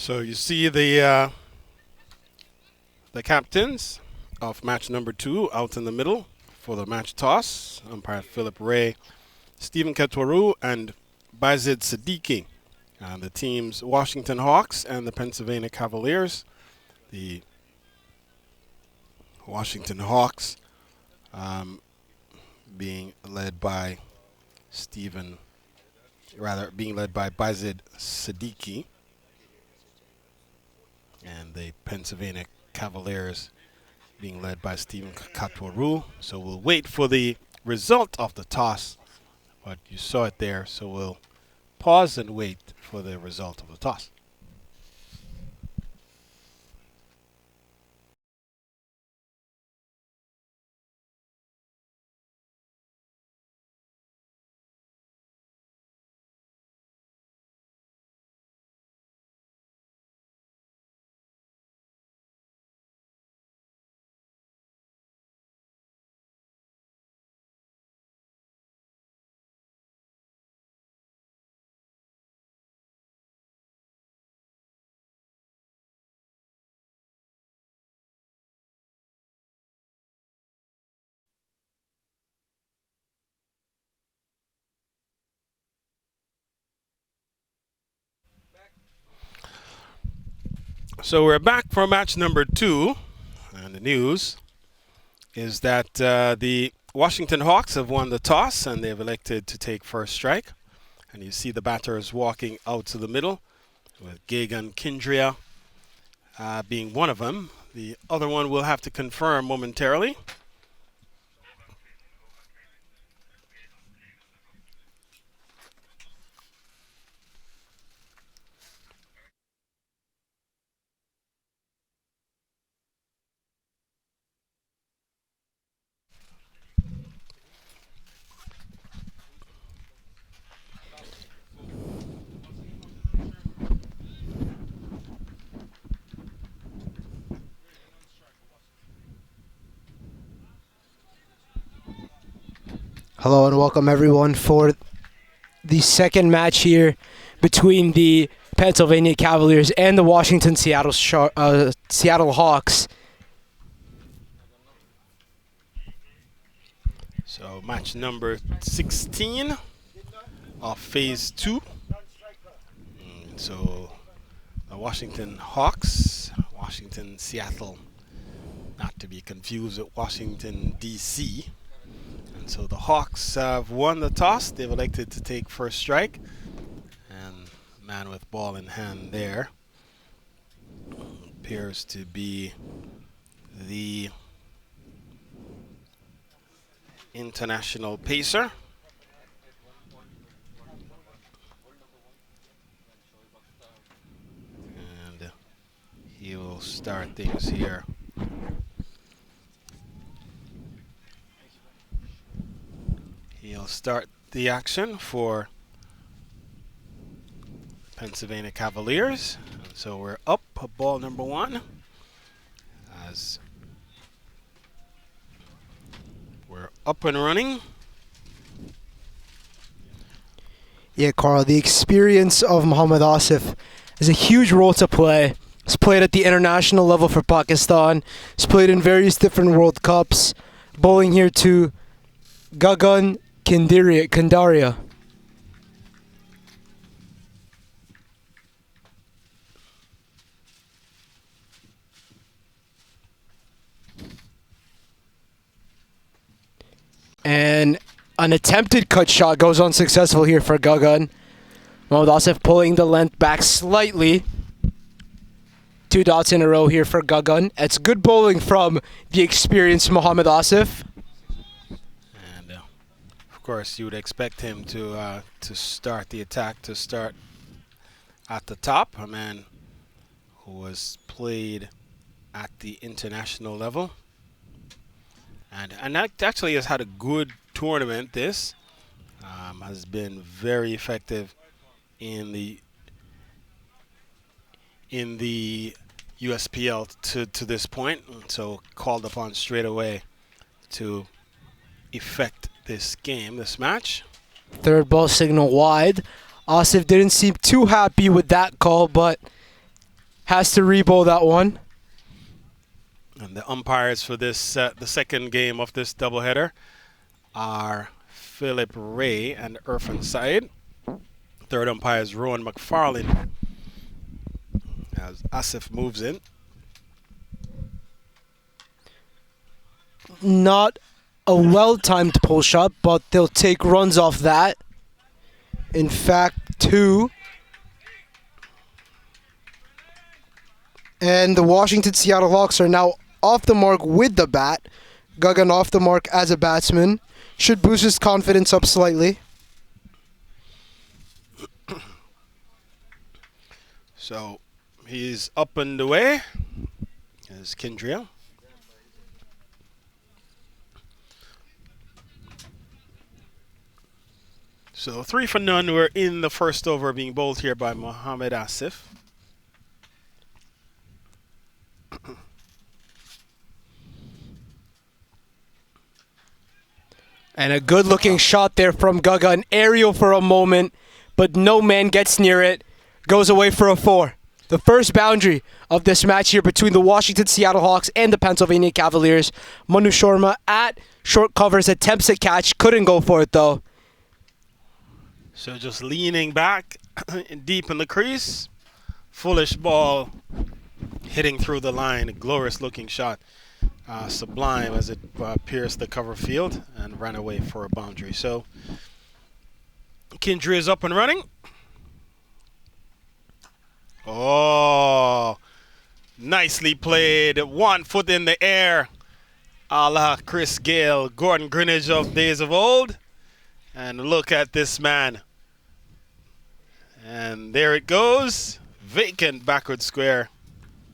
So you see the captains of match number 2 out in the middle for the match toss. Umpire Philip Ray, Stephen Ketwaru, and Bazid Siddiqui. The teams Washington Hawks and the Pennsylvania Cavaliers. The Washington Hawks being led by Bazid Siddiqui, and the Pennsylvania Cavaliers being led by Stephen Katwaru. So we'll wait for the result of the toss, but you saw it there, so we'll pause and wait for the result of the toss. So we're back for match number 2, and the news is that the Washington Hawks have won the toss and they've elected to take first strike. And you see the batters walking out to the middle, with Gagan Kindria being one of them. The other one we'll have to confirm momentarily. Hello and welcome everyone for the second match here between the Pennsylvania Cavaliers and the Washington Seattle Hawks. So match number 16 of phase 2. So the Washington Hawks, Washington Seattle, not to be confused with Washington DC. And so the Hawks have won the toss. They've elected to take first strike. And man with ball in hand there appears to be the international pacer. And he will start things here. He'll start the action for Pennsylvania Cavaliers. So we're up ball number 1 as we're up and running. Yeah, Carl, the experience of Mohammad Asif has a huge role to play. He's played at the international level for Pakistan. He's played in various different World Cups. Bowling here to Gagan Kandaria. And an attempted cut shot goes unsuccessful here for Gagan. Mohammad Asif pulling the length back slightly. 2 dots in a row here for Gagan. It's good bowling from the experienced Mohammad Asif. And of course, you would expect him to start the attack, to start at the top. A man who has played at the international level. And actually has had a good tournament. This has been very effective in the USPL to this point. So called upon straight away to effect this game, this match. Third ball signal wide. Asif didn't seem too happy with that call, but has to rebowl that one. And the umpires for this, the second game of this doubleheader, are Philip Ray and Irfan Said. Third umpire is Rowan McFarlane as Asif moves in. Not a well-timed pull shot, but they'll take runs off that. In fact, 2. And the Washington Seattle Hawks are now off the mark with the bat. Gagan off the mark as a batsman. Should boost his confidence up slightly. So he's up and away. Is Kendria. So 3 for none. We're in the first over, being bowled here by Mohammad Asif. And a good-looking shot there from Gaga. An aerial for a moment, but no man gets near it. Goes away for a 4. The first boundary of this match here between the Washington Seattle Hawks and the Pennsylvania Cavaliers. Manu Sharma at short covers, attempts a catch. Couldn't go for it, though. So just leaning back deep in the crease. Foolish ball hitting through the line. A glorious-looking shot. Sublime as it pierced the cover field and ran away for a boundary. So Kendria is up and running. Oh, nicely played. 1 foot in the air. A la Chris Gale, Gordon Greenidge of days of old. And look at this man. And there it goes. Vacant backward square.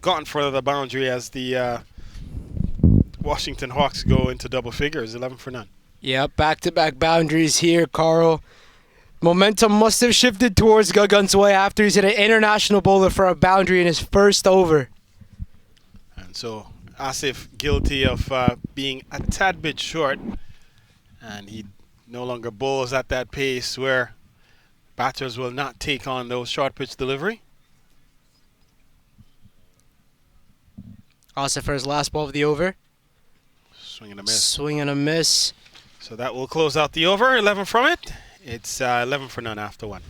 Gone for the boundary as the Washington Hawks go into double figures, 11 for none. Yep, back-to-back boundaries here, Carl. Momentum must have shifted towards Gagan's way after he's hit an international bowler for a boundary in his first over. And so Asif guilty of being a tad bit short, and he no longer bowls at that pace where batters will not take on those short pitch delivery. Asif for his last ball of the over. Swing and a miss. Swing and a miss. So that will close out the over, 11 from it. It's 11 for none after 1.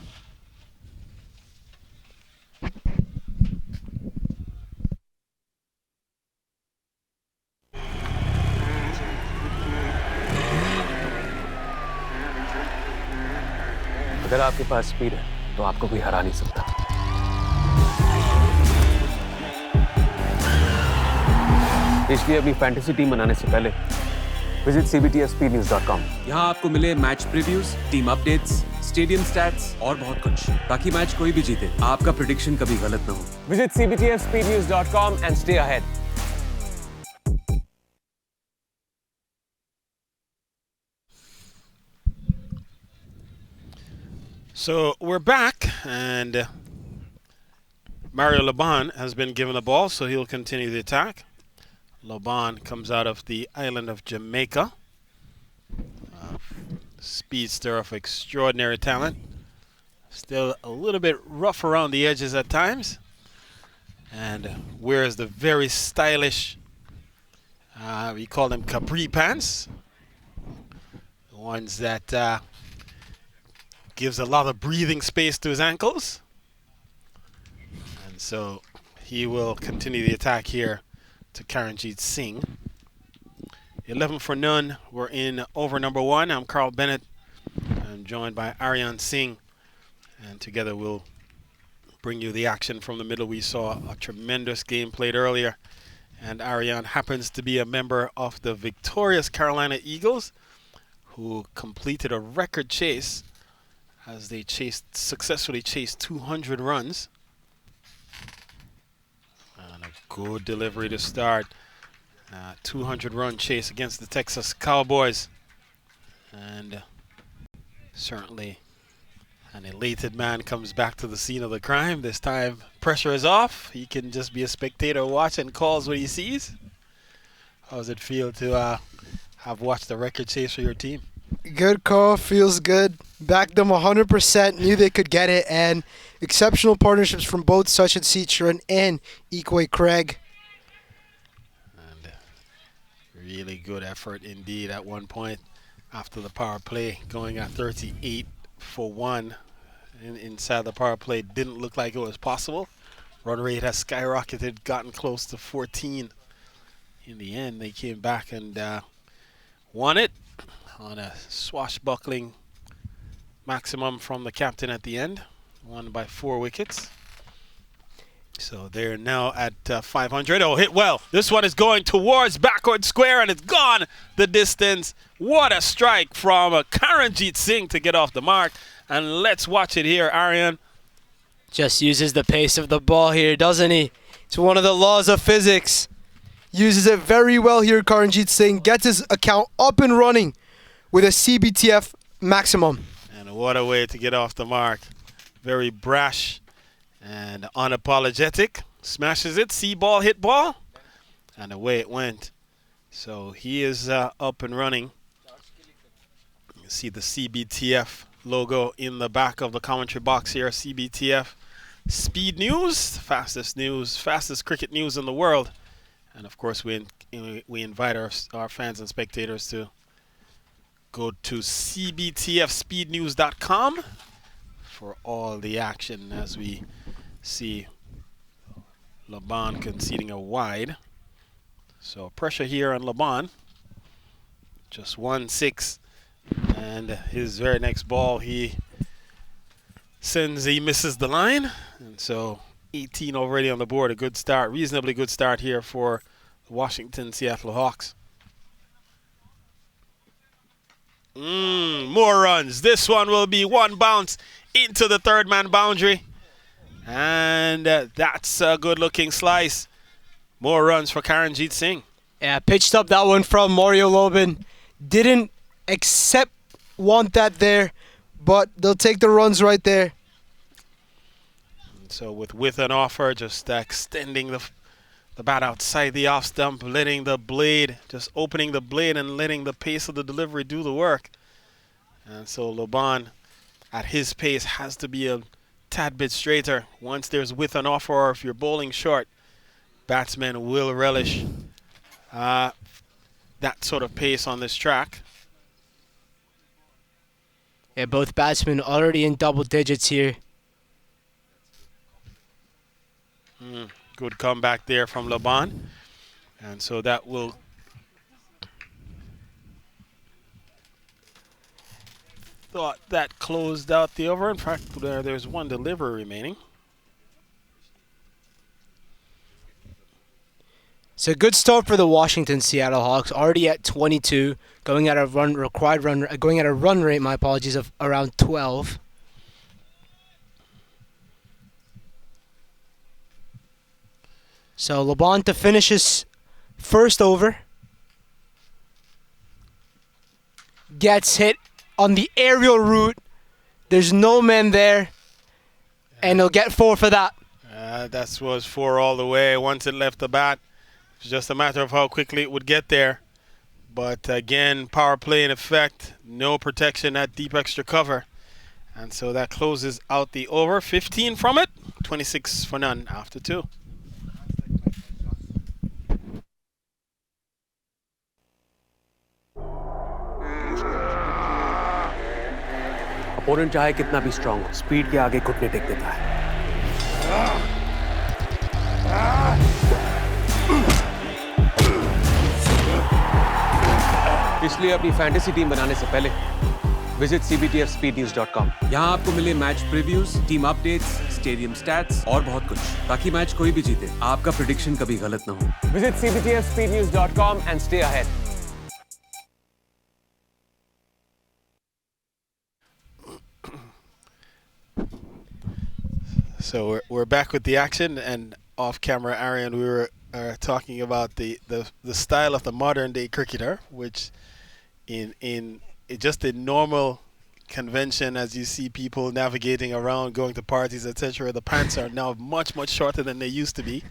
अगर आपके पास speed है तो आपको कोई हरा नहीं सकता। इसलिए अपनी फैंटेसी टीम बनाने से पहले विजिट cbtspnews.com। यहाँ आपको मिले match previews, team updates, stadium stats और बहुत कुछ, ताकि मैच कोई भी जीते आपका प्रेडिक्शन कभी गलत ना हो। Visit cbtspnews.com and stay ahead। So we're back, and Mario Laban has been given the ball, so he'll continue the attack. Laban comes out of the island of Jamaica. Speedster of extraordinary talent. Still a little bit rough around the edges at times. And wears the very stylish, we call them capri pants. The ones that gives a lot of breathing space to his ankles. And so he will continue the attack here to Karanjit Singh. 11 for none. We're in over number 1. I'm Carl Bennett. I'm joined by Aryan Singh. And together we'll bring you the action from the middle. We saw a tremendous game played earlier. And Aryan happens to be a member of the victorious Carolina Eagles, who completed a record chase as they successfully chased 200 runs. And a good delivery to start. 200-run chase against the Texas Cowboys. And certainly an elated man comes back to the scene of the crime. This time pressure is off. He can just be a spectator, watch and calls what he sees. How does it feel to have watched the record chase for your team? Good call, feels good. Backed them 100%, knew they could get it, and exceptional partnerships from both Sachin Citroen and Ikwe Craig. And really good effort indeed at one point after the power play, going at 38 for 1. Inside the power play didn't look like it was possible. Run rate has skyrocketed, gotten close to 14. In the end, they came back and won it on a swashbuckling maximum from the captain at the end. Won by 4 wickets. So they're now at 500. Oh, hit well. This one is going towards backward square and it's gone the distance. What a strike from Karanjit Singh to get off the mark. And let's watch it here, Aryan. Just uses the pace of the ball here, doesn't he? It's one of the laws of physics. Uses it very well here, Karanjit Singh. Gets his account up and running with a CBTF maximum. And what a way to get off the mark. Very brash and unapologetic. Smashes it, see ball, hit ball. And away it went. So he is up and running. You can see the CBTF logo in the back of the commentary box here. CBTF Speed News, fastest cricket news in the world. And of course, we invite our fans and spectators to go to cbtfspeednews.com for all the action as we see Laban conceding a wide. So pressure here on Laban. Just 1-6. And his very next ball, he misses the line. And so 18 already on the board. A good start, reasonably good start here for the Washington Seattle Hawks. More runs. This one will be one bounce into the third man boundary. And that's a good looking slice. More runs for Karanjit Singh. Yeah, pitched up that one from Mario Lobin. Didn't want that there, but they'll take the runs right there. So with an offer, just extending the bat outside the off stump, letting the blade, just opening the blade and letting the pace of the delivery do the work. And so Laban, at his pace, has to be a tad bit straighter. Once there's with an offer, or if you're bowling short, batsmen will relish that sort of pace on this track. Yeah, both batsmen already in double digits here. Good comeback there from Laban. And so that will thought that closed out the over. In fact, there's one delivery remaining. It's a good start for the Washington Seattle Hawks, already at 22, going at a run rate, my apologies, of around 12. So Laban to finish his first over. Gets hit on the aerial route. There's no man there, and he'll get 4 for that. That was 4 all the way. Once it left the bat, it's just a matter of how quickly it would get there. But again, power play in effect, no protection at deep extra cover. And so that closes out the over. 15 from it, 26 for none after 2. Opponent चाहे कितना भी strong हो, speed के आगे घुटने take देता है। इसलिए अपनी फैंटेसी टीम बनाने से पहले विजिट cbtfspeednews.com। यहाँ आपको मिले match previews, team updates, stadium stats और बहुत कुछ, ताकि मैच कोई भी जीते आपका प्रेडिक्शन कभी गलत ना हो। Visit cbtfspeednews.com and stay ahead। So we're back with the action, and off camera, Aryan, we were talking about the style of the modern day cricketer, which in just a normal convention, as you see people navigating around, going to parties, etc., the pants are now much shorter than they used to be.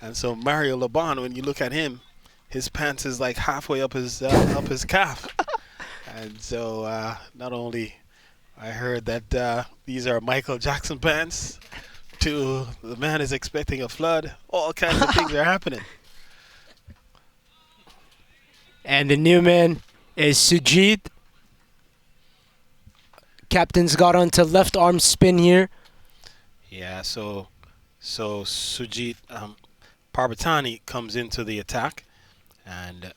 And so Mario Laban, when you look at him, his pants is like halfway up his calf. And so not only I heard that these are Michael Jackson pants, to the man is expecting a flood. All kinds of things are happening. And the new man is Sujit. Captain's got onto left arm spin here. Yeah, so Sujit Parbatani comes into the attack, and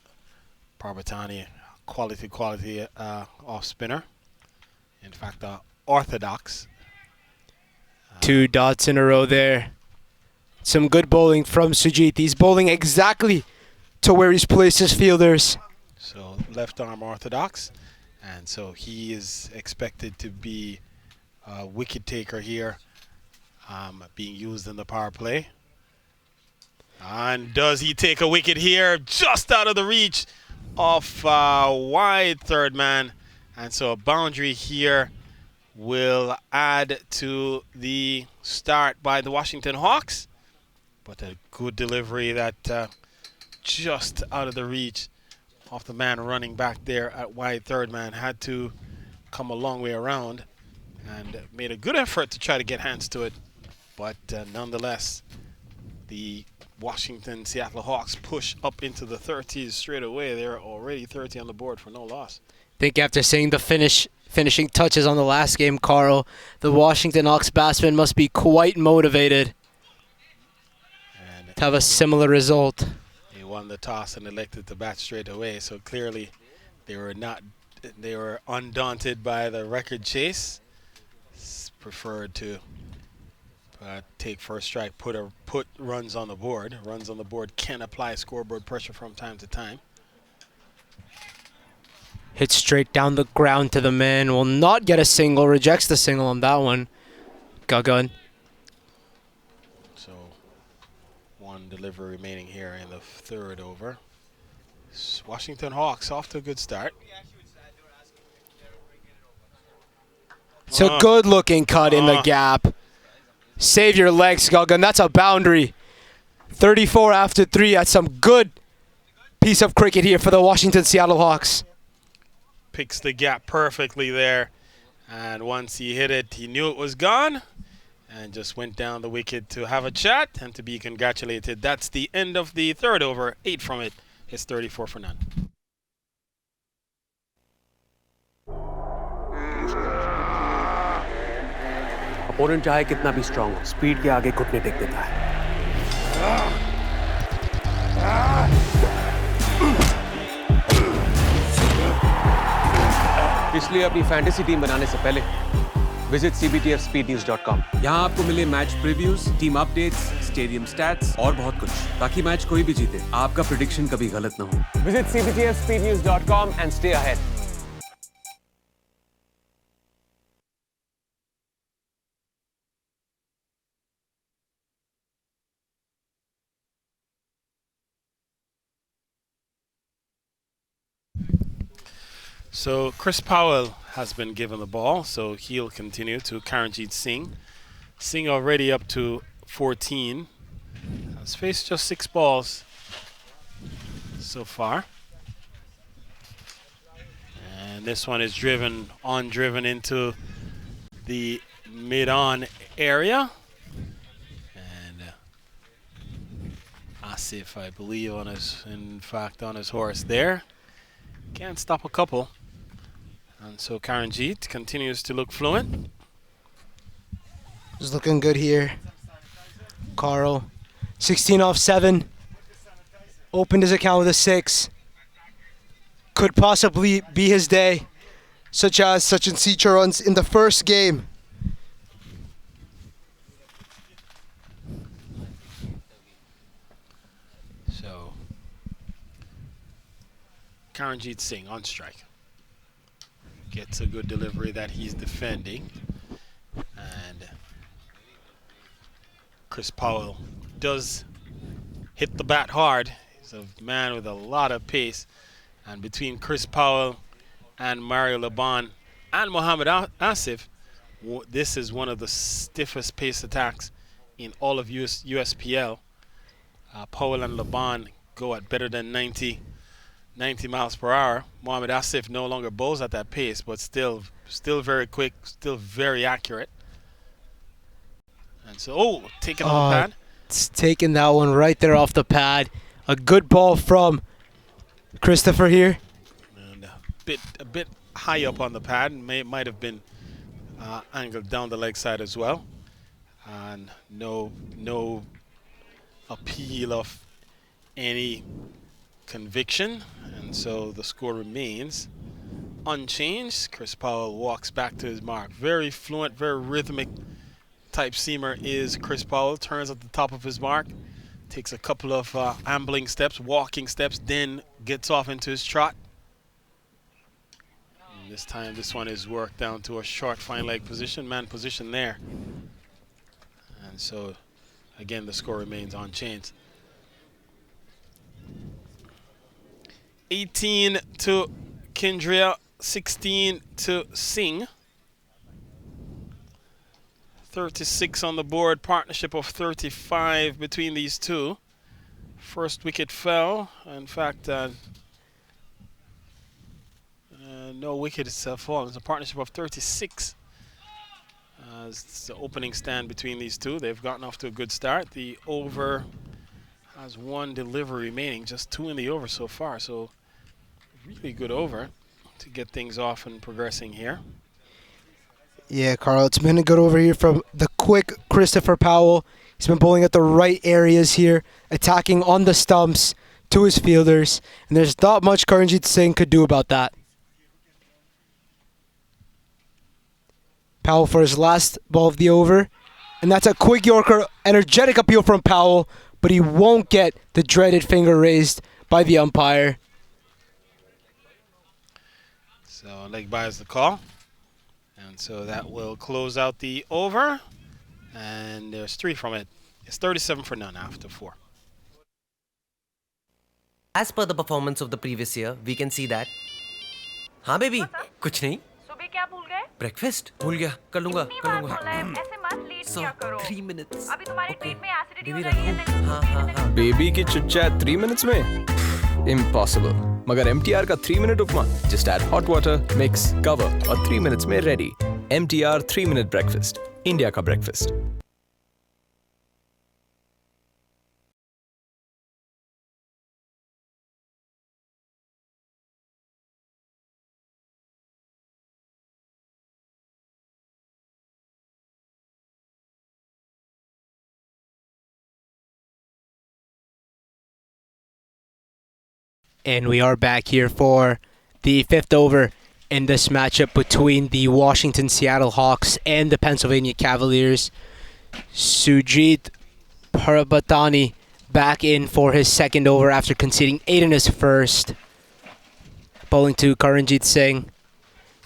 Parbatani, quality off spinner. In fact, orthodox. 2 dots in a row there. Some good bowling from Sujit. He's bowling exactly to where he's placed his fielders. So left arm orthodox, and so he is expected to be a wicket taker here, being used in the power play. And does he take a wicket here? Just out of the reach of wide third man. And so a boundary here will add to the start by the Washington Hawks. But a good delivery that just out of the reach of the man running back there at wide third man. Had to come a long way around and made a good effort to try to get hands to it. But nonetheless, the Washington Seattle Hawks push up into the 30s straight away. They're already 30 on the board for no loss. I think after seeing the finishing touches on the last game, Carl, the Washington Hawks batsmen must be quite motivated And to have a similar result. they won the toss and elected to bat straight away. So clearly they were undaunted by the record chase. Preferred to take first strike, put runs on the board. Runs on the board can apply scoreboard pressure from time to time. Hit straight down the ground to the man. Will not get a single. Rejects the single on that one. Gagan. So one delivery remaining here in the third over. Washington Hawks off to a good start. It's a good looking cut in the gap. Save your legs, Gagan. That's a boundary. 34 after 3. That's some good piece of cricket here for the Washington Seattle Hawks. Picks the gap perfectly there. And once he hit it, he knew it was gone. And just went down the wicket to have a chat and to be congratulated. That's the end of the third over. 8 from it. It's 34 for none. Opponent चाहे कितना भी strong हो, speed के आगे घुटने take देता है। इसलिए अपनी फैंटेसी टीम बनाने से पहले विजिट cbtfspeednews.com। यहाँ आपको मिले match previews, team updates, stadium stats और बहुत कुछ, ताकि मैच कोई भी जीते आपका प्रेडिक्शन कभी गलत ना हो। Visit cbtfspeednews.com and stay ahead। So Chris Powell has been given the ball, so he'll continue to Karanjit Singh. Singh already up to 14. Has faced just 6 balls so far. And this one is driven into the mid-on area. And Asif, I believe, on his horse there. Can't stop a couple. And so Karanjit continues to look fluent. He's looking good here. Carl, 16 off 7. Opened his account with a 6. Could possibly be his day, such as Sachin Sicha runs in the first game. So Karanjit Singh on strike. Gets a good delivery that he's defending. And Chris Powell does hit the bat hard. He's a man with a lot of pace. And between Chris Powell and Mario Laban and Mohammad Asif, this is one of the stiffest pace attacks in all of USPL. Powell and Laban go at better than 90. 90 miles per hour. Mohamed Asif no longer bowls at that pace, but still very quick, still very accurate. And so, taking on the pad. It's taking that one right there off the pad. A good ball from Christopher here. And a bit high up on the pad. Might have been angled down the leg side as well. And no appeal of any conviction. And so the score remains unchanged. Chris Powell walks back to his mark. Very fluent, very rhythmic type seamer is Chris Powell. Turns at the top of his mark. Takes a couple of ambling steps, walking steps, then gets off into his trot. And this time, this one is worked down to a short fine leg position, man position there. And so, again, the score remains unchanged. 18 to Kendria, 16 to Singh. 36 on the board, partnership of 35 between these two. First wicket fell. In fact, no wicket is fallen. It's a partnership of 36. It's the opening stand between these two. They've gotten off to a good start. The over has one delivery remaining, just 2 in the over so far. So really good over to get things off and progressing here. Yeah, Carl, it's been a good over here from the quick Christopher Powell. He's been bowling at the right areas here, attacking on the stumps to his fielders, and there's not much Karanjit Singh could do about that. Powell for his last ball of the over, and that's a quick Yorker, energetic appeal from Powell, but he won't get the dreaded finger raised by the umpire. So leg by is the call. And so that will close out the over. And there's 3 from it. It's 37 for none after 4. As per the performance of the previous year, we can see that. हाँ baby, कुछ नहीं. सुबह क्या भूल गए? Breakfast भूल गया. कर लूँगा. बोला है, ऐसे मत लेट किया करो. 3 minutes. अभी तुम्हारे ट्रीट में एसिडिटी हो बेबी जाएगी. रखो. हाँ. बेबी की चिट चैट 3 minutes में इम्पॉसिबल. मगर MTR का 3 minute upma just add hot water, mix, cover और 3 minutes में ready. MTR 3 minute breakfast, India का breakfast. And we are back here for the 5th over in this matchup between the Washington Seattle Hawks and the Pennsylvania Cavaliers. Sujit Parabatani back in for his 2nd over after conceding 8 in his first. Bowling to Karanjit Singh.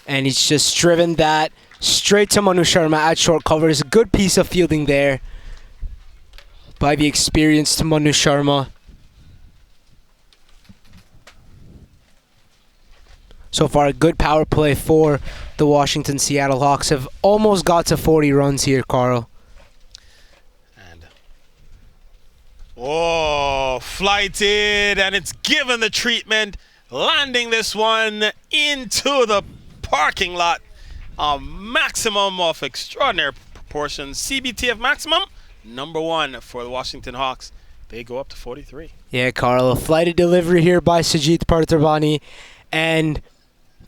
And he's just driven that straight to Manu Sharma at short covers. Good piece of fielding there by the experienced Manu Sharma. So far, a good power play for the Washington Seattle Hawks. Have almost got to 40 runs here, Carl. And flighted, and it's given the treatment, landing this one into the parking lot. A maximum of extraordinary proportions. CBTF maximum, #1 for the Washington Hawks. They go up to 43. Yeah, Carl, a flighted delivery here by Sujit Partabani, and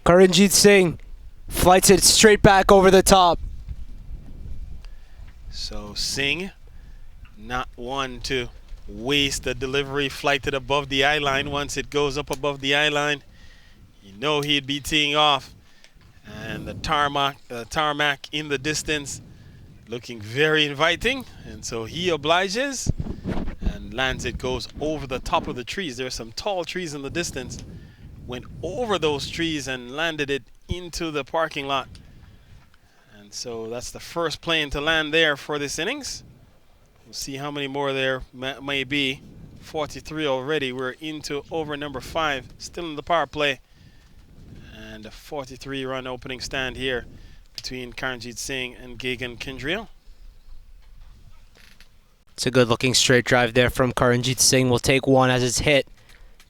Karanjit Singh flights it straight back over the top. So Singh, not one to waste the delivery, flighted above the eye line. Once it goes up above the eye line, you know he'd be teeing off. And the tarmac in the distance, looking very inviting. And so he obliges and lands it, goes over the top of the trees. There are some tall trees in the distance. Went over those trees and landed it into the parking lot. And so that's the first plane to land there for this innings. We'll see how many more there may be. 43 already. We're into over number 5, still in the power play. And a 43-run opening stand here between Karanjit Singh and Gagan Kendriel. It's a good-looking straight drive there from Karanjit Singh. Will take one as it's hit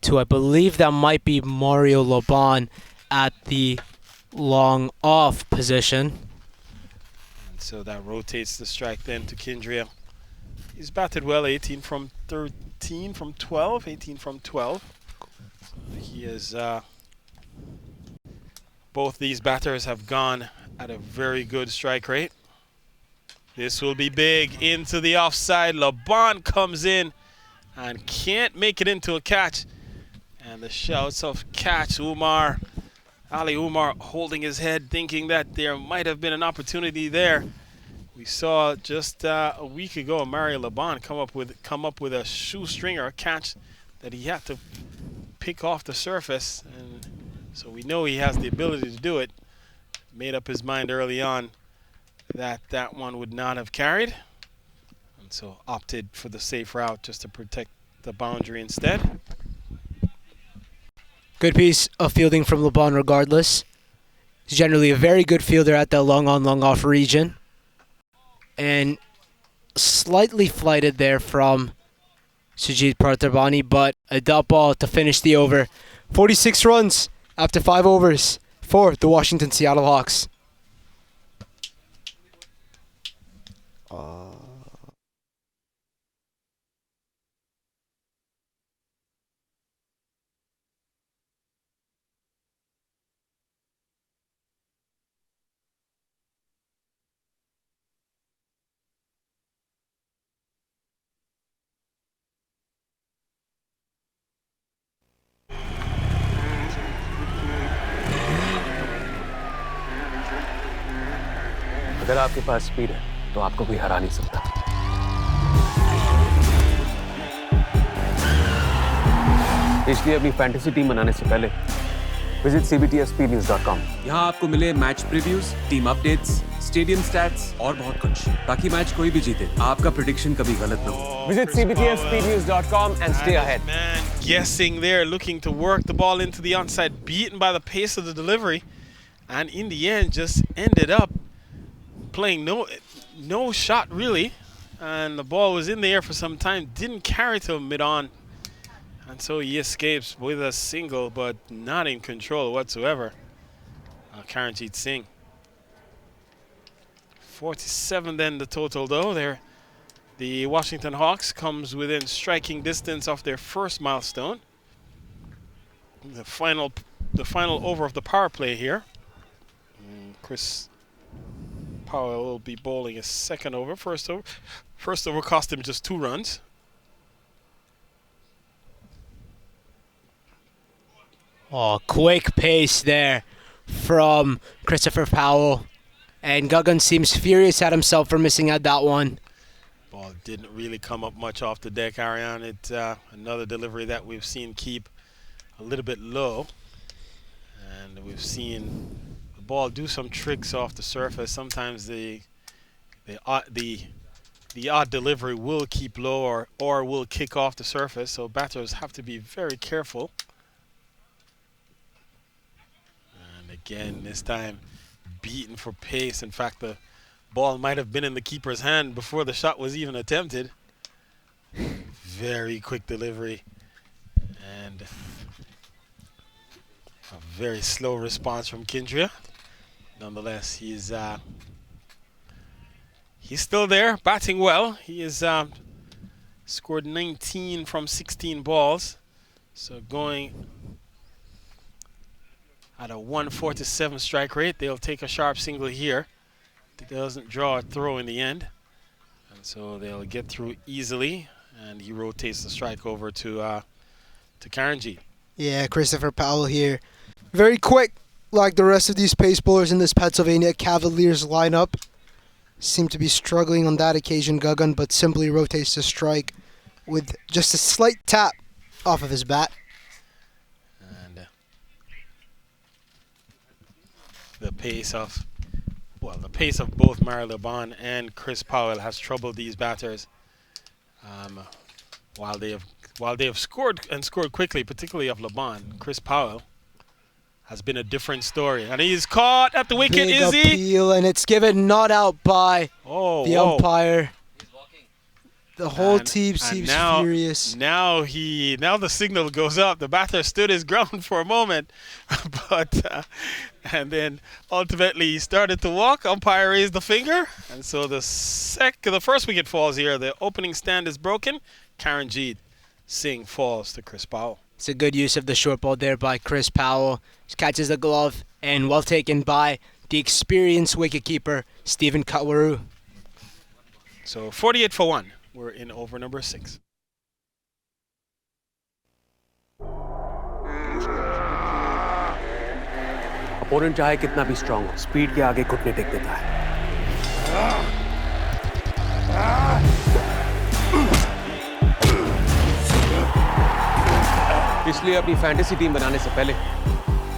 to, I believe that might be Mario Laban at the long off position. And so that rotates the strike then to Kindria. He's batted well, 18 from 13 from 12, 18 from 12. He is, both these batters have gone at a very good strike rate. This will be big into the offside. Laban comes in and can't make it into a catch. And the shouts of catch, Umar. Ali Umar holding his head, thinking that there might have been an opportunity there. We saw just a week ago Mario Laban come up with a shoestring or a catch that he had to pick off the surface, and so we know he has the ability to do it. Made up his mind early on that that one would not have carried, and so opted for the safe route just to protect the boundary instead. Good piece of fielding from Laban regardless. He's generally a very good fielder at that long on, long off region. And slightly flighted there from Sujit Pratarbani, but a dot ball to finish the over. 46 runs after 5 overs for the Washington Seattle Hawks. अगर आपके पास speed है तो आपको कोई हरा नहीं सकता। इसलिए अपनी फैंटेसी टीम बनाने से पहले विजिट cbtspnews.com। यहाँ आपको मिले match previews, team updates, stadium stats और बहुत कुछ, ताकि मैच कोई भी जीते आपका प्रेडिक्शन कभी गलत ना हो। Visit cbtspnews.com and stay ahead. Man, guessing there, looking to work the ball into the onside, beaten by the pace of the delivery, and in the end just ended up playing no shot really, and the ball was in the air for some time, didn't carry to mid-on, and so he escapes with a single, but not in control whatsoever. Karanjit Singh. 47 then the total though. There, the Washington Hawks comes within striking distance of their first milestone. The final over of the power play here. Chris Powell will be bowling a second over. First over cost him just 2 runs. Oh, quick pace there from Christopher Powell. And Gagan seems furious at himself for missing out that one. Ball didn't really come up much off the deck, Ariane. It's another delivery that we've seen keep a little bit low. And we've seen the ball do some tricks off the surface. Sometimes the odd delivery will keep low or will kick off the surface. So batters have to be very careful. And again, this time beaten for pace. In fact, the ball might have been in the keeper's hand before the shot was even attempted. Very quick delivery and a very slow response from Kindria. Nonetheless, he's still there, batting well. He has scored 19 from 16 balls, so going at a 147 strike rate. They'll take a sharp single here. It doesn't draw a throw in the end, and so they'll get through easily. And he rotates the strike over to Karanjit. Yeah, Christopher Powell here. Very quick, like the rest of these pace bowlers in this Pennsylvania Cavaliers lineup. Seem to be struggling on that occasion, Gagan, but simply rotates the strike with just a slight tap off of his bat. And the pace of both Mario Laban and Chris Powell has troubled these batters. While they have scored and scored quickly, particularly of Laban, Chris Powell has been a different story, and he's caught at the wicket. Big Is he? appeal, and it's given not out by the umpire. The whole And- team and seems now, furious. Now the signal goes up. The batter stood his ground for a moment, but and then ultimately he started to walk. Umpire raised the finger, and so the first wicket falls here. The opening stand is broken. Karanjeet Singh falls to Chris Powell. It's a good use of the short ball there by Chris Powell. Just catches the glove and well taken by the experienced wicketkeeper Stephen Katwaru. So 48 for 1. We're in over number 6. Opponent चाहे कितना भी strong हो, speed के आगे घुटने take देता है। इसलिए अपनी फैंटेसी टीम बनाने से पहले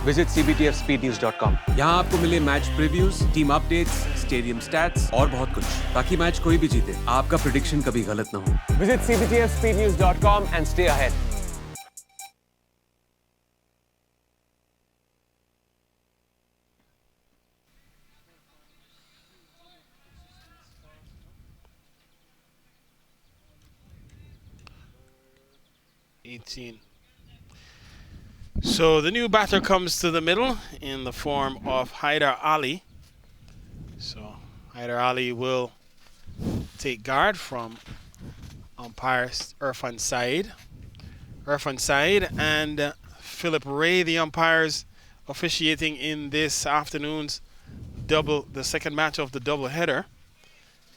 विजिट cbtfspeednews.com। यहाँ आपको मिले match previews, team updates, stadium stats और बहुत कुछ, ताकि मैच कोई भी जीते आपका प्रेडिक्शन कभी गलत ना हो। Visit cbtfspeednews.com and stay ahead. So the new batter comes to the middle in the form of Haider Ali. So Haider Ali will take guard from umpire Irfan Saeed. Irfan Saeed and Philip Ray, the umpires officiating in this afternoon's the second match of the doubleheader.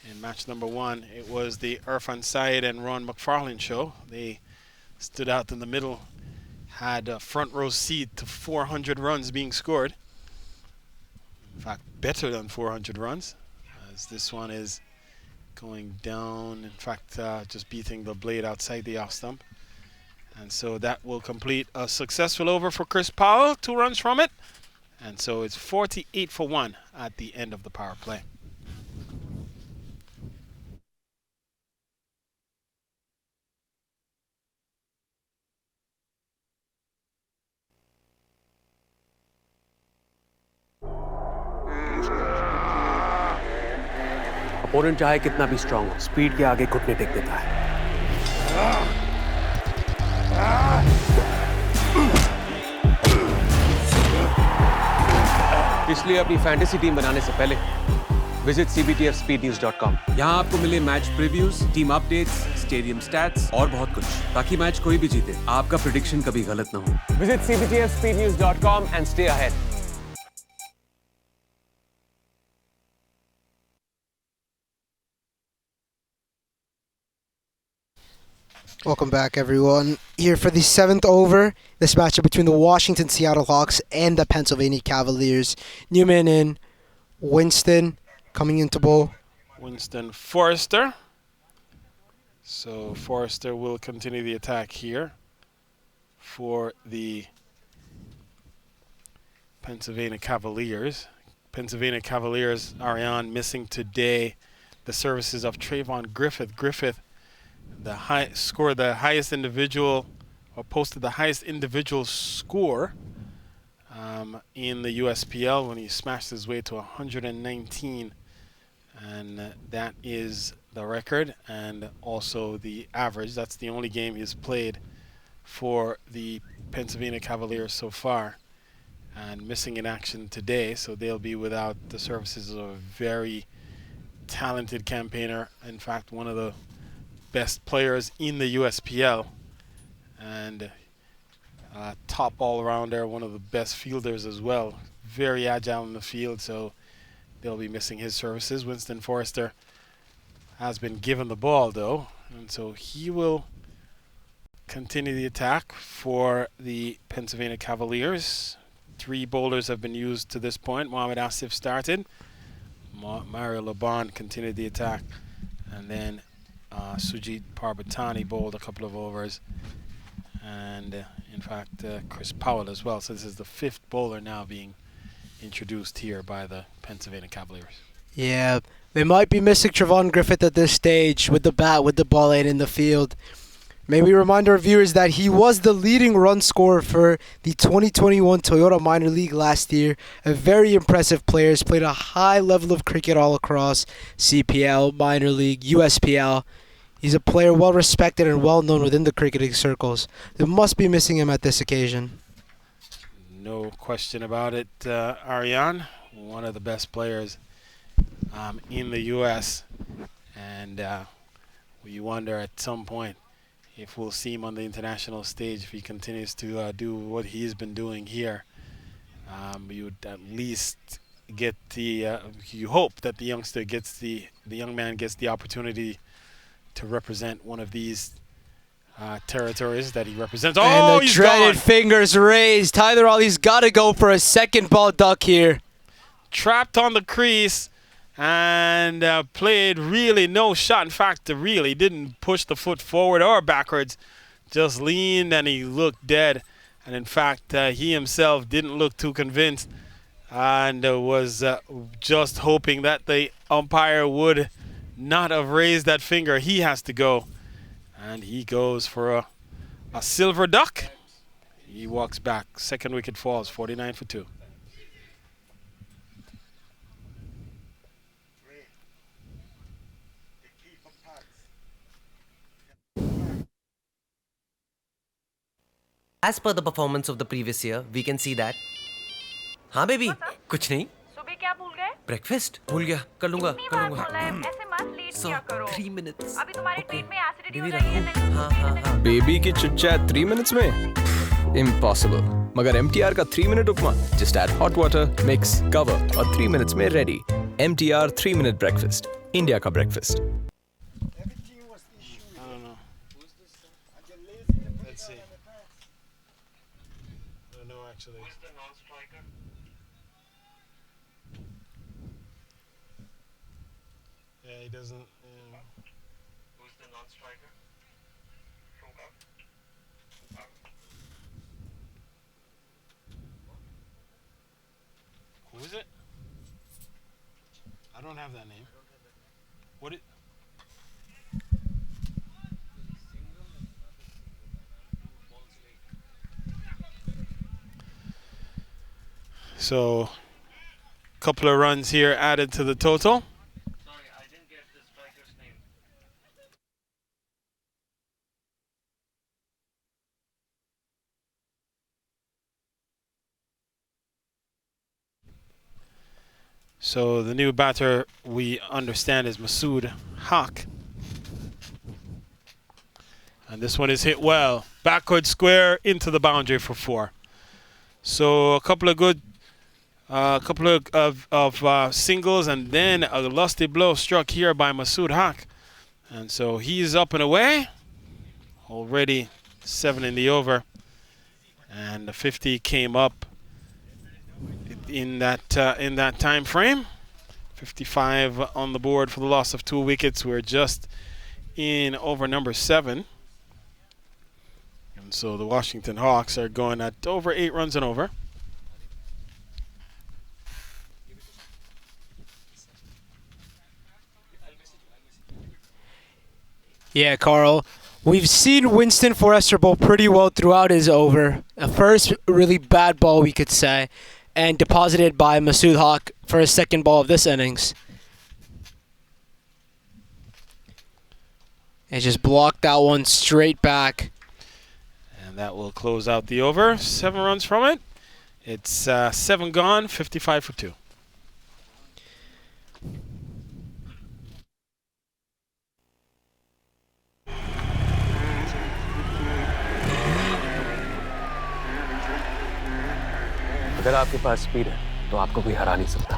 In match number 1, it was the Irfan Saeed and Ron McFarlane show. They stood out in the middle, had a front row seat to 400 runs being scored. In fact, better than 400 runs, as this one is going down, in fact, just beating the blade outside the off stump. And so that will complete a successful over for Chris Powell, 2 runs from it. And so it's 48 for 1 at the end of the power play. Opponent चाहे कितना भी strong हो, speed के आगे घुटने take देता है। इसलिए अपनी फैंटेसी टीम बनाने से पहले विजिट cbtfspeednews.com। यहाँ आपको मिले match previews, team updates, stadium stats और बहुत कुछ, ताकि मैच कोई भी जीते आपका प्रेडिक्शन कभी गलत ना हो। Visit cbtfspeednews.com and stay ahead. Welcome back, everyone. Here for the 7th over, this matchup between the Washington Seattle Hawks and the Pennsylvania Cavaliers. Newman and Winston coming into bowl. Winston Forrester. So Forrester will continue the attack here for the Pennsylvania Cavaliers. Pennsylvania Cavaliers, Ariane, missing today the services of Trayvon Griffith. Griffith scored the highest individual, or posted the highest individual score in the USPL when he smashed his way to 119, and that is the record and also the average. That's the only game he's played for the Pennsylvania Cavaliers so far, and missing in action today, so they'll be without the services of a very talented campaigner. In fact, one of the best players in the USPL, and top all-rounder, one of the best fielders as well. Very agile in the field, so they'll be missing his services. Winston Forrester has been given the ball, though, and so he will continue the attack for the Pennsylvania Cavaliers. 3 bowlers have been used to this point. Mohammad Asif started. Mario Laban continued the attack, and then Sujit Parbatani bowled a couple of overs, and in fact Chris Powell as well. So this is the 5th bowler now being introduced here by the Pennsylvania Cavaliers. Yeah, they might be missing Trayvon Griffith at this stage with the bat, with the ball ain't in the field. May we remind our viewers that he was the leading run scorer for the 2021 Toyota Minor League last year. A very impressive player. He's played a high level of cricket all across CPL, Minor League, USPL. He's a player well respected and well known within the cricketing circles. They must be missing him at this occasion. No question about it, Ariane. One of the best players in the U.S. And we wonder at some point if we'll see him on the international stage if he continues to do what he's been doing here. You would at least get the you hope that the youngster gets the young man gets the opportunity to represent one of these territories that he represents. And Oh, the he's dreaded gone. fingers raised. Tyler Ollie's got to go for a second ball duck here. Trapped on the crease and played really no shot. In fact, really didn't push the foot forward or backwards. Just leaned and he looked dead. And in fact, he himself didn't look too convinced and was just hoping that the umpire would not have raised that finger. He has to go. And he goes for a silver duck. He walks back. Second wicket falls, 49 for 2. As per the performance of the previous year, we can see that. हाँ baby कुछ नहीं सुबह क्या भूल गए? Breakfast भूल गया कर लूंगा इतनी कर बार लूंगा बोला है, ऐसे मत लेट So, किया करो। 3 minutes. अभी तुम्हारे Okay. पेट में एसिडिटी हो बेबी रही है। रखूं? हाँ हाँ हाँ बेबी की चिट चैट 3 मिनट्स में इम्पॉसिबल मगर MTR का 3 minute upma just add hot water mix cover और 3 मिनट्स में ready MTR 3 minute breakfast India का breakfast I don't know. Let's see. I don't know actually. Who's the non-striker? Yeah, he doesn't. Who's the non-striker? Who is it? I don't have that name. What it? So, couple of runs here added to the total. Sorry, I didn't get the striker's name. So the new batter we understand is Masood Haq. And this one is hit well. Backward square into the boundary for 4. So a couple of good singles and then a lusty blow struck here by Masood Haq. And so he's up and away. Already 7 in the over. And the 50 came up in that time frame. 55 on the board for the loss of 2 wickets. We're just in over number 7. And so the Washington Hawks are going at over 8 runs and over. Yeah, Carl. We've seen Winston Forrester bowl pretty well throughout his over. A first really bad ball, we could say, and deposited by Masood Haq for his second ball of this innings. And just blocked that one straight back. And that will close out the over. 7 runs from it. It's 7 gone, 55 for 2. अगर आपके पास speed है तो आपको कोई हरा नहीं सकता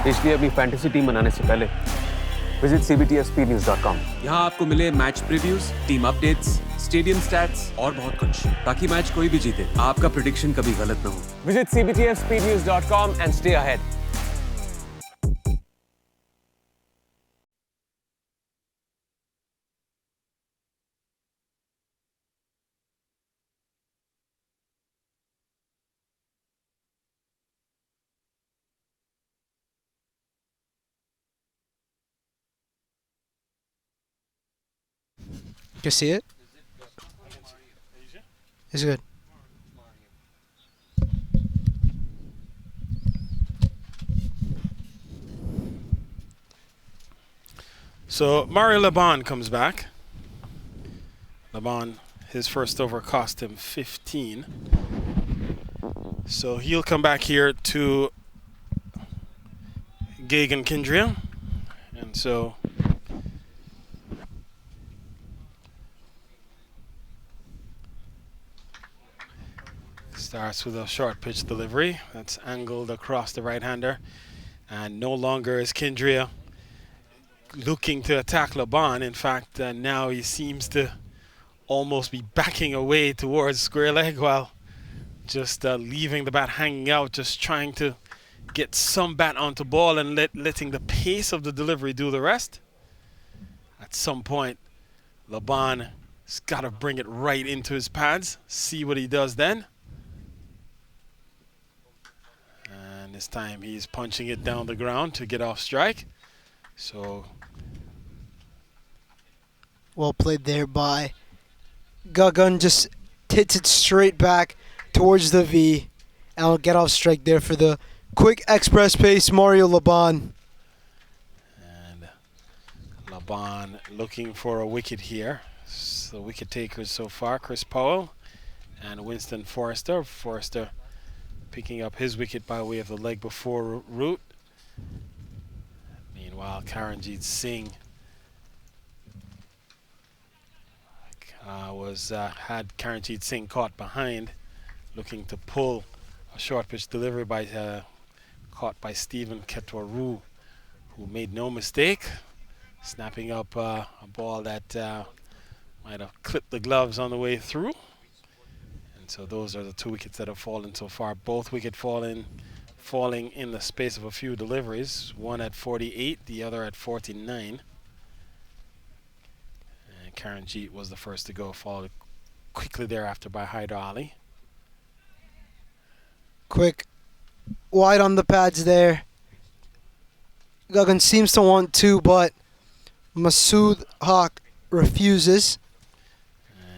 इसलिए अपनी फैंटेसी टीम बनाने से पहले विजिट cbtspnews.com। यहाँ आपको मिले match previews, team updates, stadium stats और बहुत कुछ ताकि मैच कोई भी जीते आपका प्रेडिक्शन कभी गलत ना हो। Visit cbtspnews.com and stay ahead। You see it? It's good. So Mario Laban comes back. Laban, his first over cost him 15. So he'll come back here to Gagan Kindria. And so starts with a short pitch delivery that's angled across the right-hander. And no longer is Kindria looking to attack Laban. In fact, now he seems to almost be backing away towards square leg while just leaving the bat hanging out, just trying to get some bat onto ball and letting the pace of the delivery do the rest. At some point, Laban's got to bring it right into his pads, see what he does then. And this time he's punching it down the ground to get off strike. So Well played there by Gagan. Just hits it straight back towards the V. And I'll get off strike there for the quick express pace Mario Laban. And Laban looking for a wicket here. So wicket takers so far, Chris Powell and Winston Forrester. Forrester picking up his wicket by way of the leg before route. Meanwhile, Karanjit Singh had Karanjit Singh caught behind, looking to pull a short pitch delivery caught by Stephen Ketwaru, who made no mistake, snapping up a ball that might have clipped the gloves on the way through. And so those are the two wickets that have fallen so far. Both wickets falling in the space of a few deliveries. One at 48, the other at 49. And Karanjit was the first to go, followed quickly thereafter by Hyder Ali. Quick wide on the pads there. Gagan seems to want two, but Masood Haq refuses.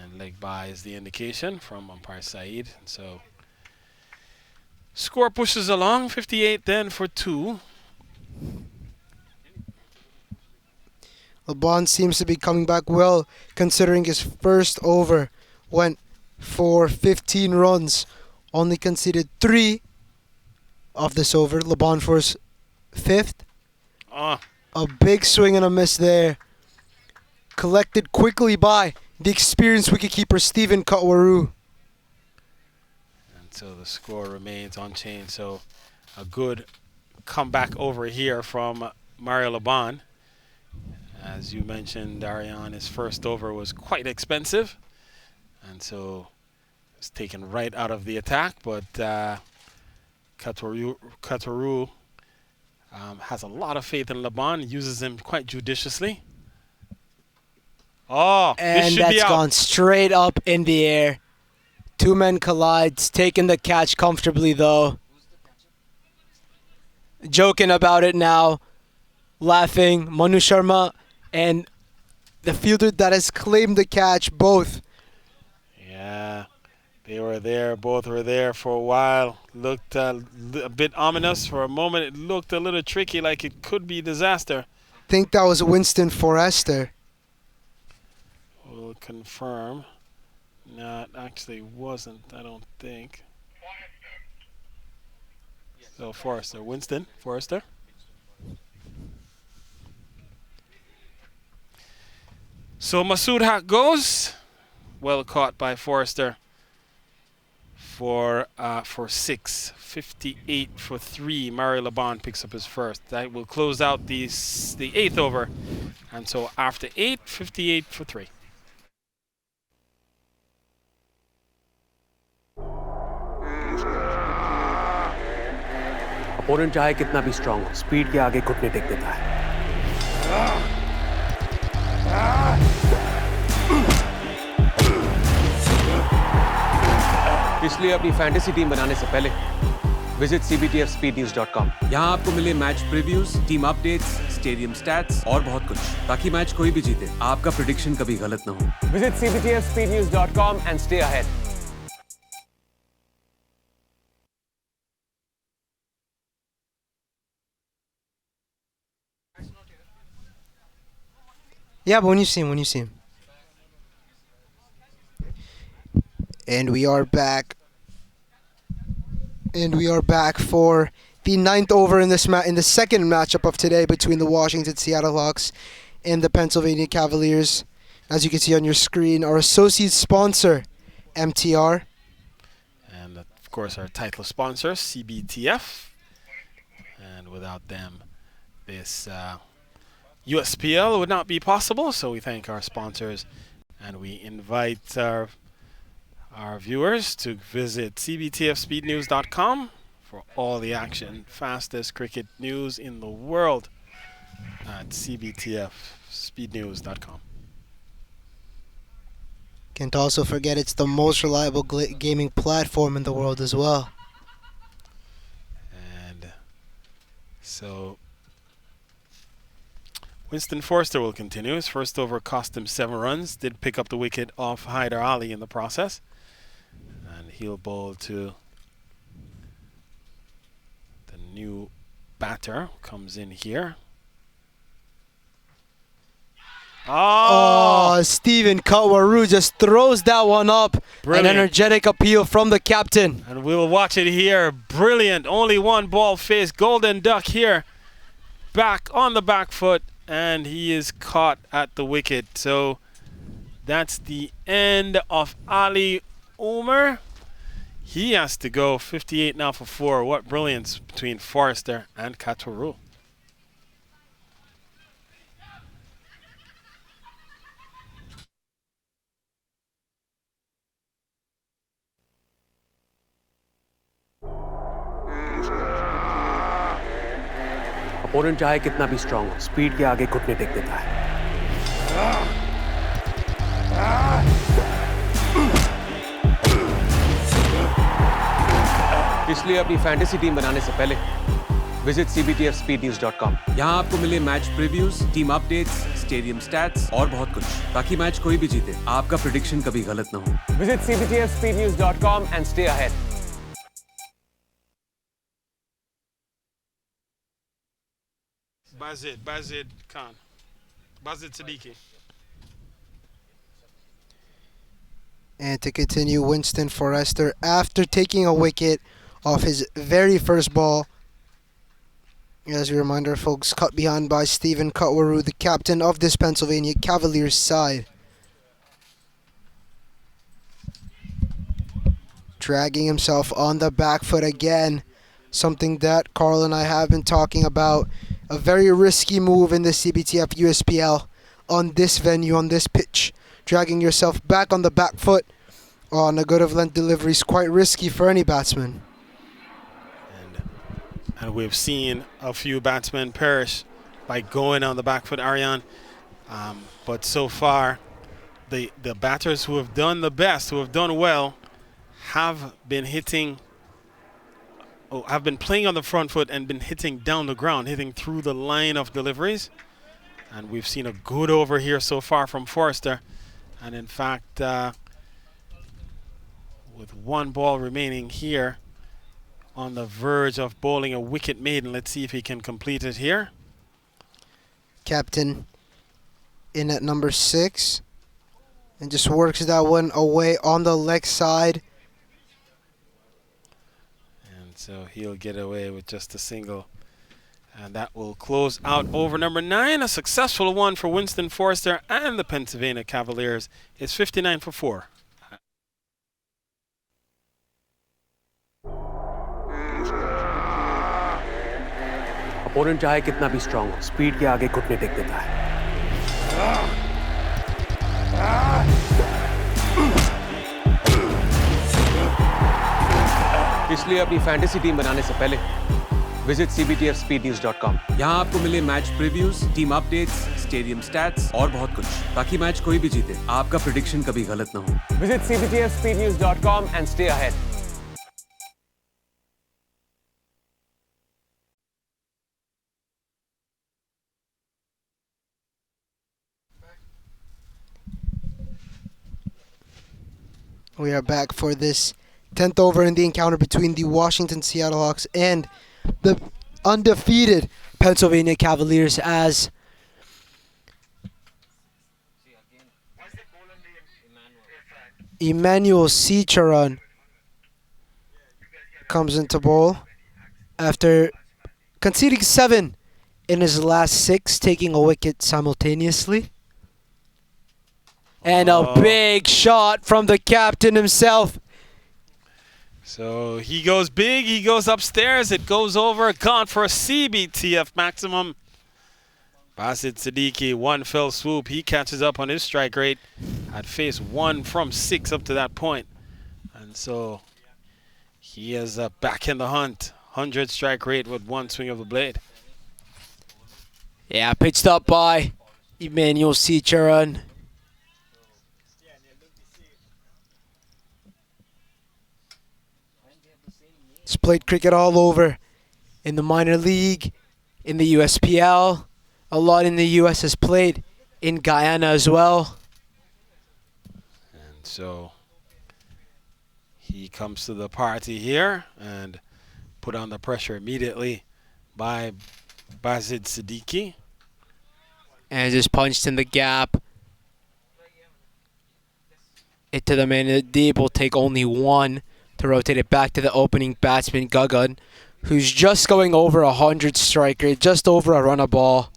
And leg by is the indication from umpire Saeed. And so score pushes along, 58 then for two. Laban seems to be coming back well, considering his first over went for 15 runs. Only conceded 3 of this over. Laban for his 5th. A big swing and a miss there. Collected quickly by the experienced wicketkeeper Stephen Ketwaru. And so the score remains unchanged. So a good comeback over here from Mario Laban. As you mentioned, Ariane, his first over was quite expensive. And so it was taken right out of the attack. But Ketwaru has a lot of faith in Laban, uses him quite judiciously. Oh, this And should be that's out. gone straight up in the air. Two men collides, taking the catch comfortably though. Joking about it now, laughing. Manu Sharma and the fielder that has claimed the catch, both. Yeah, they were there. Both were there for a while. Looked a bit ominous for a moment. It looked a little tricky, like it could be disaster. Think that was Winston Forrester. We'll confirm. No, it actually wasn't, I don't think. So Forrester, Winston Forrester. So Masood Haq goes. Well caught by Forrester for 6. 58 for 3. Mario Laban picks up his first. That will close out the 8th over. And so after 8, 58 for 3. Opponent चाहे कितना भी strong हो, speed के आगे घुटने take देता है। इसलिए अपनी फैंटेसी टीम बनाने से पहले विजिट cbtfspeednews.com। यहाँ आपको मिले match previews, team updates, stadium stats और बहुत कुछ, ताकि मैच कोई भी जीते आपका प्रेडिक्शन कभी गलत ना हो। Visit cbtfspeednews.com and stay ahead। Yeah, but when you see him. And we are back. And we are back for the ninth over in this in the second matchup of today between the Washington Seattle Hawks and the Pennsylvania Cavaliers. As you can see on your screen, our associate sponsor, MTR. And of course, our title sponsor, CBTF. And without them, this USPL would not be possible. So we thank our sponsors, and we invite our viewers to visit cbtfspeednews.com for all the action, fastest cricket news in the world at cbtfspeednews.com. Can't also forget it's the most reliable gaming platform in the world as well. And so Winston Forster will continue. His first over cost him 7 runs. Did pick up the wicket off Hyder Ali in the process. And he'll bowl to the new batter. Comes in here. Oh, Stephen Katwaru just throws that one up. Brilliant. An energetic appeal from the captain. And we'll watch it here. Brilliant. Only one ball faced. Golden Duck here. Back on the back foot. And he is caught at the wicket. So that's the end of Ali Umar. He has to go 58 now for 4. What brilliance between Forrester and Katwaru. Opponent चाहे कितना भी strong हो, speed के आगे घुटने take देता है। इसलिए अपनी फैंटेसी टीम बनाने से पहले विजिट cbtfspeednews.com। यहाँ आपको मिले match previews, team updates, stadium stats और बहुत कुछ, ताकि मैच कोई भी जीते आपका प्रेडिक्शन कभी गलत ना हो। Visit cbtfspeednews.com and stay ahead. Bazid Khan. Bazid Siddiqui. And to continue, Winston Forrester, after taking a wicket off his very first ball. As a reminder, folks, cut behind by Stephen Katwaru, the captain of this Pennsylvania Cavaliers side. Dragging himself on the back foot again. Something that Carl and I have been talking about. A very risky move in the CBTF USPL on this venue, on this pitch. Dragging yourself back on the back foot on a good of length delivery is quite risky for any batsman. And we've seen a few batsmen perish by going on the back foot, Aryan. But so far, the batters who have done the best, who have done well, have been playing on the front foot and been hitting down the ground, hitting through the line of deliveries. And we've seen a good over here so far from Forrester. And in fact, with one ball remaining here, on the verge of bowling a wicket maiden. Let's see if he can complete it here. Captain in at number 6. And just works that one away on the leg side. And so he'll get away with just a single. And that will close out over number 9. A successful one for Winston Forrester and the Pennsylvania Cavaliers. It's 59 for 4. Opponent चाहे कितना भी strong हो, speed के आगे घुटने take देता है। इसलिए अपनी फैंटेसी टीम बनाने से पहले विजिट cbtfspeednews.com। यहाँ आपको मिले match previews, team updates, stadium stats और बहुत कुछ, ताकि मैच कोई भी जीते आपका प्रेडिक्शन कभी गलत ना हो। Visit cbtfspeednews.com and stay ahead. We are back for this 10th over in the encounter between the Washington Seattle Hawks and the undefeated Pennsylvania Cavaliers, as Emmanuel Cicharan comes into bowl after conceding 7 in his last 6, taking a wicket simultaneously. And a big shot from the captain himself. So he goes big, he goes upstairs, it goes over, gone for a CBTF maximum. Basit Siddiqui, one fell swoop. He catches up on his strike rate. Had faced 1 from 6 up to that point. And so he is back in the hunt. 100 strike rate with 1 swing of the blade. Yeah, pitched up by Emmanuel Cicharan. He's played cricket all over in the minor league, in the USPL. A lot in the US, has played in Guyana as well. And so he comes to the party here and put on the pressure immediately by Basit Siddiqui. And just punched in the gap. It to the man in the deep will take only 1 to rotate it back to the opening batsman, Gagan, who's just going over 100 strike rate, just over a run a ball.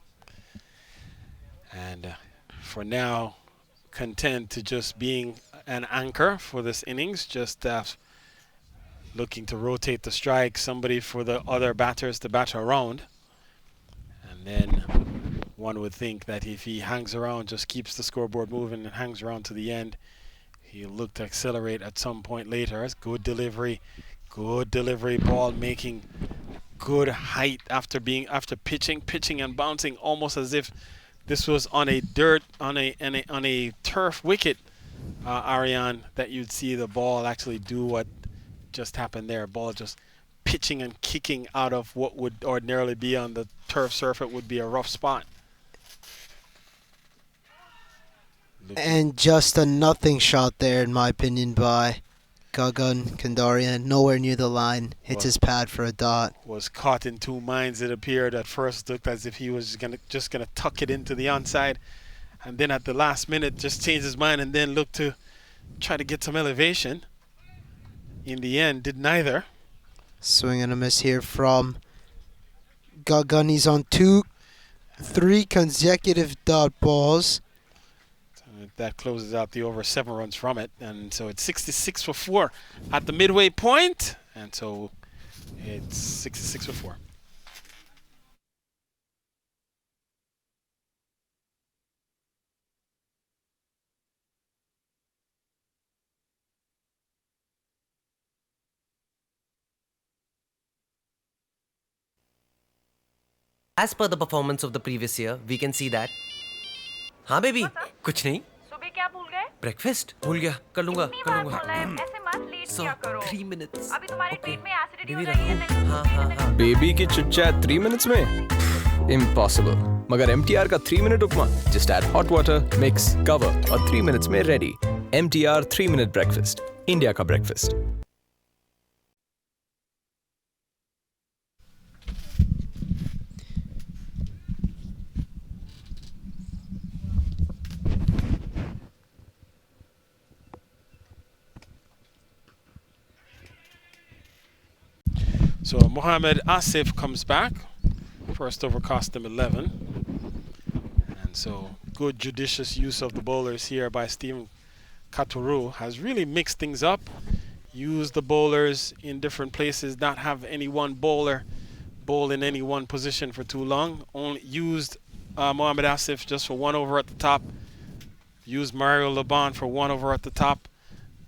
And for now, content to just being an anchor for this innings, just looking to rotate the strike, somebody for the other batters to bat around. And then one would think that if he hangs around, just keeps the scoreboard moving and hangs around to the end, he'll look to accelerate at some point later. Good delivery, ball making good height after pitching and bouncing almost as if this was on a turf wicket, Ariane, that you'd see the ball actually do what just happened there. Ball just pitching and kicking out of what would ordinarily be on the turf surface would be a rough spot. And just a nothing shot there, in my opinion, by Gagan Kandarian. Nowhere near the line. Hits his pad for a dot. Was caught in 2 minds, it appeared. At first looked as if he was just gonna tuck it into the onside. And then at the last minute just changed his mind and then looked to try to get some elevation. In the end, did neither. Swing and a miss here from Gagan. He's on 3 consecutive dot balls. That closes out the over 7 runs from it. And so it's 66 for 4 at the midway point. And so it's 66 for 4. As per the performance of the previous year, we can see that. हाँ baby, कुछ नहीं. सुबह क्या भूल गए? Breakfast भूल गया. कर लूंगा. इतनी बार बोला है, ऐसे मत लेट किया करो. 3 minutes. अभी तुम्हारे पेट में एसिडिटी हो बेबी रही है. रखूं. हाँ. बेबी की चिट-चैट 3 minutes में इम्पॉसिबल. मगर MTR का 3 minute upma just add hot water, mix, cover और 3 minutes में ready. MTR 3 minute breakfast, India का breakfast. So Mohamed Asif comes back. First over cost him 11. And so good judicious use of the bowlers here by Stephen Katuru has really mixed things up. Used the bowlers in different places, not have any one bowler bowl in any one position for too long. Only used Mohamed Asif just for 1 over at the top. Used Mario Laban for 1 over at the top.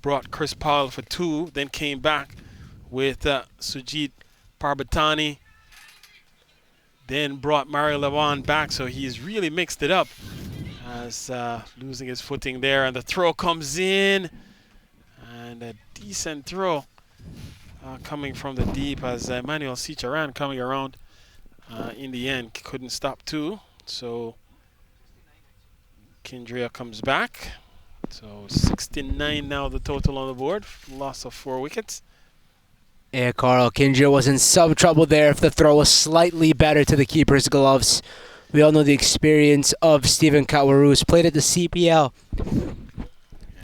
Brought Chris Powell for 2, then came back with Sujit Parbatani, then brought Mario Lawan back, so he's really mixed it up as losing his footing there, and the throw comes in, and a decent throw coming from the deep as Emmanuel Cicharan coming around in the end couldn't stop 2, so Kindria comes back. So 69 now the total on the board, loss of 4 wickets. Yeah, Carl, Kindria was in some trouble there if the throw was slightly better to the keeper's gloves. We all know the experience of Stephen Katwaru, who's played at the CPL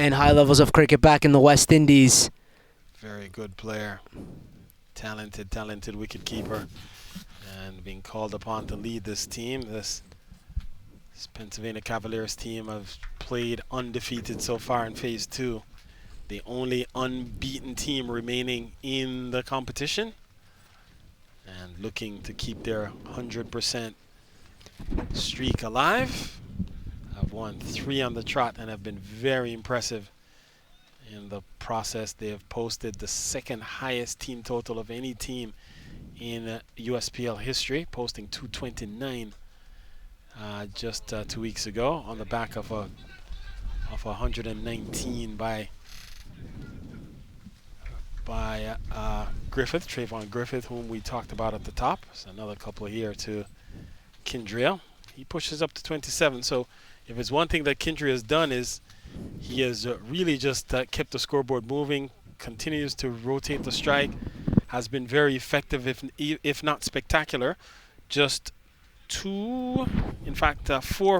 and high levels of cricket back in the West Indies. Very good player. Talented wicketkeeper. And being called upon to lead this team. This Pennsylvania Cavaliers team have played undefeated so far in Phase 2. The only unbeaten team remaining in the competition. And looking to keep their 100% streak alive. Have won 3 on the trot and have been very impressive in the process. They have posted the second highest team total of any team in USPL history, posting 229 just 2 weeks ago on the back of a 119 by Griffith, Trayvon Griffith, whom we talked about at the top. So another couple here to Kindriel. He pushes up to 27. So if it's one thing that Kindriel has done is he has really just kept the scoreboard moving, continues to rotate the strike, has been very effective, if not spectacular. Just 4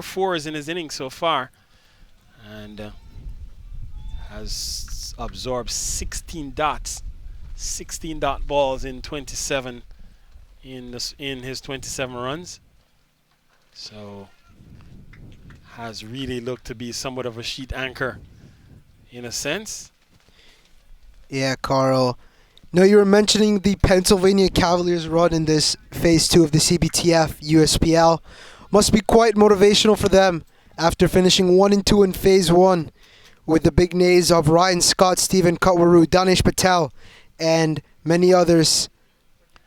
fours in his innings so far, and has absorbed 16 dots, 16 dot balls in 27 in his 27 runs. So has really looked to be somewhat of a sheet anchor in a sense. Yeah, Carl. No, you were mentioning the Pennsylvania Cavaliers run in this Phase 2 of the CBTF USPL. Must be quite motivational for them after finishing 1 and 2 in Phase 1 with the big names of Ryan Scott, Stephen Kutwaru, Danish Patel, and many others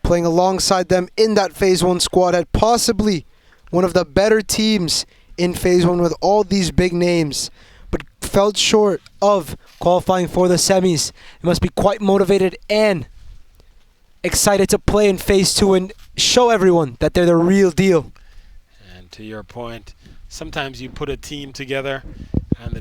playing alongside them in that Phase 1 squad. Had possibly one of the better teams in Phase 1 with all these big names, but fell short of qualifying for the semis. They must be quite motivated and excited to play in Phase 2 and show everyone that they're the real deal. And to your point, sometimes you put a team together and the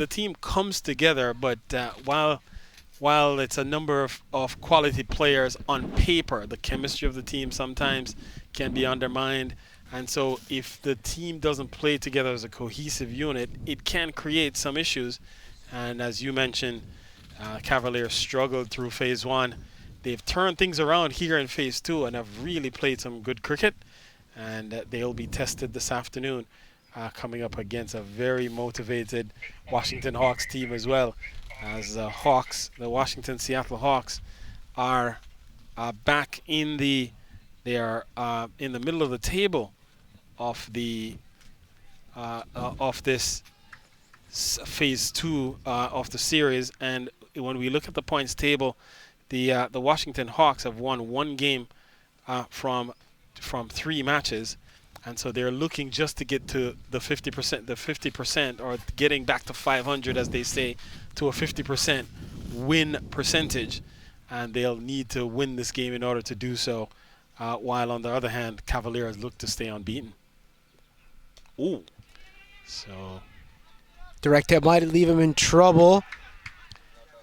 team comes together, but while it's a number of quality players on paper, the chemistry of the team sometimes can be undermined. And so if the team doesn't play together as a cohesive unit, it can create some issues. And as you mentioned, Cavaliers struggled through Phase 1. They've turned things around here in Phase 2 and have really played some good cricket. And they'll be tested this afternoon, coming up against a very motivated Washington Hawks team as well. As the Washington Seattle Hawks are back in the middle of the table of this Phase 2 of the series. And when we look at the points table, the Washington Hawks have won 1 game from 3 matches, and so they're looking just to get to the 50%, or getting back to 500, as they say, to a 50% win percentage, and they'll need to win this game in order to do so. While on the other hand, Cavaliers look to stay unbeaten. Ooh. So Direct hit might leave him in trouble.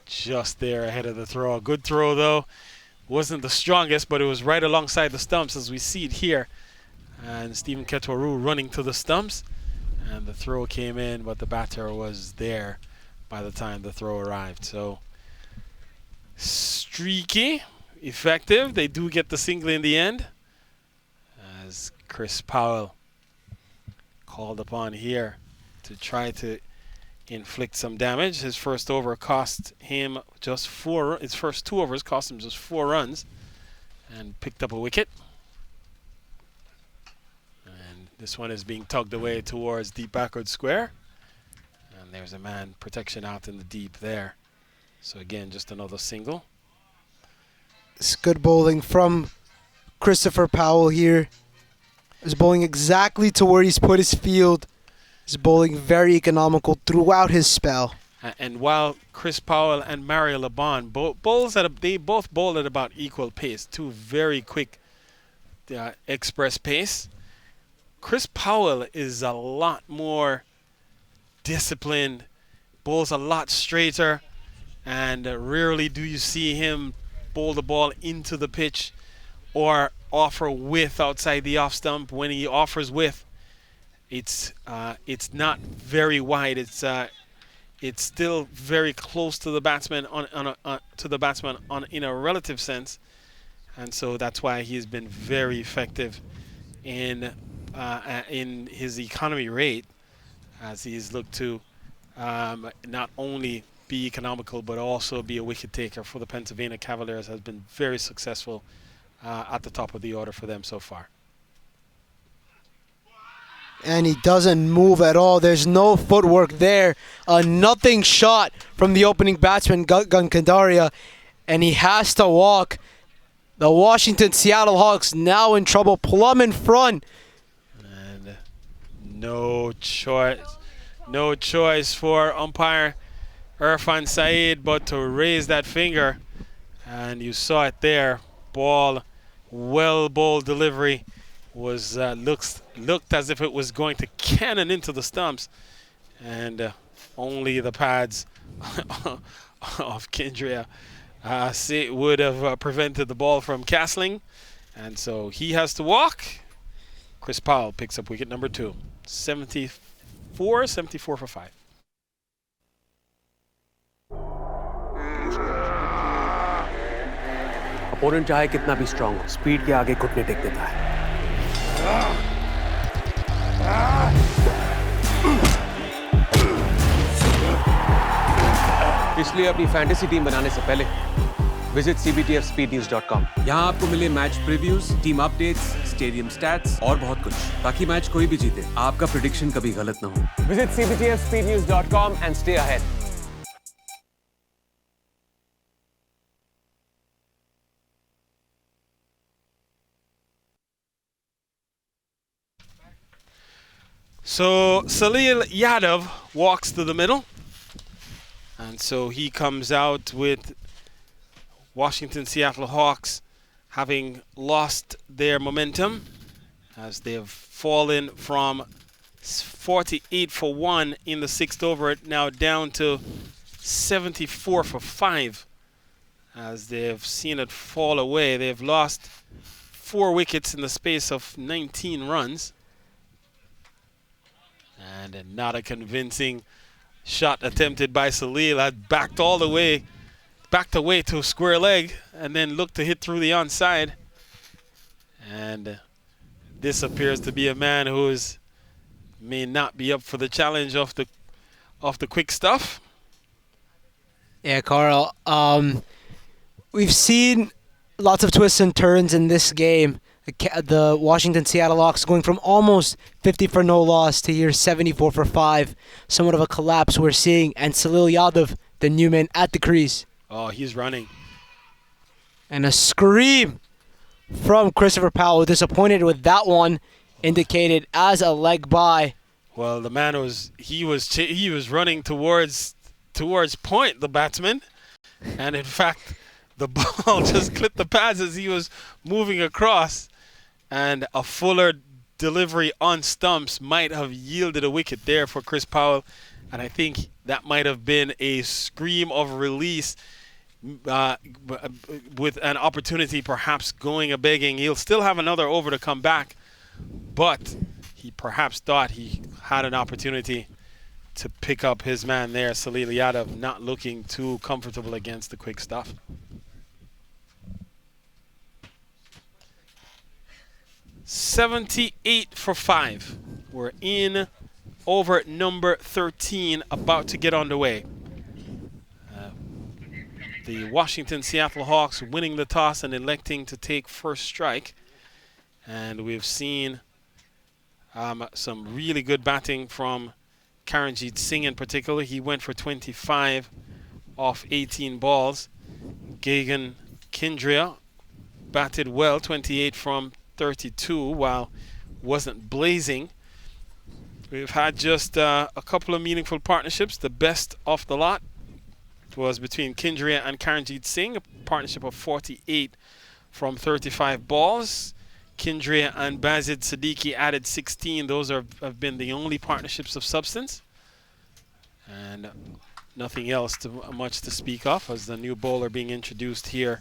just there ahead of the throw. A good throw, though. Wasn't the strongest, but it was right alongside the stumps, as we see it here. And Stephen Ketwaru running to the stumps. And the throw came in, but the batter was there by the time the throw arrived. So streaky. Effective. They do get the single in the end, as Chris Powell called upon here to try to inflict some damage. His first over cost him just 4. His first 2 overs cost him just 4 runs, and picked up a wicket. And this one is being tugged away towards deep backward square, and there's a man protection out in the deep there. So again, just another single. It's good bowling from Christopher Powell here. He's bowling exactly to where he's put his field. He's bowling very economical throughout his spell. And while Chris Powell and Mario Laban both bowled at about equal pace, 2 very quick express pace, Chris Powell is a lot more disciplined, bowls a lot straighter, and rarely do you see him bowl the ball into the pitch or offer width outside the off stump. When he offers width, it's not very wide. It's it's still very close to the batsman in a relative sense, and so that's why he's been very effective in his economy rate, as he's looked to not only be economical but also be a wicket taker for the Pennsylvania Cavaliers. Has been very successful at the top of the order for them so far. And he doesn't move at all. There's no footwork there. A nothing shot from the opening batsman, Gun Kandaria, and he has to walk. The Washington Seattle Hawks now in trouble, plumb in front. And no choice for umpire Irfan Saeed but to raise that finger. And you saw it there. Ball, well bowled delivery. Was looked as if it was going to cannon into the stumps, and only the pads of Kendria would have prevented the ball from castling, and so he has to walk. Chris Powell picks up wicket number 2. 74 for 5. Opponent चाहे कितना भी strong हो, speed के आगे घुटने take देता है। इसलिए अपनी फैंटेसी टीम बनाने से पहले विजिट cbtfspeednews.com। यहाँ आपको मिले match previews, team updates, stadium stats और बहुत कुछ, ताकि मैच कोई भी जीते आपका प्रेडिक्शन कभी गलत ना हो। Visit cbtfspeednews.com and stay ahead। So Salil Yadav walks to the middle, and so he comes out with Washington Seattle Hawks having lost their momentum as they have fallen from 48 for 1 in the 6th over, now down to 74 for 5 as they've seen it fall away. They've lost 4 wickets in the space of 19 runs. And not a convincing shot attempted by Salil. Had backed away to a square leg and then looked to hit through the onside. And this appears to be a man who may not be up for the challenge of the quick stuff. Yeah, Carl. We've seen lots of twists and turns in this game. The Washington Seattle Hawks going from almost 50 for no loss to here 74 for 5. Somewhat of a collapse we're seeing. And Salil Yadav, the new man at the crease. Oh, he's running. And a scream from Christopher Powell. Disappointed with that one, indicated as a leg by. Well, the man was running towards point, the batsman, and in fact, the ball just clipped the pads as he was moving across. And a fuller delivery on stumps might have yielded a wicket there for Chris Powell. And I think that might have been a scream of release with an opportunity perhaps going a-begging. He'll still have another over to come back, but he perhaps thought he had an opportunity to pick up his man there, Salil Yadav, not looking too comfortable against the quick stuff. $78 for 5. We're in over number 13, about to get underway. The Washington Seattle Hawks winning the toss and electing to take first strike. And we've seen some really good batting from Karanjit Singh in particular. He went for 25 off 18 balls. Gagan Kindria batted well, 28 from 32, while wasn't blazing. We've had just a couple of meaningful partnerships. The best of the lot was between Kindria and Karanjit Singh, a partnership of 48 from 35 balls. Kindria and Bazid Siddiqui added 16. Those have been the only partnerships of substance. And nothing else much to speak of, as the new bowler being introduced here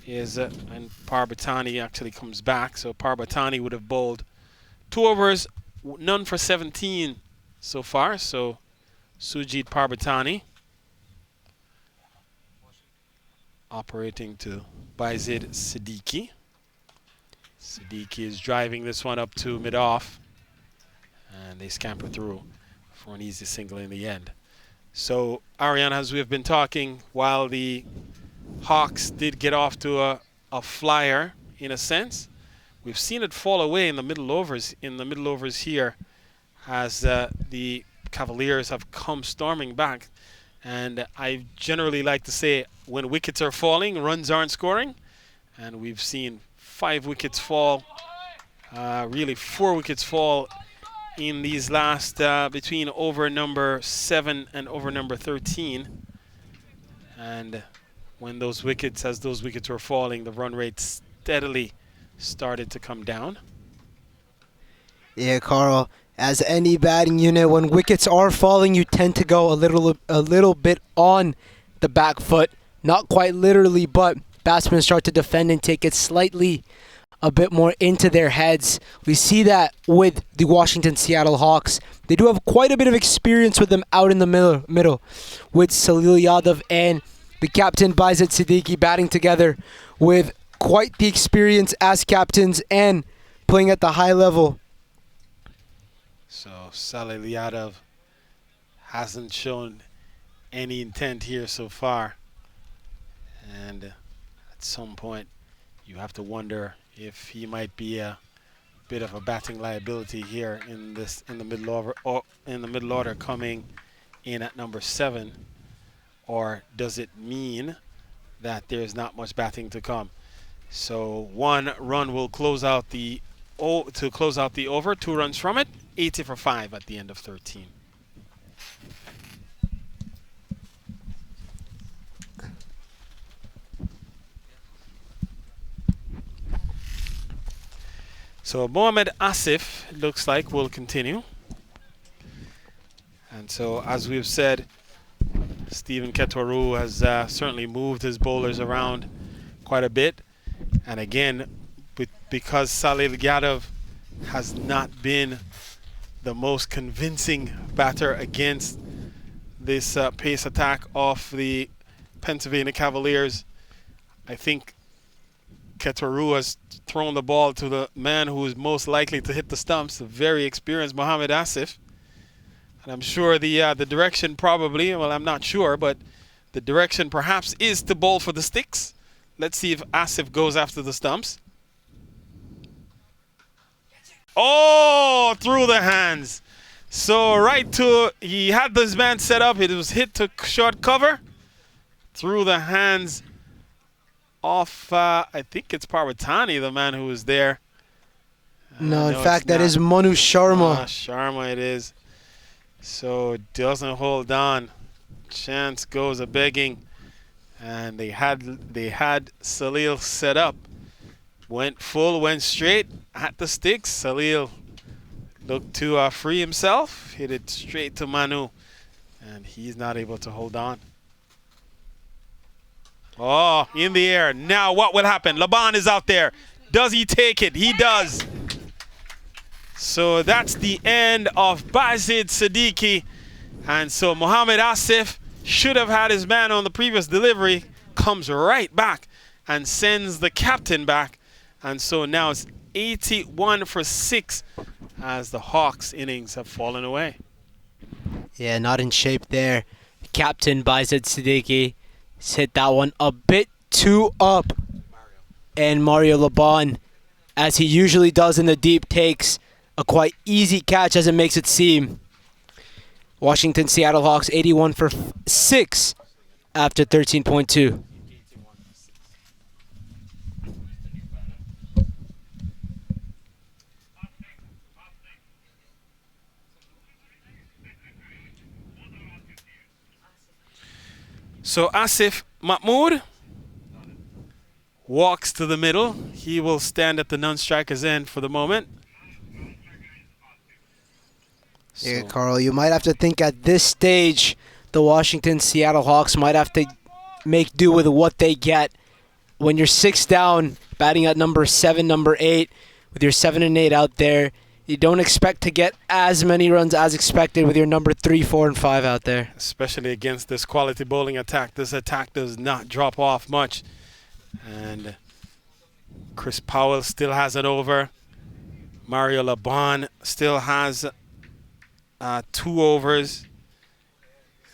is, and Parbatani actually comes back. So Parbatani would have bowled 2 overs, none for 17 so far. So Sujit Parbatani. Operating to Baizid Siddiqui. Siddiqui is driving this one up to mid-off. And they scamper through for an easy single in the end. So, Ariane, as we've been talking, while the Hawks did get off to a flyer, in a sense, we've seen it fall away in the middle overs. In the middle overs here, as the Cavaliers have come storming back. And I generally like to say, when wickets are falling, runs aren't scoring. And we've seen 5 wickets fall, really 4 wickets fall in these last, between over number 7 and over number 13. And when those wickets, as those wickets were falling, the run rate steadily started to come down. Yeah, Carl. As any batting unit, when wickets are falling, you tend to go a little bit on the back foot. Not quite literally, but batsmen start to defend and take it slightly a bit more into their heads. We see that with the Washington Seattle Hawks. They do have quite a bit of experience with them out in the middle with Salil Yadav and the captain Baizid Siddiqui batting together with quite the experience as captains and playing at the high level. So Salil Yadav hasn't shown any intent here so far. And at some point, you have to wonder if he might be a bit of a batting liability here in the middle order coming in at number 7, or does it mean that there's not much batting to come? So 1 run will close out the over. 2 runs from it, 80 for 5 at the end of 13. So Mohamed Asif, looks like, will continue. And so, as we've said, Stephen Ketwaru has certainly moved his bowlers around quite a bit. And again, because Salil Yadav has not been the most convincing batter against this pace attack of the Pennsylvania Cavaliers, I think Ketwaru has thrown the ball to the man who is most likely to hit the stumps, the very experienced Mohamed Asif. And I'm sure the direction probably, well, I'm not sure, but the direction perhaps is to bowl for the sticks. Let's see if Asif goes after the stumps. Oh, through the hands. So he had this man set up. It was hit to short cover. Through the hands of, I think it's Parvatani, the man who was there. No, in fact, that is Manu Sharma. Sharma it is. So it doesn't hold on. Chance goes a begging. And they had Salil set up. Went full, went straight at the sticks. Salil looked to free himself. Hit it straight to Manu. And he's not able to hold on. Oh, in the air. Now what will happen? Laban is out there. Does he take it? He does. So that's the end of Baizid Siddiqui. And so Mohamed Asif should have had his man on the previous delivery. Comes right back and sends the captain back. And so now it's 81 for 6 as the Hawks innings have fallen away. Yeah, not in shape there. Captain Baizid Siddiqui hit that one a bit too up. And Mario Laban, as he usually does in the deep, takes a quite easy catch as it makes it seem. Washington Seattle Hawks 81 for 6 after 13.2. So Asif Mahmood walks to the middle. He will stand at the non-striker's end for the moment. Yeah, Carl, you might have to think at this stage the Washington Seattle Hawks might have to make do with what they get. When you're 6 down, batting at number 7, number 8, with your 7 and 8 out there, You don't expect to get as many runs as expected with your number 3, 4, and 5 out there. Especially against this quality bowling attack. This attack does not drop off much. And Chris Powell still has it over. Mario Laban still has 2 overs.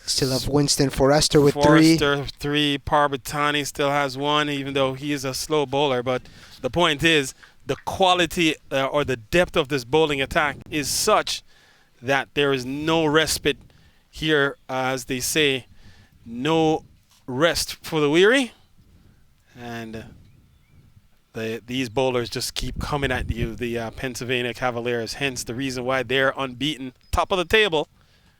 Still have Winston Forrester with 3. Forrester 3. Parbatani still has 1, even though he is a slow bowler. But the point is, the quality or the depth of this bowling attack is such that there is no respite here, as they say, no rest for the weary. And these bowlers just keep coming at you, the Pennsylvania Cavaliers. Hence the reason why they're unbeaten, top of the table.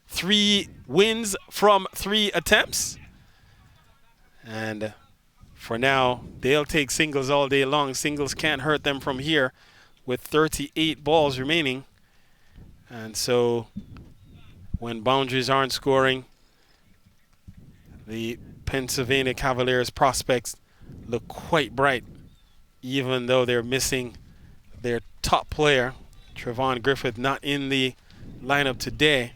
3 wins from 3 attempts. And for now, they'll take singles all day long. Singles can't hurt them from here with 38 balls remaining. And so when boundaries aren't scoring, the Pennsylvania Cavaliers prospects look quite bright, even though they're missing their top player, Trevon Griffith, not in the lineup today.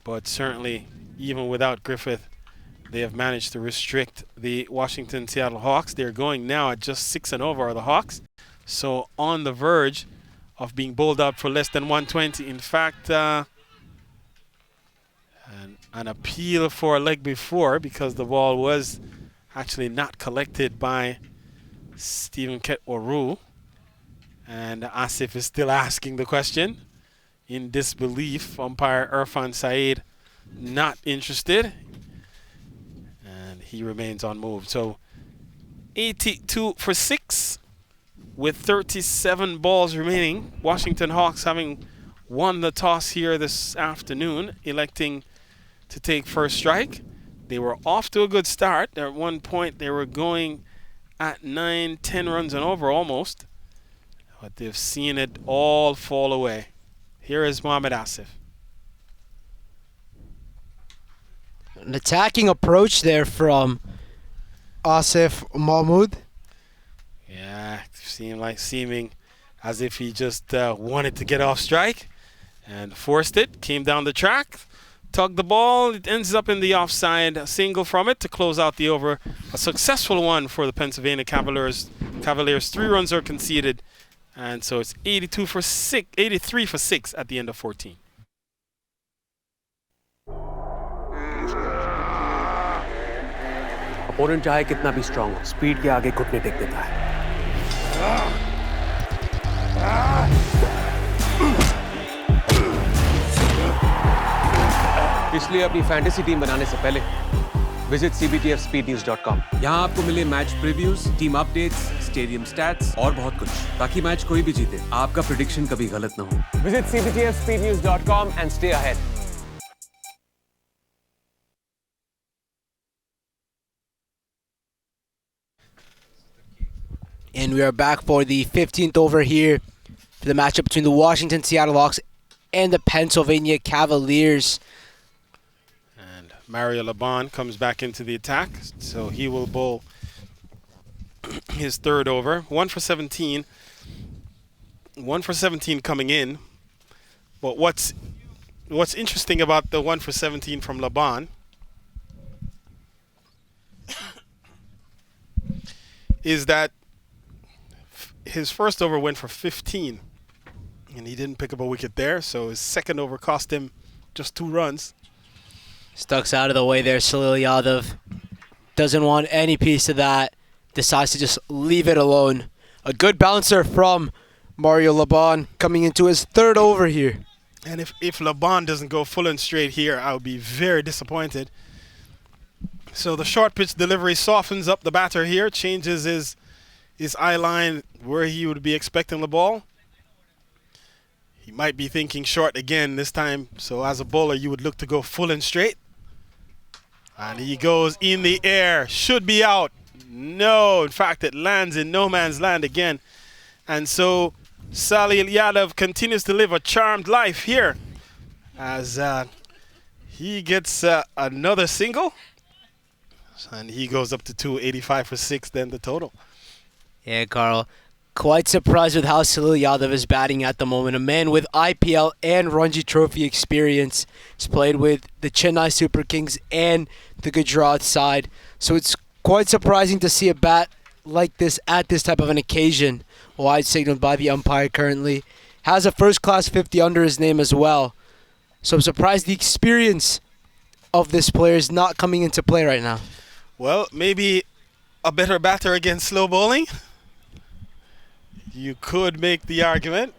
But certainly, even without Griffith, they have managed to restrict the Washington Seattle Hawks. They're going now at just 6-0 are the Hawks. So on the verge of being bowled out for less than 120. In fact, an appeal for a leg before, because the ball was actually not collected by Stephen Ketwaru. And Asif is still asking the question. In disbelief, umpire Irfan Saeed not interested. And he remains unmoved. So 82 for 6 with 37 balls remaining. Washington Hawks having won the toss here this afternoon, electing to take first strike. They were off to a good start. At one point, they were going at 9-10 runs and over almost. But they've seen it all fall away. Here is Mohamed Asif. An attacking approach there from Asif Mahmood. Yeah, seeming as if he just wanted to get off strike and forced it. Came down the track, tugged the ball. It ends up in the offside. A single from it to close out the over. A successful one for the Pennsylvania Cavaliers. 3 runs are conceded. And so it's 83 for 6 at the end of 14. Opponent चाहे कितना भी strong हो, speed के आगे घुटने take देता है। इसलिए अपनी फैंटेसी टीम बनाने से पहले विजिट cbtfspeednews.com। यहाँ आपको मिले match previews, team updates, stadium stats और बहुत कुछ, ताकि मैच कोई भी जीते, आपका प्रेडिक्शन कभी गलत ना हो। Visit cbtfspeednews.com and stay ahead. And we are back for the 15th over here for the matchup between the Washington Seattle Hawks and the Pennsylvania Cavaliers. And Mario Laban comes back into the attack, so he will bowl his 3rd over. 1 for 17. 1 for 17 coming in. But what's interesting about the 1 for 17 from Laban is that his first over went for 15, and he didn't pick up a wicket there, so his second over cost him just 2 runs. Stuck's out of the way there. Salil Yadav doesn't want any piece of that. Decides to just leave it alone. A good bouncer from Mario Laban coming into his 3rd over here. And if Laban doesn't go full and straight here, I would be very disappointed. So the short pitch delivery softens up the batter here, changes his eye line where he would be expecting the ball. He might be thinking short again this time, so as a bowler you would look to go full and straight. And he goes in the air, should be out. No, in fact it lands in no man's land again. And so Salil Yadav continues to live a charmed life here as he gets another single. And he goes up to 285 for 6, then the total. Yeah, Carl. Quite surprised with how Salil Yadav is batting at the moment. A man with IPL and Ranji Trophy experience. He's played with the Chennai Super Kings and the Gujarat side. So it's quite surprising to see a bat like this at this type of an occasion. Wide signaled by the umpire currently. Has a first-class 50 under his name as well. So I'm surprised the experience of this player is not coming into play right now. Well, maybe a better batter against slow bowling. You could make the argument.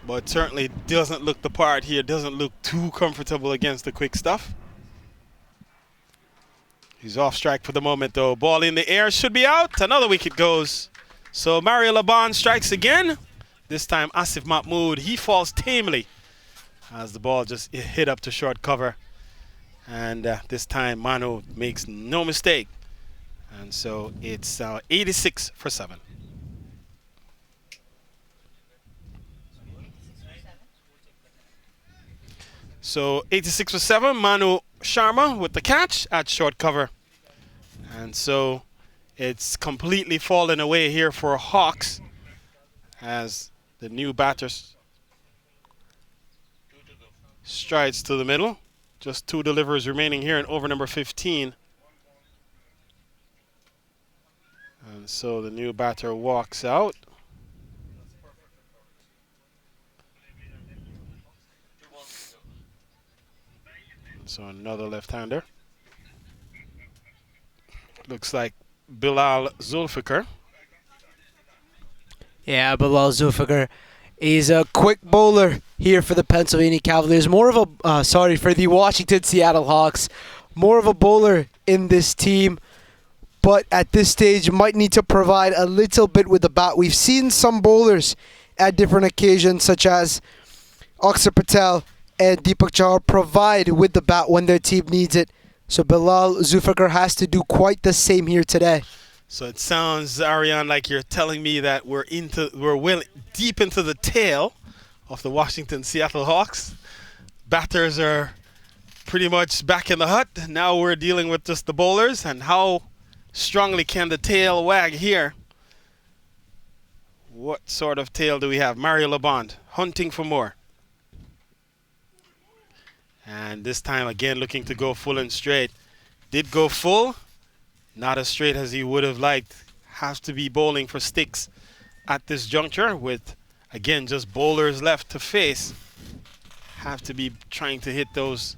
But certainly doesn't look the part here. Doesn't look too comfortable against the quick stuff. He's off strike for the moment though. Ball in the air, should be out. Another wicket goes. So Mario Laban strikes again. This time Asif Mahmood, he falls tamely as the ball just hit up to short cover. And this time Manu makes no mistake. And so it's 86 for 7. So 86 for 7, Manu Sharma with the catch at short cover. And so it's completely fallen away here for Hawks as the new batter strides to the middle. Just 2 delivers remaining here in over number 15. And so the new batter walks out. So another left-hander. Looks like Bilal Zulfikar. Yeah, Bilal Zulfikar is a quick bowler here for the Pennsylvania Cavaliers. More of a, for the Washington Seattle Hawks. More of a bowler in this team. But at this stage, might need to provide a little bit with the bat. We've seen some bowlers at different occasions, such as Akshar Patel and Deepak Chahar, provide with the bat when their team needs it. So Bilal Zulfikar has to do quite the same here today. So it sounds, Ariane, like you're telling me that we're well deep into the tail of the Washington Seattle Hawks. Batters are pretty much back in the hut. Now we're dealing with just the bowlers, and how strongly can the tail wag here? What sort of tail do we have? Mario Labond hunting for more. And this time again looking to go full and straight. Did go full. Not as straight as he would have liked. Has to be bowling for sticks at this juncture with, again, just bowlers left to face. Have to be trying to hit those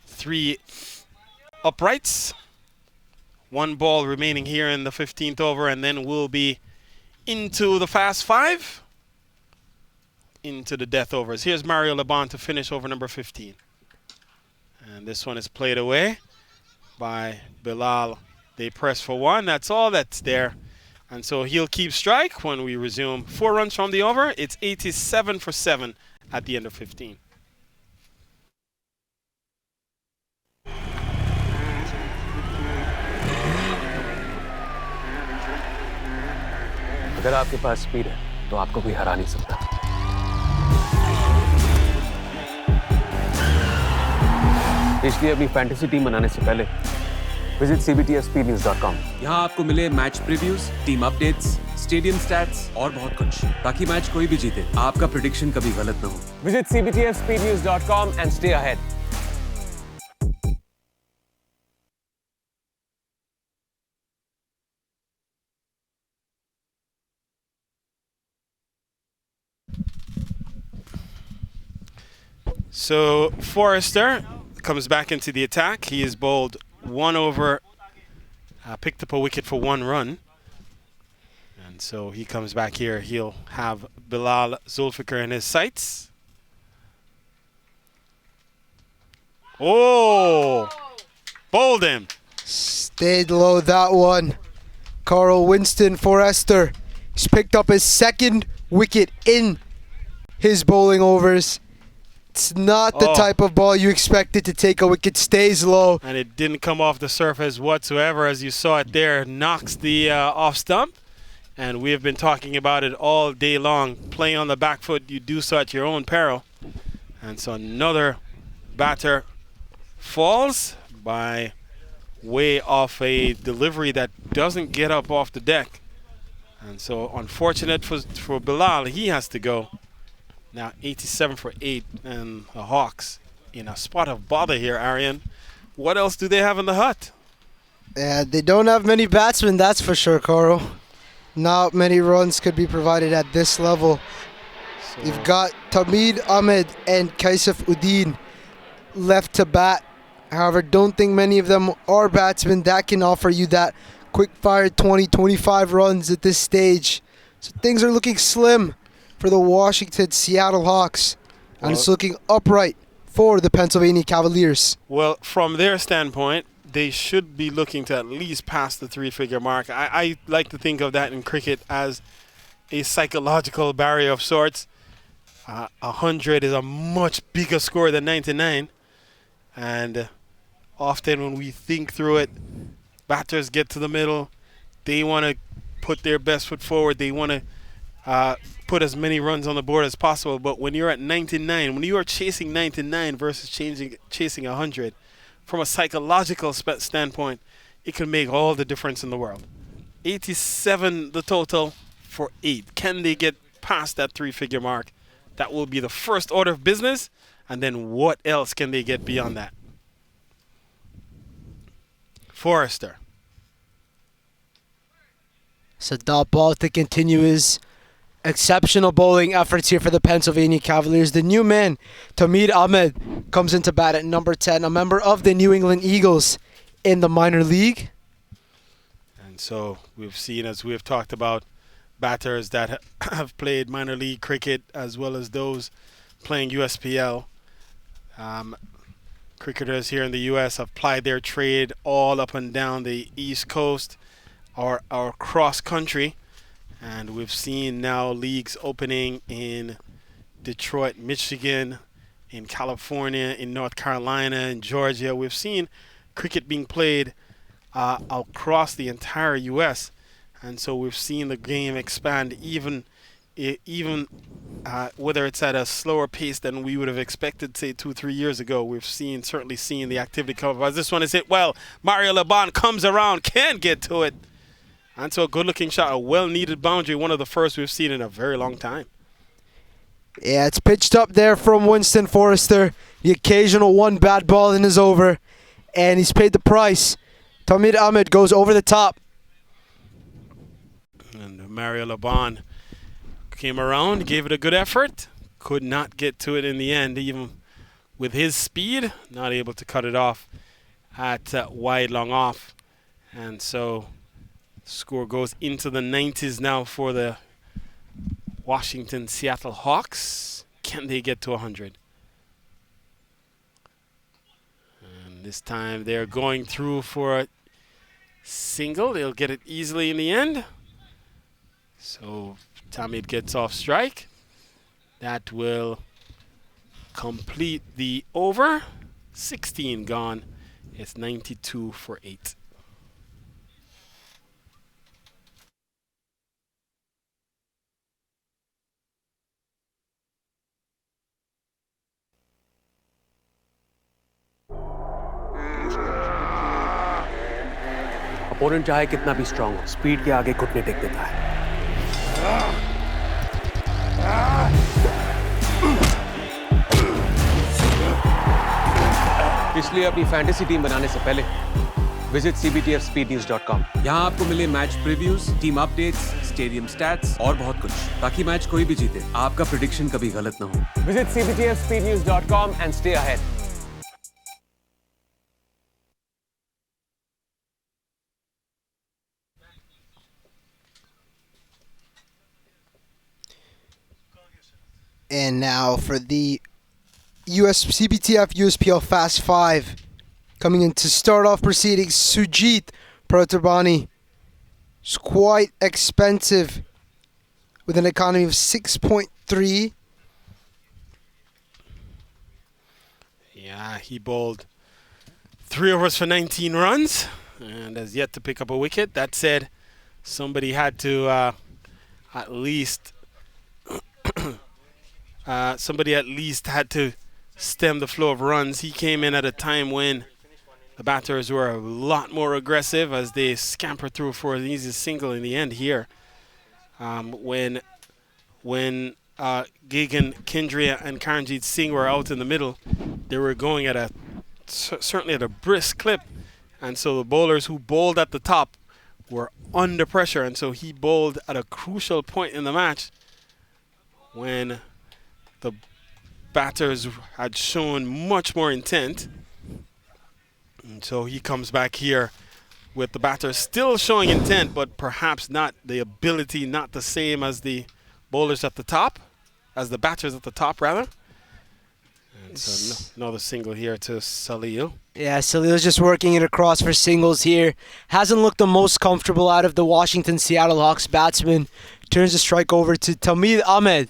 3 uprights. 1 ball remaining here in the 15th over, and then we'll be into the fast 5. Into the death overs. Here's Mario Laban to finish over number 15. And this one is played away by Bilal. They press for 1. That's all that's there. And so he'll keep strike when we resume. 4 runs from the over. It's 87 for 7 at the end of 15. अगर आपके पास speed है तो आपको कोई हरा नहीं सकता। इसलिए अपनी फैंटेसी टीम बनाने से पहले विजिट cbtspnews.com। यहाँ आपको मिले match previews, team updates, stadium stats और बहुत कुछ, ताकि मैच कोई भी जीते आपका प्रेडिक्शन कभी गलत ना हो। Visit cbtspnews.com and stay ahead। So Forrester comes back into the attack. He is bowled 1 over, picked up a wicket for 1 run. And so he comes back here. He'll have Bilal Zulfikar in his sights. Oh! Bowled him. Stayed low that one. Carl Winston Forrester. He's picked up his 2nd wicket in his bowling overs. It's not the type of ball you expected to take a wicket. Stays low. And it didn't come off the surface whatsoever, as you saw it there. Knocks the off stump. And we have been talking about it all day long. Playing on the back foot, you do so at your own peril. And so another batter falls by way of a delivery that doesn't get up off the deck. And so unfortunate for Bilal, he has to go. Now 87 for 8, and the Hawks in a spot of bother here, Arian. What else do they have in the hut? Yeah, they don't have many batsmen, that's for sure, Carl. Not many runs could be provided at this level. So You've got Tamid Ahmed and Kaisef Uddin left to bat. However, don't think many of them are batsmen that can offer you that quick fire 20, 25 runs at this stage. So things are looking slim for the Washington Seattle Hawks. And it's looking upright for the Pennsylvania Cavaliers. well, from their standpoint, they should be looking to at least pass the three-figure mark. I like to think of that in cricket as a psychological barrier of sorts. 100 is a much bigger score than 99. And often when we think through it, batters get to the middle. They want to put their best foot forward. They want to put as many runs on the board as possible. But when you're at 99, when you are chasing 99 versus chasing 100, from a psychological standpoint, it can make all the difference in the world. 87 the total for 8. Can they get past that three-figure mark? That will be the first order of business. And then what else can they get beyond that? Forrester. So dot ball to continue his exceptional bowling efforts here for the Pennsylvania Cavaliers. The new man, Tamid Ahmed, comes into bat at number 10, a member of the New England Eagles in the minor league. And so we've seen, as we've talked about, batters that have played minor league cricket as well as those playing USPL. Cricketers here in the U.S. have plied their trade all up and down the East Coast or cross country. And we've seen now leagues opening in Detroit, Michigan, in California, in North Carolina, in Georgia. We've seen cricket being played across the entire U.S. And so we've seen the game expand even whether it's at a slower pace than we would have expected, say, 2-3 years ago. We've certainly seen the activity come up. As this one is hit well, Mario Laban comes around, can't get to it. And so a good-looking shot, a well-needed boundary, one of the first we've seen in a very long time. Yeah, it's pitched up there from Winston Forrester. The occasional one bad ball in is over, and he's paid the price. Tamid Ahmed goes over the top. And Mario Laban came around, gave it a good effort, could not get to it in the end, even with his speed, not able to cut it off at wide long off. And so score goes into the 90s now for the Washington Seattle Hawks. Can they get to 100? And this time they're going through for a single. They'll get it easily in the end. So Tamid gets off strike. That will complete the over. 16 gone. It's 92 for 8. Opponent चाहे कितना भी strong हो, speed के आगे घुटने take देता है। इसलिए अपनी फैंटेसी टीम बनाने से पहले विजिट cbtfspeednews.com। यहाँ आपको मिले match previews, team updates, stadium stats और बहुत कुछ, ताकि मैच कोई भी जीते आपका प्रेडिक्शन कभी गलत ना हो। Visit cbtfspeednews.com and stay ahead। And now for the CBTF USPL Fast 5. Coming in to start off proceedings, Sujit Pratabani. It's quite expensive with an economy of 6.3. Yeah, he bowled 3 overs for 19 runs and has yet to pick up a wicket. That said, somebody had to at least had to stem the flow of runs. He came in at a time when the batters were a lot more aggressive as they scampered through for an easy single in the end here. When Gagan, Kendria, and Karanjit Singh were out in the middle, they were going at certainly at a brisk clip, and so the bowlers who bowled at the top were under pressure, and so he bowled at a crucial point in the match when the batters had shown much more intent. And so he comes back here with the batters still showing intent, but perhaps not the ability, not the same as the bowlers at the top, as the batters at the top, rather. And so another single here to Salil. Yeah, Salil's just working it across for singles here. Hasn't looked the most comfortable out of the Washington Seattle Hawks batsman. Turns the strike over to Tamid Ahmed.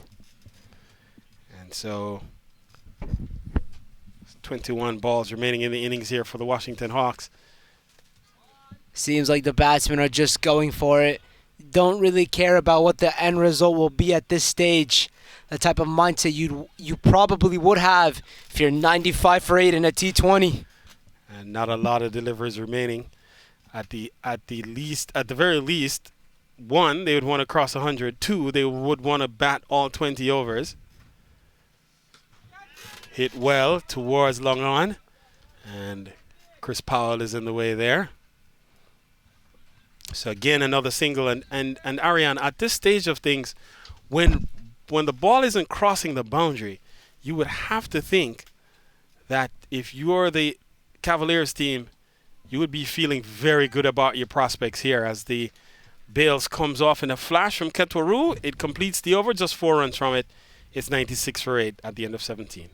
And so 21 balls remaining in the innings here for the Washington Hawks. Seems like the batsmen are just going for it. Don't really care about what the end result will be at this stage. The type of mindset you probably would have if you're 95 for 8 in a T20. And not a lot of deliveries remaining. At the very least, one, they would want to cross 100. Two, they would want to bat all 20 overs. Hit well towards long on, and Chris Powell is in the way there. So again, another single, and Ariane, at this stage of things, when the ball isn't crossing the boundary, you would have to think that if you're the Cavaliers team, you would be feeling very good about your prospects here as the Bales comes off in a flash from Ketwaru. It completes the over, just 4 runs from it. It's 96 for 8 at the end of 17.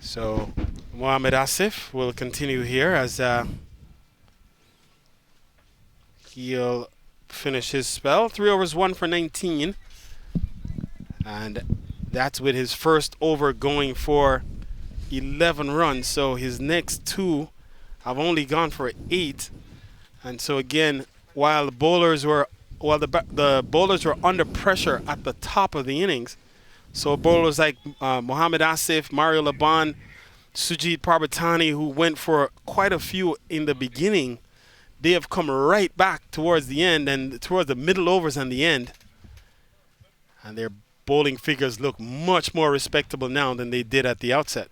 So Mohamed Asif will continue here as he'll finish his spell. 3 overs, 1 for 19. And that's with his first over going for 11 runs. So his next 2 have only gone for 8. And so again, while the bowlers were under pressure at the top of the innings, so bowlers like Mohamed Asif, Mario Laban, Sujit Parbatani, who went for quite a few in the beginning, they have come right back towards the end and towards the middle overs and the end. And their bowling figures look much more respectable now than they did at the outset.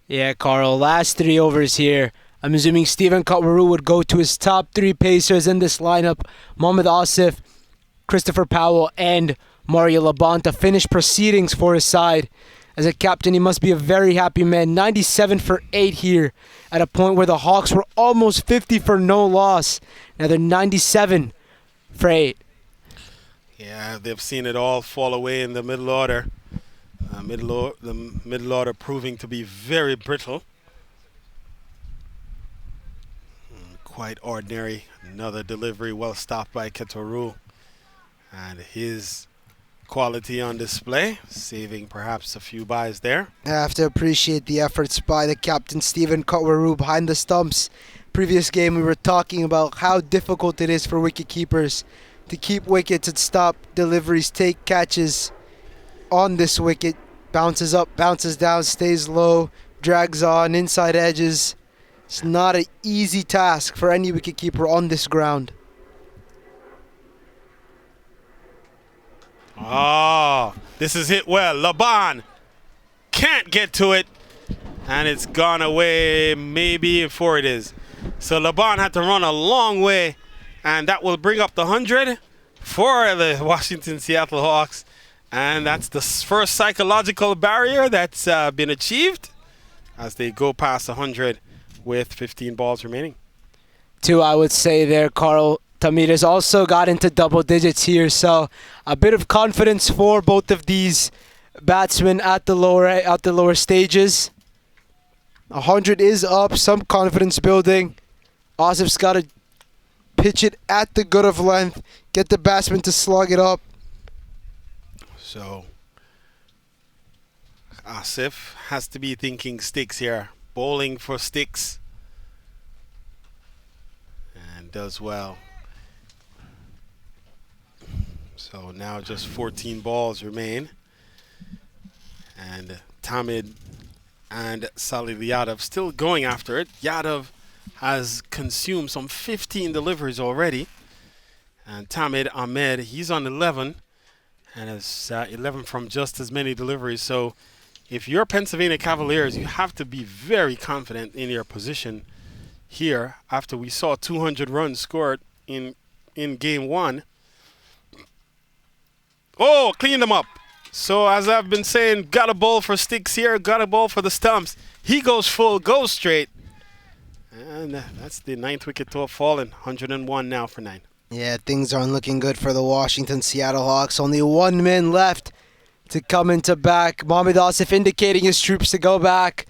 Yeah, Carl, last 3 overs here. I'm assuming Stephen Kotwaru would go to his top 3 pacers in this lineup. Mohamed Asif, Christopher Powell, and Mario Laban to finish proceedings for his side. As a captain, he must be a very happy man. 97 for 8 here at a point where the Hawks were almost 50 for no loss. Now they're 97 for 8. Yeah, they've seen it all fall away in the middle order. The middle order proving to be very brittle. Quite ordinary. Another delivery well stopped by Ketoru. And his quality on display, saving perhaps a few byes there. I have to appreciate the efforts by the captain, Stephen Kotwaru, behind the stumps. Previous game, we were talking about how difficult it is for wicket keepers to keep wickets and stop deliveries, take catches on this wicket. Bounces up, bounces down, stays low, drags on, inside edges. It's not an easy task for any wicket keeper on this ground. Oh, this is hit well. Laban can't get to it, and it's gone away maybe before it is. So Laban had to run a long way, and that will bring up the 100 for the Washington Seattle Hawks. And that's the first psychological barrier that's been achieved as they go past 100 with 15 balls remaining. 2, I would say there, Carl. Tamir has also got into double digits here, so a bit of confidence for both of these batsmen at the lower stages. 100 is up, some confidence building. Asif's got to pitch it at the good of length, get the batsman to slug it up. So Asif has to be thinking sticks here, bowling for sticks, and does well. So now just 14 balls remain, and Tamid and Salil Yadav still going after it. Yadav has consumed some 15 deliveries already, and Tamid Ahmed, he's on 11, and has 11 from just as many deliveries. So if you're Pennsylvania Cavaliers, you have to be very confident in your position here after we saw 200 runs scored in game one. Oh, clean them up. So as I've been saying, got a bowl for sticks here, got a bowl for the stumps. He goes full, goes straight. And that's the 9th wicket to have fallen. 101 now for 9. Yeah, things aren't looking good for the Washington Seattle Hawks. Only one man left to come into back. Mohammad Asif indicating his troops to go back.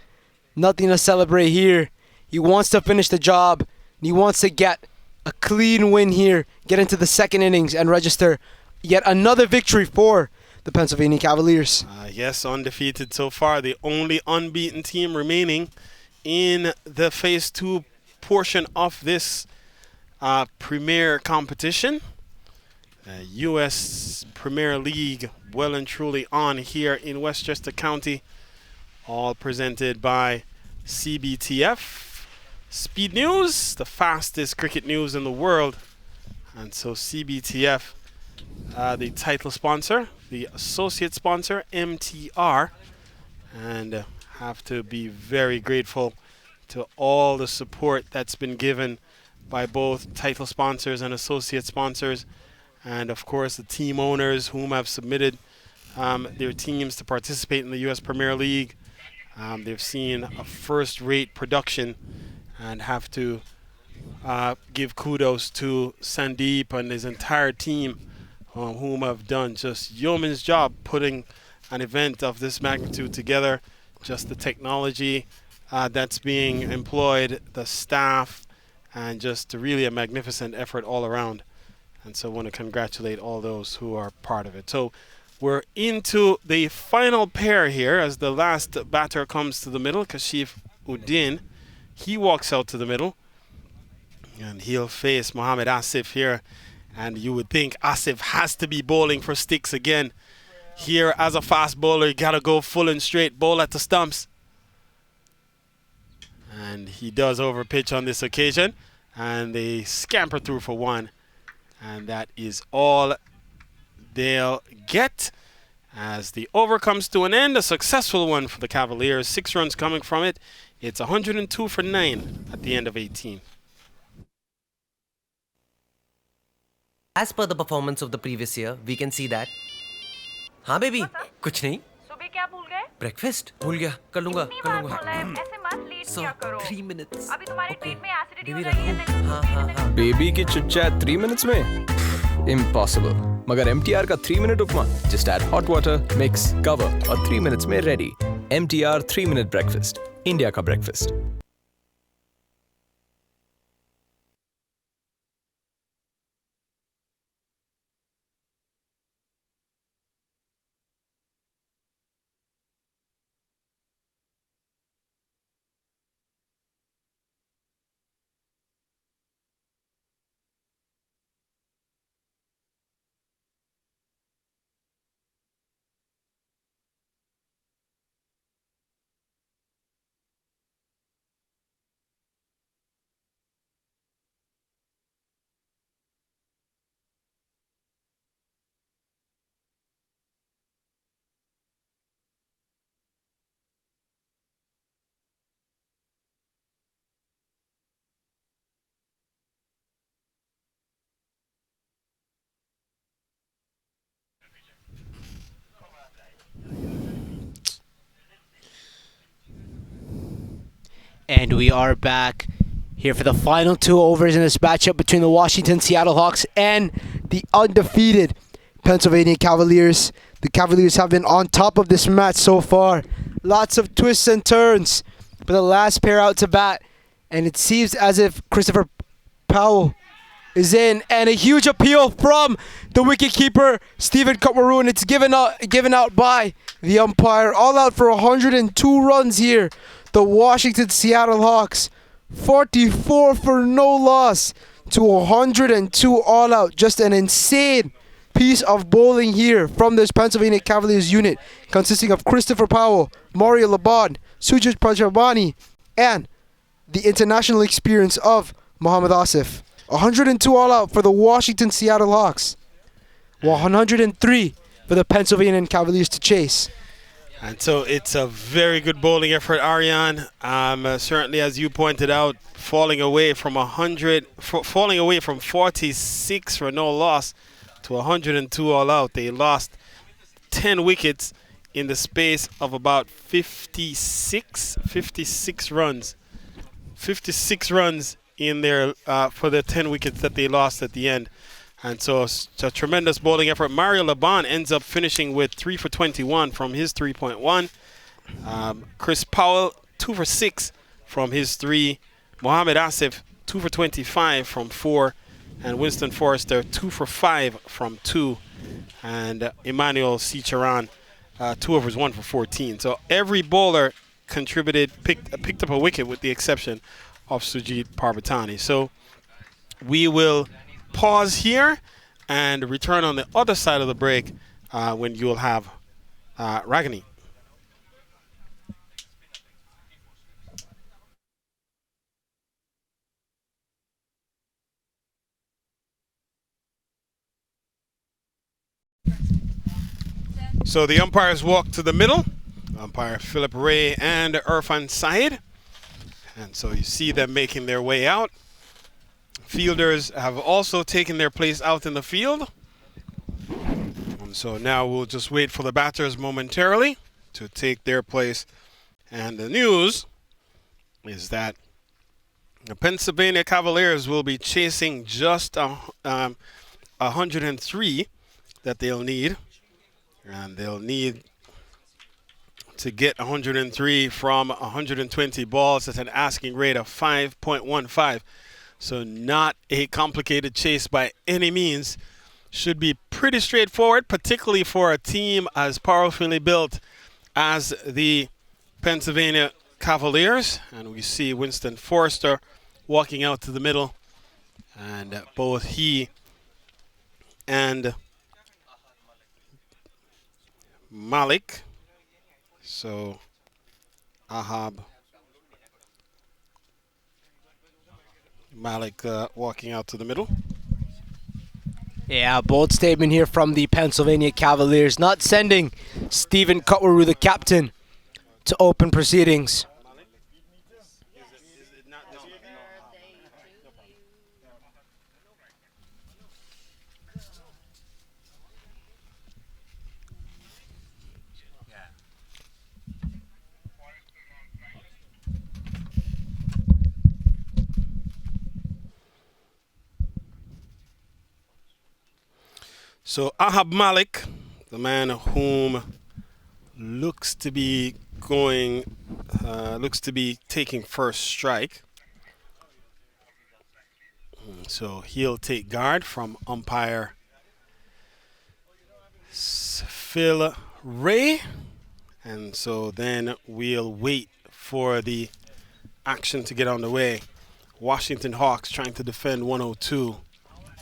Nothing to celebrate here. He wants to finish the job. And he wants to get a clean win here, get into the second innings and register yet another victory for the Pennsylvania Cavaliers. Yes, undefeated so far. The only unbeaten team remaining in the Phase 2 portion of this premier competition. U.S. Premier League well and truly on here in Westchester County. All presented by CBTF. Speed News, the fastest cricket news in the world. And so CBTF, the title sponsor, the associate sponsor, MTR. And have to be very grateful to all the support that's been given by both title sponsors and associate sponsors, and of course the team owners whom have submitted their teams to participate in the U.S. Premier League. They've seen a first-rate production, and have to give kudos to Sandeep and his entire team, whom have done just yeoman's job putting an event of this magnitude together. Just the technology that's being employed, the staff, and just really a magnificent effort all around. And so I want to congratulate all those who are part of it. So we're into the final pair here as the last batter comes to the middle, Kashif Uddin. He walks out to the middle, and he'll face Mohammad Asif here. And you would think Asif has to be bowling for sticks again. Here, as a fast bowler, you got to go full and straight, bowl at the stumps. And he does overpitch on this occasion. And they scamper through for one. And that is all they'll get as the over comes to an end. A successful one for the Cavaliers. 6 runs coming from it. It's 102 for 9 at the end of 18. As per the performance of the previous year, we can see that. हाँ baby, कुछ नहीं. सुबह क्या भूल गए? Breakfast भूल गया. कर लूँगा. इतनी बार बोला है, ऐसे मत लेट So किया करो. 3 minutes. अभी तुम्हारी ट्रीट में एसिडिटी हो बेबी रही है. रखूँ. हाँ हाँ हाँ. बेबी की चिट-चैट 3 minutes में? Impossible. मगर MTR का 3-minute उपमा. Just add hot water, mix, cover और 3 minutes में ready. MTR 3-minute breakfast. India का breakfast. And we are back here for the final 2 overs in this matchup between the Washington Seattle Hawks and the undefeated Pennsylvania Cavaliers. The Cavaliers have been on top of this match so far. Lots of twists and turns. But the last pair out to bat, and it seems as if Christopher Powell is in, and a huge appeal from the wicketkeeper Stephen Cutwaru, and it's given out by the umpire. All out for 102 runs here. The Washington Seattle Hawks, 44 for no loss to 102 all out. Just an insane piece of bowling here from this Pennsylvania Cavaliers unit, consisting of Christopher Powell, Mario Laban, Sujit Prajabani, and the international experience of Mohammad Asif. 102 all out for the Washington Seattle Hawks. 103 for the Pennsylvania Cavaliers to chase. And so it's a very good bowling effort, Ariane. Certainly, as you pointed out, falling away from 46 for no loss to 102 all out. They lost 10 wickets in the space of about 56 runs. 56 runs in there for the 10 wickets that they lost at the end. And so it's a tremendous bowling effort. Mario Laban ends up finishing with 3 for 21 from his 3.1. Chris Powell, 2 for 6 from his 3. Mohammad Asif, 2 for 25 from 4. And Winston Forrester, 2 for 5 from 2. And Emmanuel Cicharan, 2 overs, 1 for 14. So every bowler contributed, picked up a wicket with the exception of Sujit Parvatani. So we will pause here and return on the other side of the break when you'll have Ragini. So the umpires walk to the middle. Umpire Philip Ray and Irfan Saeed. And so you see them making their way out. Fielders have also taken their place out in the field. And so now we'll just wait for the batters momentarily to take their place. And the news is that the Pennsylvania Cavaliers will be chasing just 103 that they'll need. And they'll need to get 103 from 120 balls at an asking rate of 5.15. So not a complicated chase by any means. Should be pretty straightforward, particularly for a team as powerfully built as the Pennsylvania Cavaliers. And we see Winston Forrester walking out to the middle. And both he and Malik. So Ahab, Malik walking out to the middle. Yeah, bold statement here from the Pennsylvania Cavaliers, not sending Stephen Cutwaru, the captain, to open proceedings. So Ahab Malik, the man whom looks to be taking first strike. So he'll take guard from umpire Phil Ray. And so then we'll wait for the action to get underway. Washington Hawks trying to defend 102.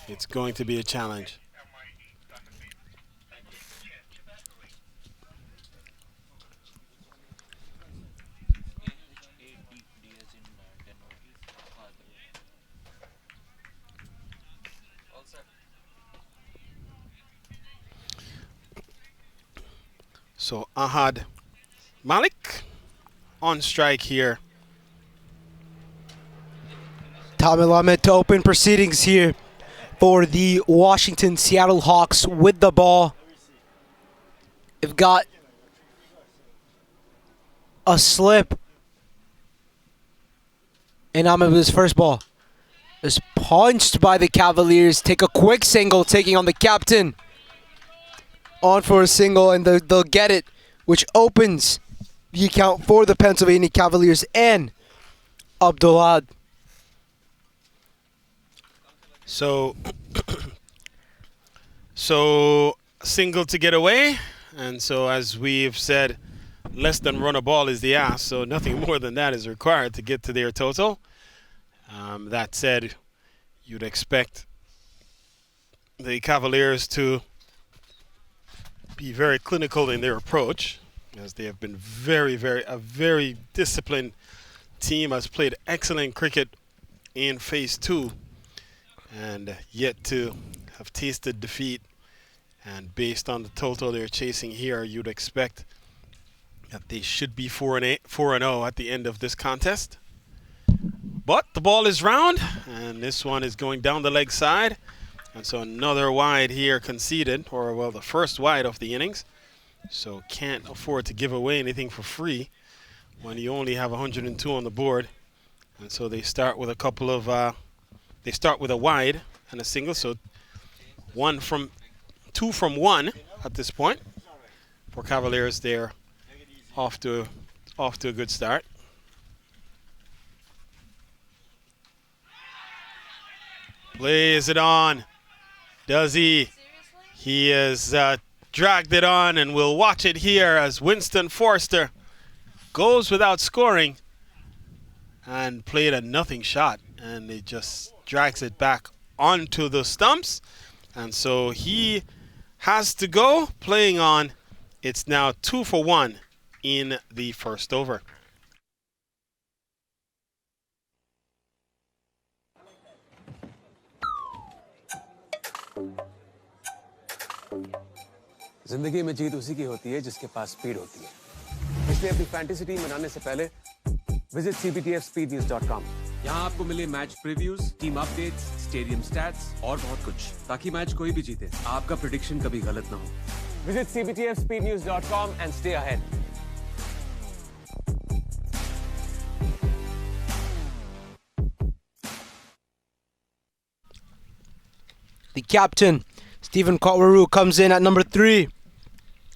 It's going to be a challenge. So Ahad Malik on strike here. Tamil Ahmed to open proceedings here for the Washington Seattle Hawks with the ball. They've got a slip. And Ahmed with his first ball is punched by the Cavaliers. Take a quick single, taking on the captain. on for a single, and they'll get it, which opens the account for the Pennsylvania Cavaliers and Abdullah. So, single to get away, and so as we've said, less than run a ball is the ask, so nothing more than that is required to get to their total. That said, you'd expect the Cavaliers to be very clinical in their approach, as they have been a very disciplined team, has played excellent cricket in phase 2 and yet to have tasted defeat. And based on the total they're chasing here, you'd expect that they should be 4-0 at the end of this contest. But the ball is round, and this one is going down the leg side. And so another wide here conceded, or well, the first wide of the innings. So can't afford to give away anything for free when you only have 102 on the board. And so they start with a couple of, they start with a wide and a single. So 2 from 1 at this point. For Cavaliers, they're off to a good start. Plays it on. Does he? He has dragged it on, and we'll watch it here as Winston Forster goes without scoring and played a nothing shot, and it just drags it back onto the stumps. And so he has to go playing on. It's now 2 for 1 in the first over. जिंदगी में जीत उसी की होती है जिसके पास speed होती है। इसलिए अपनी फैंटेसी टीम बनाने से पहले विजिट cbtfspeednews.com। यहाँ आपको मिले match previews, team updates, stadium stats और बहुत कुछ, ताकि मैच कोई भी जीते आपका प्रेडिक्शन कभी गलत ना हो। Visit cbtfspeednews.com and stay ahead. The captain, Stephen Kotwaru, comes in at number 3.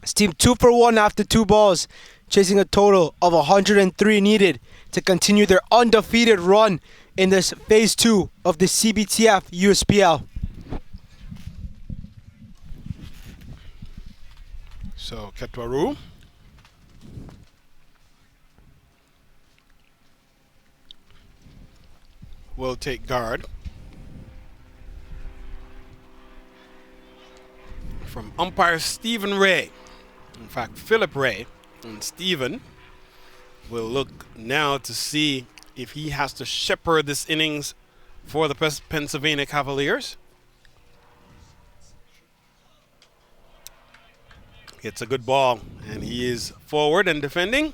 His team 2 for 1 after 2 balls, chasing a total of 103 needed to continue their undefeated run in this phase 2 of the CBTF USPL. So Kotwaru will take guard from umpire Stephen Ray. In fact, Philip Ray and Stephen will look now to see if he has to shepherd this innings for the Pennsylvania Cavaliers. It's a good ball, and he is forward and defending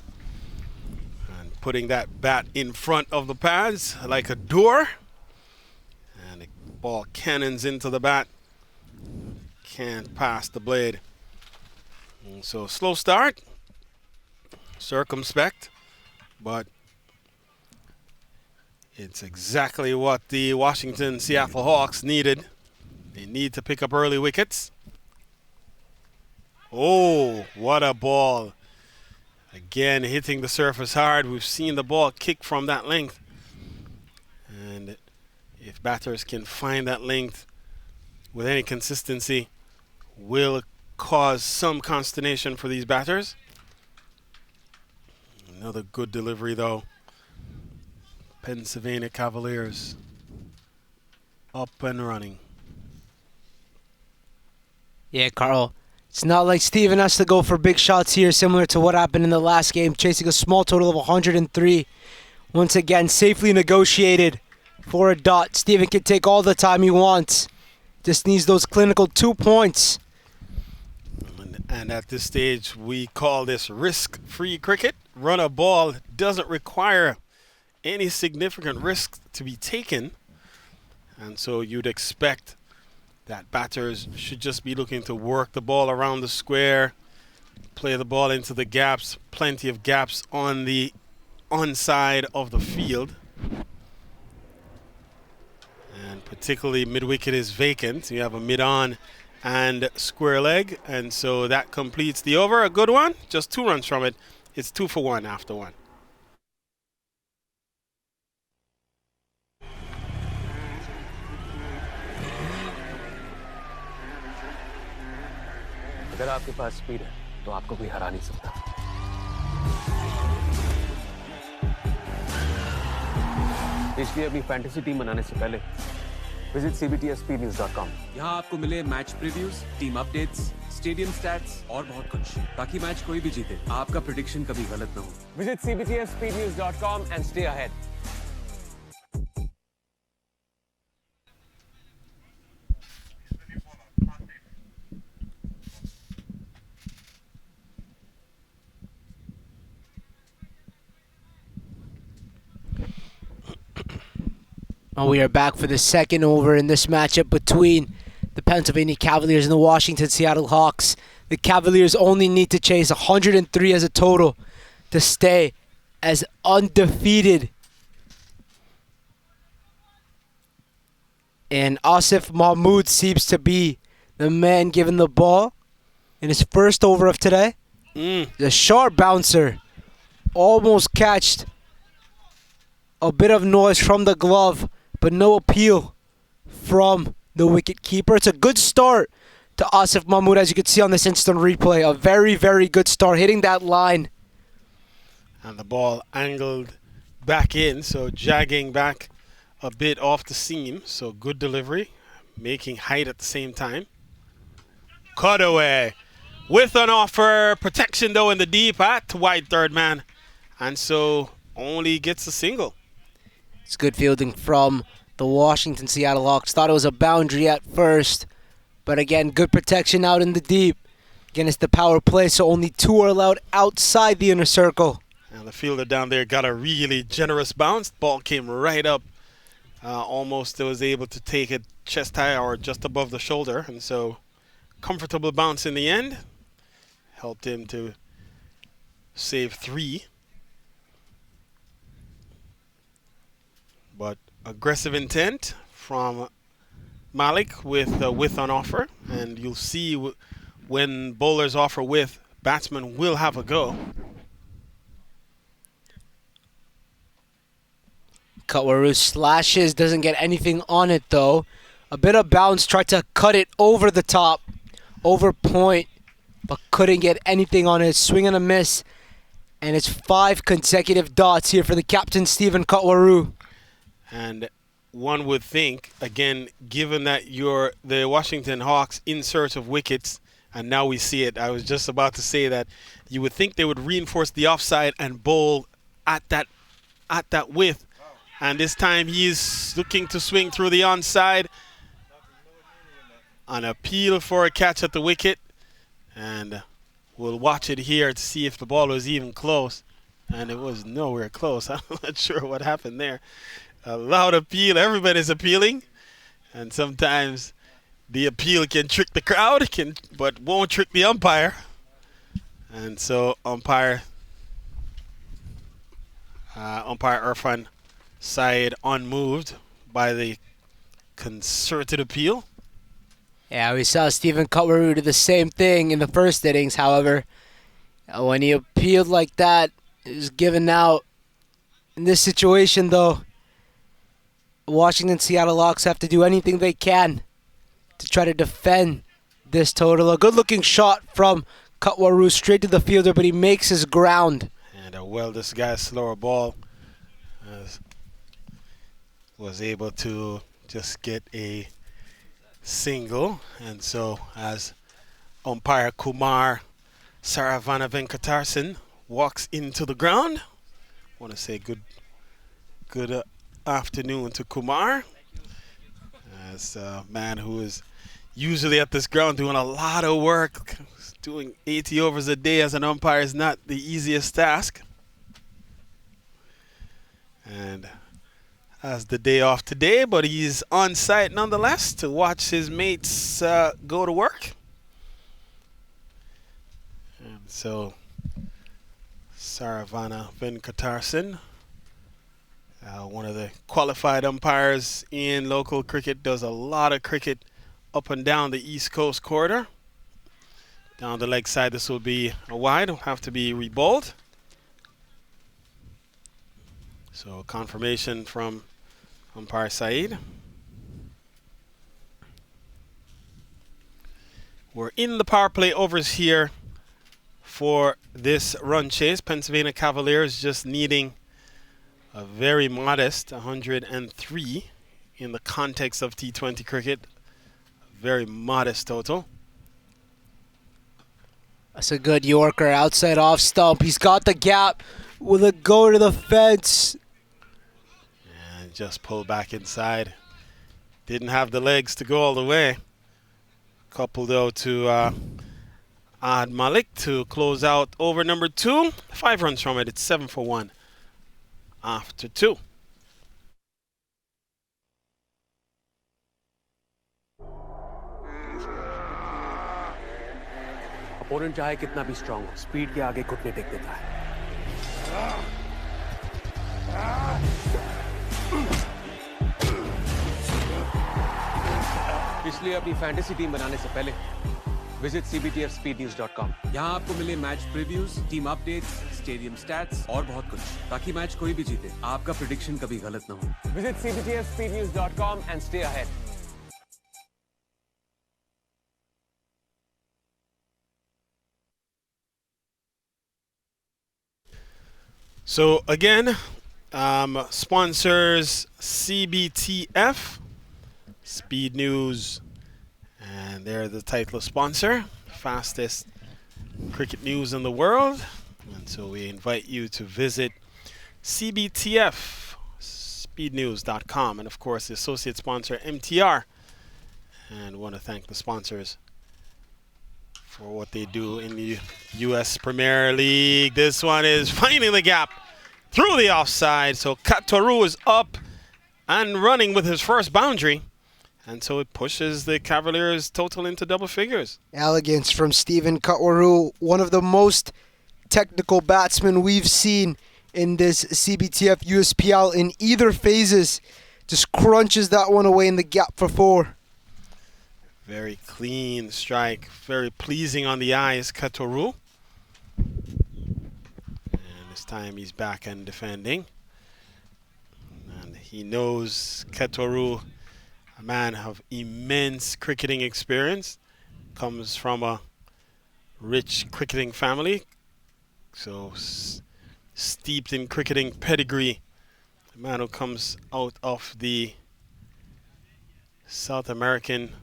and putting that bat in front of the pads like a door, and the ball cannons into the bat, can't pass the blade. And so slow start, circumspect, but it's exactly what the Washington Seattle Hawks needed. They need to pick up early wickets. Oh, what a ball. Again, hitting the surface hard. We've seen the ball kick from that length. And if batters can find that length with any consistency, will cause some consternation for these batters. Another good delivery, though. Pennsylvania Cavaliers up and running. Yeah, Carl. It's not like Steven has to go for big shots here, similar to what happened in the last game, chasing a small total of 103. Once again, safely negotiated for a dot. Steven can take all the time he wants. Just needs those clinical 2 points. And at this stage, we call this risk-free cricket. Run a ball doesn't require any significant risk to be taken. And so you'd expect that batters should just be looking to work the ball around the square, play the ball into the gaps, plenty of gaps on the onside of the field. And particularly mid-wicket is vacant. You have a mid-on and square leg. And so that completes the over. A good one. Just 2 runs from it. It's 2 for 1 after 1. अगर आपके पास speed है तो आपको कोई हरा नहीं सकता। इसलिए अपनी फैंटेसी टीम बनाने से पहले विजिट cbtspnews.com। यहाँ आपको मिले match previews, team updates, stadium stats और बहुत कुछ, ताकि मैच कोई भी जीते आपका प्रेडिक्शन कभी गलत ना हो। Visit cbtspnews.com and stay ahead। We are back for the second over in this matchup between the Pennsylvania Cavaliers and the Washington Seattle Hawks. The Cavaliers only need to chase 103 as a total to stay as undefeated. And Asif Mahmood seems to be the man given the ball in his first over of today. The sharp bouncer almost catched a bit of noise from the glove, but no appeal from the wicket keeper. It's a good start to Asif Mahmood, as you can see on this instant replay. A very, very good start, hitting that line. And the ball angled back in, so jagging back a bit off the seam. So good delivery, making height at the same time. Cut away with an offer. Protection though in the deep at wide third man. And so only gets a single. It's good fielding from the Washington Seattle Hawks. Thought it was a boundary at first, but again, good protection out in the deep. Again, it's the power play, so only 2 are allowed outside the inner circle. And the fielder down there got a really generous bounce. Ball came right up. Almost was able to take it chest high or just above the shoulder. And so comfortable bounce in the end. Helped him to save 3. But aggressive intent from Malik with width on offer. And you'll see when bowlers offer width, batsmen will have a go. Kutwaru slashes, doesn't get anything on it though. A bit of bounce, tried to cut it over the top, over point, but couldn't get anything on it. Swing and a miss. And it's 5 consecutive dots here for the captain, Stephen Kutwaru. And one would think, again, given that you're the Washington Hawks in search of wickets, and now we see it. I was just about to say that you would think they would reinforce the offside and bowl at that width. And this time he's looking to swing through the onside. An appeal for a catch at the wicket. And we'll watch it here to see if the ball was even close. And it was nowhere close. I'm not sure what happened there. A loud appeal. Everybody's appealing. And sometimes the appeal can trick the crowd, but won't trick the umpire. And so umpire Irfan Syed unmoved by the concerted appeal. Yeah, we saw Stephen Kutwaru do the same thing in the first innings. However, when he appealed like that, it was given out. In this situation, though, Washington Seattle Hawks have to do anything they can to try to defend this total. A good-looking shot from Kutwaru straight to the fielder, but he makes his ground. And a well-disguised slower ball was able to just get a single. And so as umpire Kumar Saravana Venkatarsan walks into the ground, I want to say good afternoon to Kumar, as a man who is usually at this ground doing a lot of work. Doing 80 overs a day as an umpire is not the easiest task. And has the day off today, but he's on site nonetheless to watch his mates go to work. And so Saravana Venkatarsan, one of the qualified umpires in local cricket, does a lot of cricket up and down the East Coast corridor. Down the leg side, this will be a wide. Will have to be rebowled. So confirmation from umpire Saeed. We're in the power play overs here for this run chase. Pennsylvania Cavaliers just needing a very modest 103 in the context of T20 cricket. Very modest total. That's a good Yorker outside off stump. He's got the gap. Will it go to the fence? And just pull back inside. Didn't have the legs to go all the way. Couple though to Ahad Malik to close out over number 2. 5 runs from it. It's 7 for 1 after 2. Opponent चाहे कितना भी strong हो, speed के आगे घुटने take देता है। इसलिए अपनी फैंटेसी टीम बनाने से पहले विजिट cbtfspeednews.com। यहाँ आपको मिले match previews, team updates, stadium stats और बहुत कुछ, ताकि मैच कोई भी जीते आपका प्रेडिक्शन कभी गलत ना हो। Visit cbtfspeednews.com and stay ahead। So again, sponsors CBTF, Speed News, and they're the title sponsor, fastest cricket news in the world. And so we invite you to visit CBTF, speednews.com, and of course the associate sponsor MTR. And want to thank the sponsors for what they do in the U.S. Premier League. This one is finding the gap through the offside. So Katoru is up and running with his first boundary. And so it pushes the Cavaliers' total into double figures. Elegance from Stephen Katoru, one of the most technical batsmen we've seen in this CBTF USPL in either phases. Just crunches that one away in the gap for 4. Very clean strike, very pleasing on the eyes, Katoru. And this time he's back and defending. And he knows Katoru, a man of immense cricketing experience, comes from a rich cricketing family, so steeped in cricketing pedigree. A man who comes out of the South American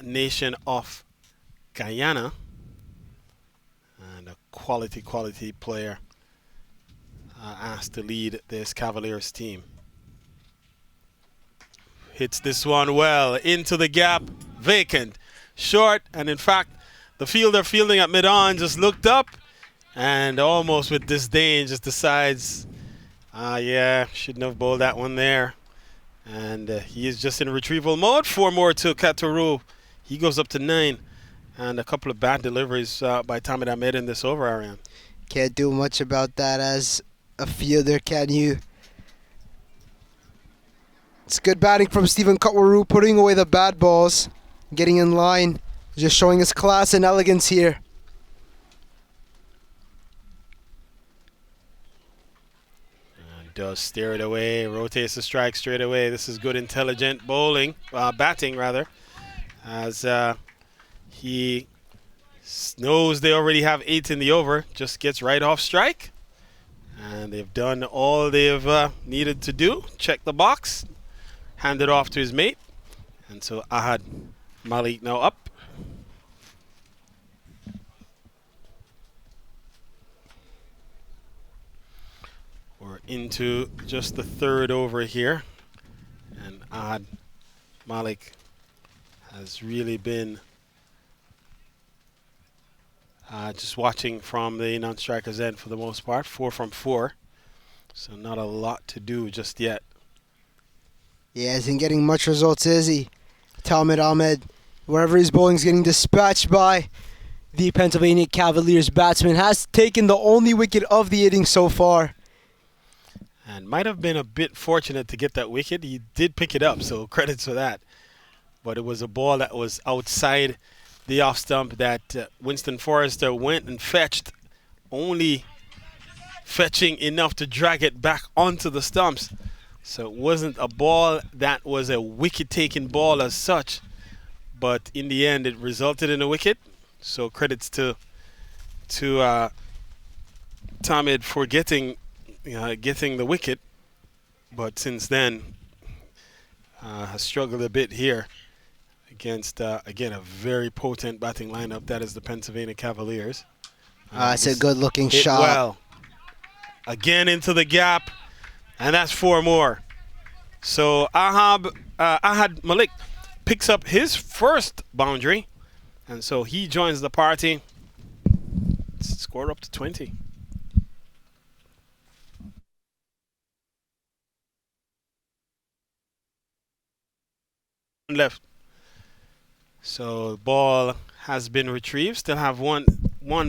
nation of Guyana, and a quality player asked to lead this Cavaliers team. Hits this one well into the gap, vacant, short, and in fact the fielder fielding at mid-on just looked up and almost with disdain just decides, yeah, shouldn't have bowled that one there. And he is just in retrieval mode. 4 more to Katoru. He goes up to 9, and a couple of bad deliveries by Tamid Ahmed in this over, Ariane. Can't do much about that as a fielder, can you? It's good batting from Stephen Katoru, putting away the bad balls, getting in line, just showing his class and elegance here. And does steer it away, rotates the strike straight away. This is good, intelligent bowling, batting rather. As he knows they already have 8 in the over, just gets right off strike. And they've done all they've needed to do. Check the box, hand it off to his mate. And so Ahad Malik now up. We're into just the 3rd over here. And Ahad Malik has really been just watching from the non-striker's end for the most part. 4 from 4. So not a lot to do just yet. Yeah, isn't getting much results, is he? Tamid Ahmed, wherever he's bowling, is getting dispatched by the Pennsylvania Cavaliers batsman. Has taken the only wicket of the inning so far. And might have been a bit fortunate to get that wicket. He did pick it up, so credits for that. but it was a ball that was outside the off stump that Winston Forrester went and fetched, only fetching enough to drag it back onto the stumps. So it wasn't a ball that was a wicket-taking ball as such, but in the end it resulted in a wicket. So credits to Tamid for getting the wicket, but since then has struggled a bit here against again a very potent batting lineup that is the Pennsylvania Cavaliers. It's a good-looking Hit shot. well. Again into the gap, and that's 4 more. So Ahad Malik picks up his first boundary, and so he joins the party. Score up to 20. Left. So the ball has been retrieved. Still have one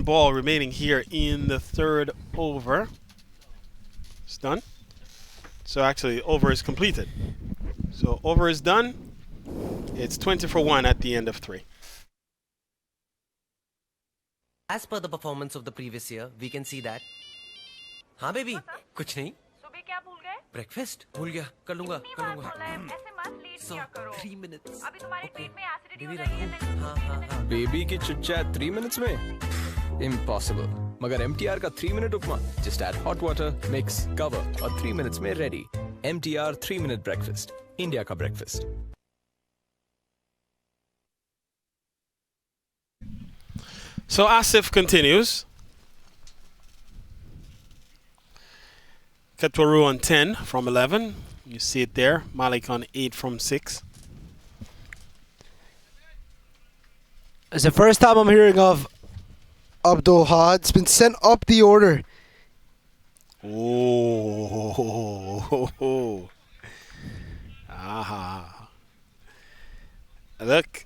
ball remaining here in the 3rd over. It's done. So actually, over is completed. So over is done. It's 20 for 1 at the end of 3. As per the performance of the previous year, we can see that. हाँ baby, कुछ नहीं. सुबह क्या भूल गए? Breakfast भूल गया. कर लूँगा. इतनी बार बोला है, ऐसे मत लेट किया करो. 3 minutes. अभी तुम्हारे पेट में एसिडिटी हो बेबी रही है. रखूँ. हाँ. बेबी की चिट-चैट 3 minutes में? Impossible. मगर MTR का 3 minute उपमा. Just add hot water, mix, cover और 3 minutes में ready. MTR 3 minute breakfast. India का breakfast. So Asif continues. Ketwaru on 10 from 11. You see it there. Malik on 8 from 6. It's the first time I'm hearing of Abdul Had. It's been sent up the order. Oh. Aha. Look,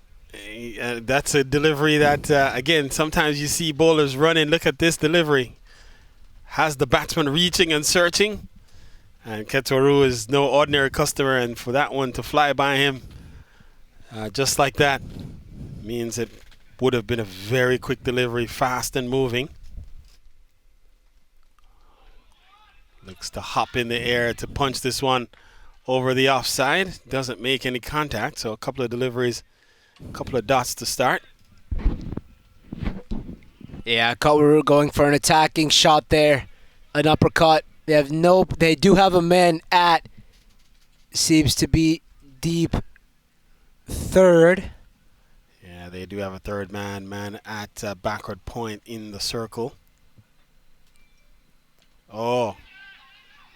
that's a delivery that, again, sometimes you see bowlers running. Look at this delivery. Has the batsman reaching and searching. And Ketwaru is no ordinary customer, and for that one to fly by him just like that means it would have been a very quick delivery, fast and moving. Looks to hop in the air to punch this one over the offside. Doesn't make any contact, so a couple of deliveries, a couple of dots to start. Yeah, Kawaru going for an attacking shot there. An uppercut. They do have a man at, seems to be deep 3rd. Yeah, they do have a third man at backward point in the circle. Oh,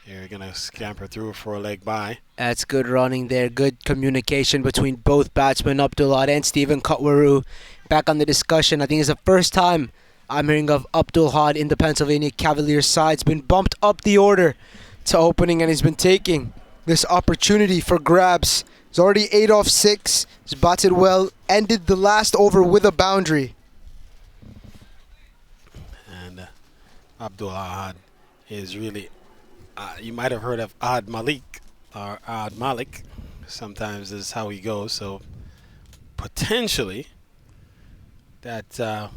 they're going to scamper through for a leg by. That's good running there. Good communication between both batsmen, Abdullah and Stephen Kutwaru. Back on the discussion, I think it's the first time I'm hearing of Abdul Had in the Pennsylvania Cavaliers side. He's been bumped up the order to opening, and he's been taking this opportunity for grabs. He's already 8 off 6. He's batted well, ended the last over with a boundary. And Abdul Ahad is really, you might have heard of Ahad Malik or Ahad Malik. Sometimes is how he goes. So potentially that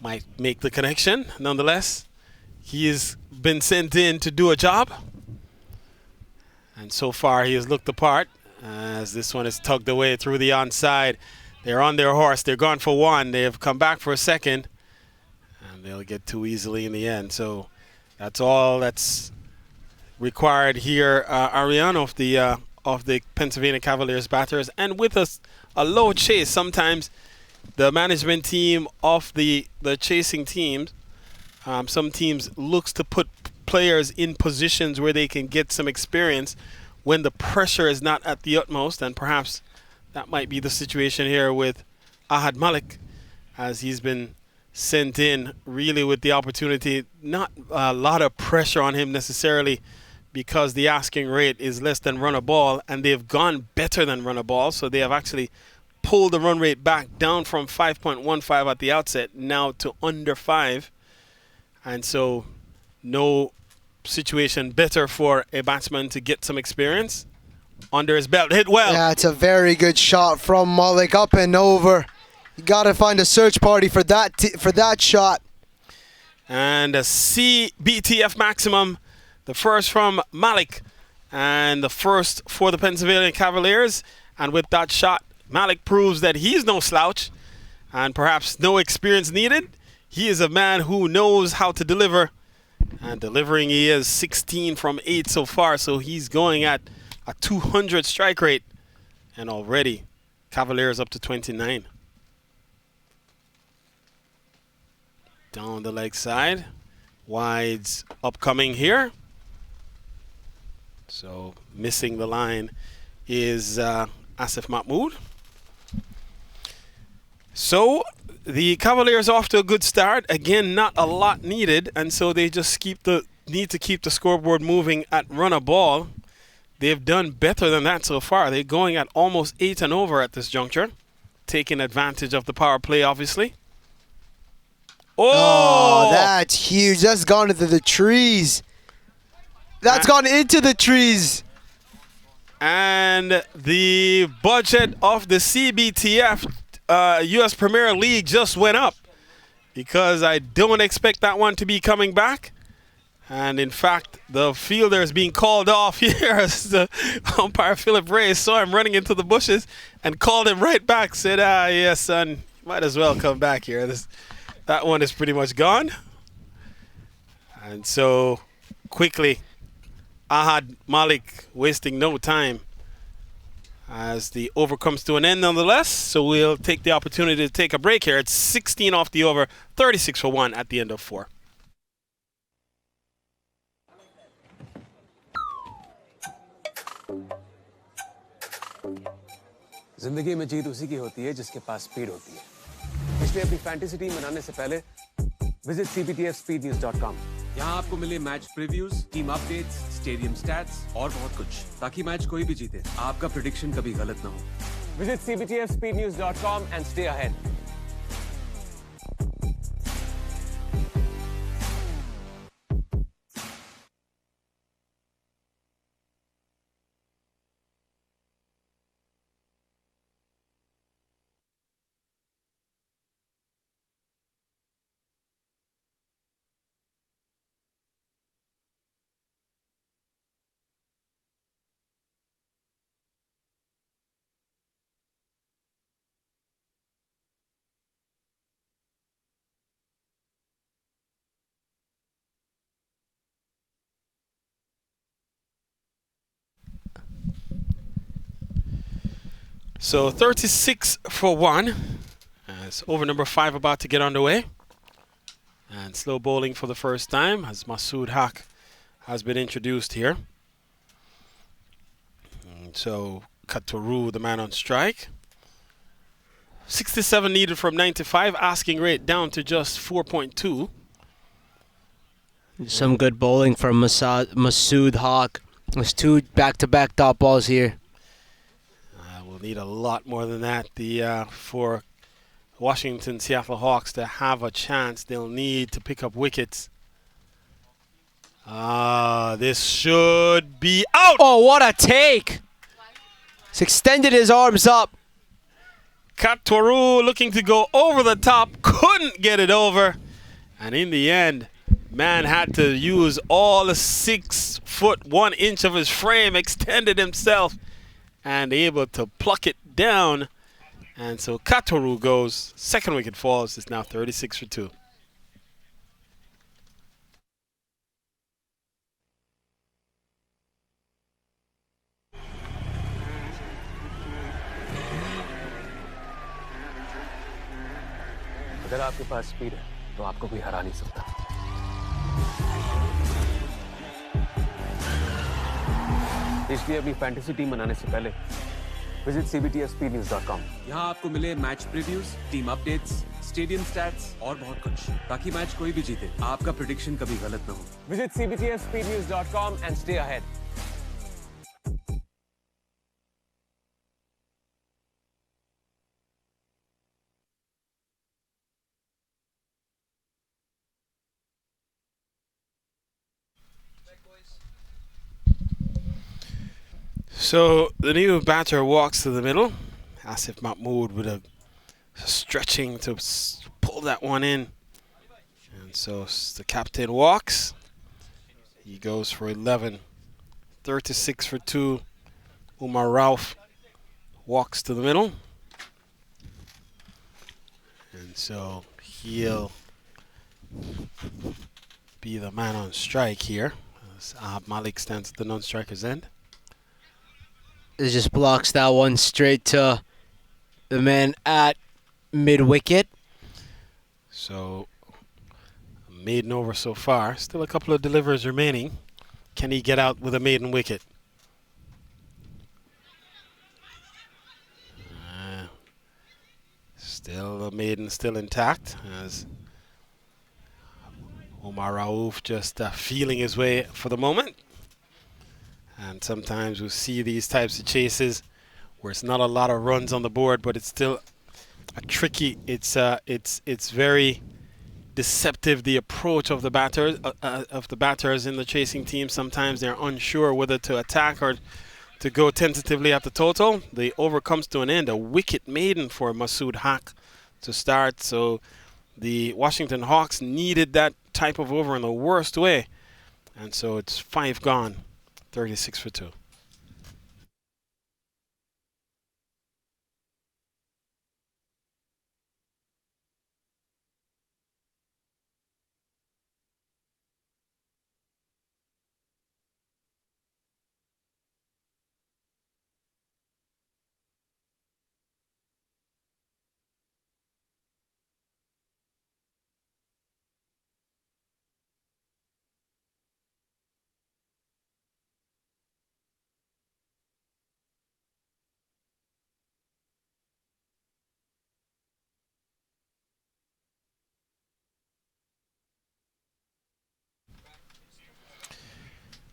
might make the connection. Nonetheless, he has been sent in to do a job, and so far he has looked the part as this one is tugged away through the onside. They're on their horse. They're gone for 1. They have come back for a second, and they'll get too easily in the end. So that's all that's required here, Ariane, of the Pennsylvania Cavaliers batters. And with a low chase, sometimes the management team of the chasing teams, some teams looks to put players in positions where they can get some experience when the pressure is not at the utmost, and perhaps that might be the situation here with Ahad Malik, as he's been sent in really with the opportunity. Not a lot of pressure on him necessarily, because the asking rate is less than run a ball, and they've gone better than run a ball, so they have actually pulled the run rate back down from 5.15 at the outset now to under 5. And so no situation better for a batsman to get some experience under his belt. Hit well. Yeah, it's a very good shot from Malik, up and over. You gotta find a search party for that shot. And a CBTF maximum, the first from Malik, and the first for the Pennsylvania Cavaliers. And with that shot, Malik proves that he's no slouch, and perhaps no experience needed. He is a man who knows how to deliver, and delivering he is 16 from 8 so far, so he's going at a 200 strike rate, and already Cavaliers up to 29. Down the leg side, wides upcoming here. So missing the line is Asif Mahmood. So the Cavaliers off to a good start. Again, not a lot needed, and so they just need to keep the scoreboard moving at run a ball. They've done better than that so far. They're going at almost 8 and over at this juncture, taking advantage of the power play, obviously. Oh, that's huge. That's gone into the trees. That's gone into the trees. And the budget of the CBTF U.S. Premier League just went up, because I don't expect that one to be coming back. And in fact, the fielder is being called off here as the umpire Philip Ray saw him running into the bushes and called him right back. Said, yeah, son, might as well come back here. That one is pretty much gone. And so quickly, Ahad Malik wasting no time as the over comes to an end nonetheless. So we'll take the opportunity to take a break here. It's 16 off the over, 36 for 1 at the end of 4. जिंदगी में जीत उसी की होती है जिसके पास speed होती है। इसलिए अपनी फैंटेसी टीम बनाने से पहले विजिट cbtfspeednews.com। यहाँ आपको मिले match previews, team updates, stadium stats और बहुत कुछ, ताकि मैच कोई भी जीते आपका प्रेडिक्शन कभी गलत ना हो। Visit cbtfspeednews.com and stay ahead। So 36 for 1. As over number 5 about to get underway. And slow bowling for the first time as Masood Haq has been introduced here. And so Katoru, the man on strike. 67 needed from 95, asking rate down to just 4.2. Some good bowling from Masood Haq. There's 2 back-to-back dot balls here. We'll need a lot more than that. For Washington Seattle Hawks to have a chance, they'll need to pick up wickets. This should be out. Oh, what a take! He's extended his arms up. Katoru looking to go over the top, couldn't get it over. And in the end, man had to use all the 6 foot 1 inch of his frame, extended himself, and able to pluck it down. And so Katoru goes, second wicket falls, it's now 36 for 2. अगर आपके पास speed है तो आपको कोई हरा नहीं सकता। इसलिए अपनी फैंटेसी टीम बनाने से पहले विजिट cbtfspeednews.com। यहाँ आपको मिले match previews, team updates, stadium stats और बहुत कुछ, ताकि मैच कोई भी जीते आपका प्रेडिक्शन कभी गलत ना हो। Visit cbtfspeednews.com and stay ahead। So the new batter walks to the middle. Asif Mahmood with a stretching to pull that one in. And so the captain walks. He goes for 11. 36 for 2. Umar Rauf walks to the middle. And so he'll be the man on strike here. As Ahab Malik stands at the non-striker's end. It just blocks that one straight to the man at mid-wicket. So, a maiden over so far. Still a couple of delivers remaining. Can he get out with a maiden wicket? Still the maiden still intact as Omar Rauf just feeling his way for the moment. And sometimes we'll see these types of chases where it's not a lot of runs on the board, but it's still a tricky. It's very deceptive, the approach of the batters in the chasing team. Sometimes they're unsure whether to attack or to go tentatively at the total. The over comes to an end. A wicket maiden for Masood Haq to start. So the Washington Hawks needed that type of over in the worst way. And so it's 5 gone, 36 for 2.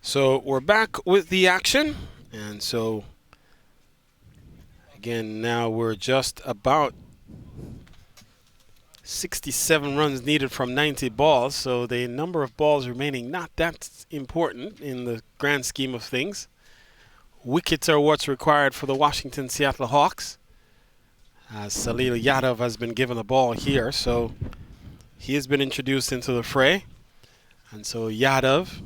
So we're back with the action. And so, again, now we're just about 67 runs needed from 90 balls. So the number of balls remaining, not that important in the grand scheme of things. Wickets are what's required for the Washington Seattle Hawks. As Salil Yadav has been given the ball here. So he has been introduced into the fray. And so Yadav,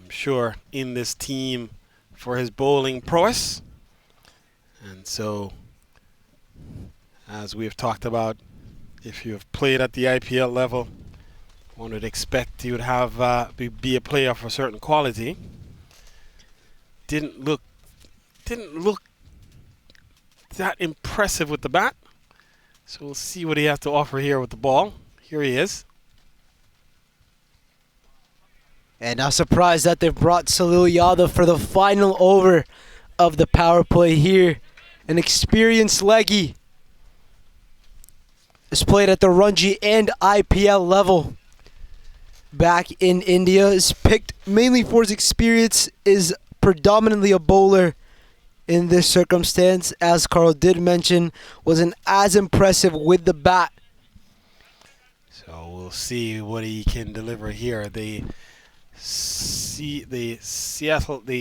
sure, in this team for his bowling prowess. And so, as we've talked about, if you have played at the IPL level, one would expect you would have be a player of a certain quality. Didn't look that impressive with the bat. So we'll see what he has to offer here with the ball. Here he is. And not surprised that they've brought Salil Yadav for the final over of the power play here. An experienced leggy. Is played at the Ranji and IPL level. Back in India, is picked mainly for his experience, is predominantly a bowler in this circumstance. As Carl did mention, wasn't as impressive with the bat. So we'll see what he can deliver here. The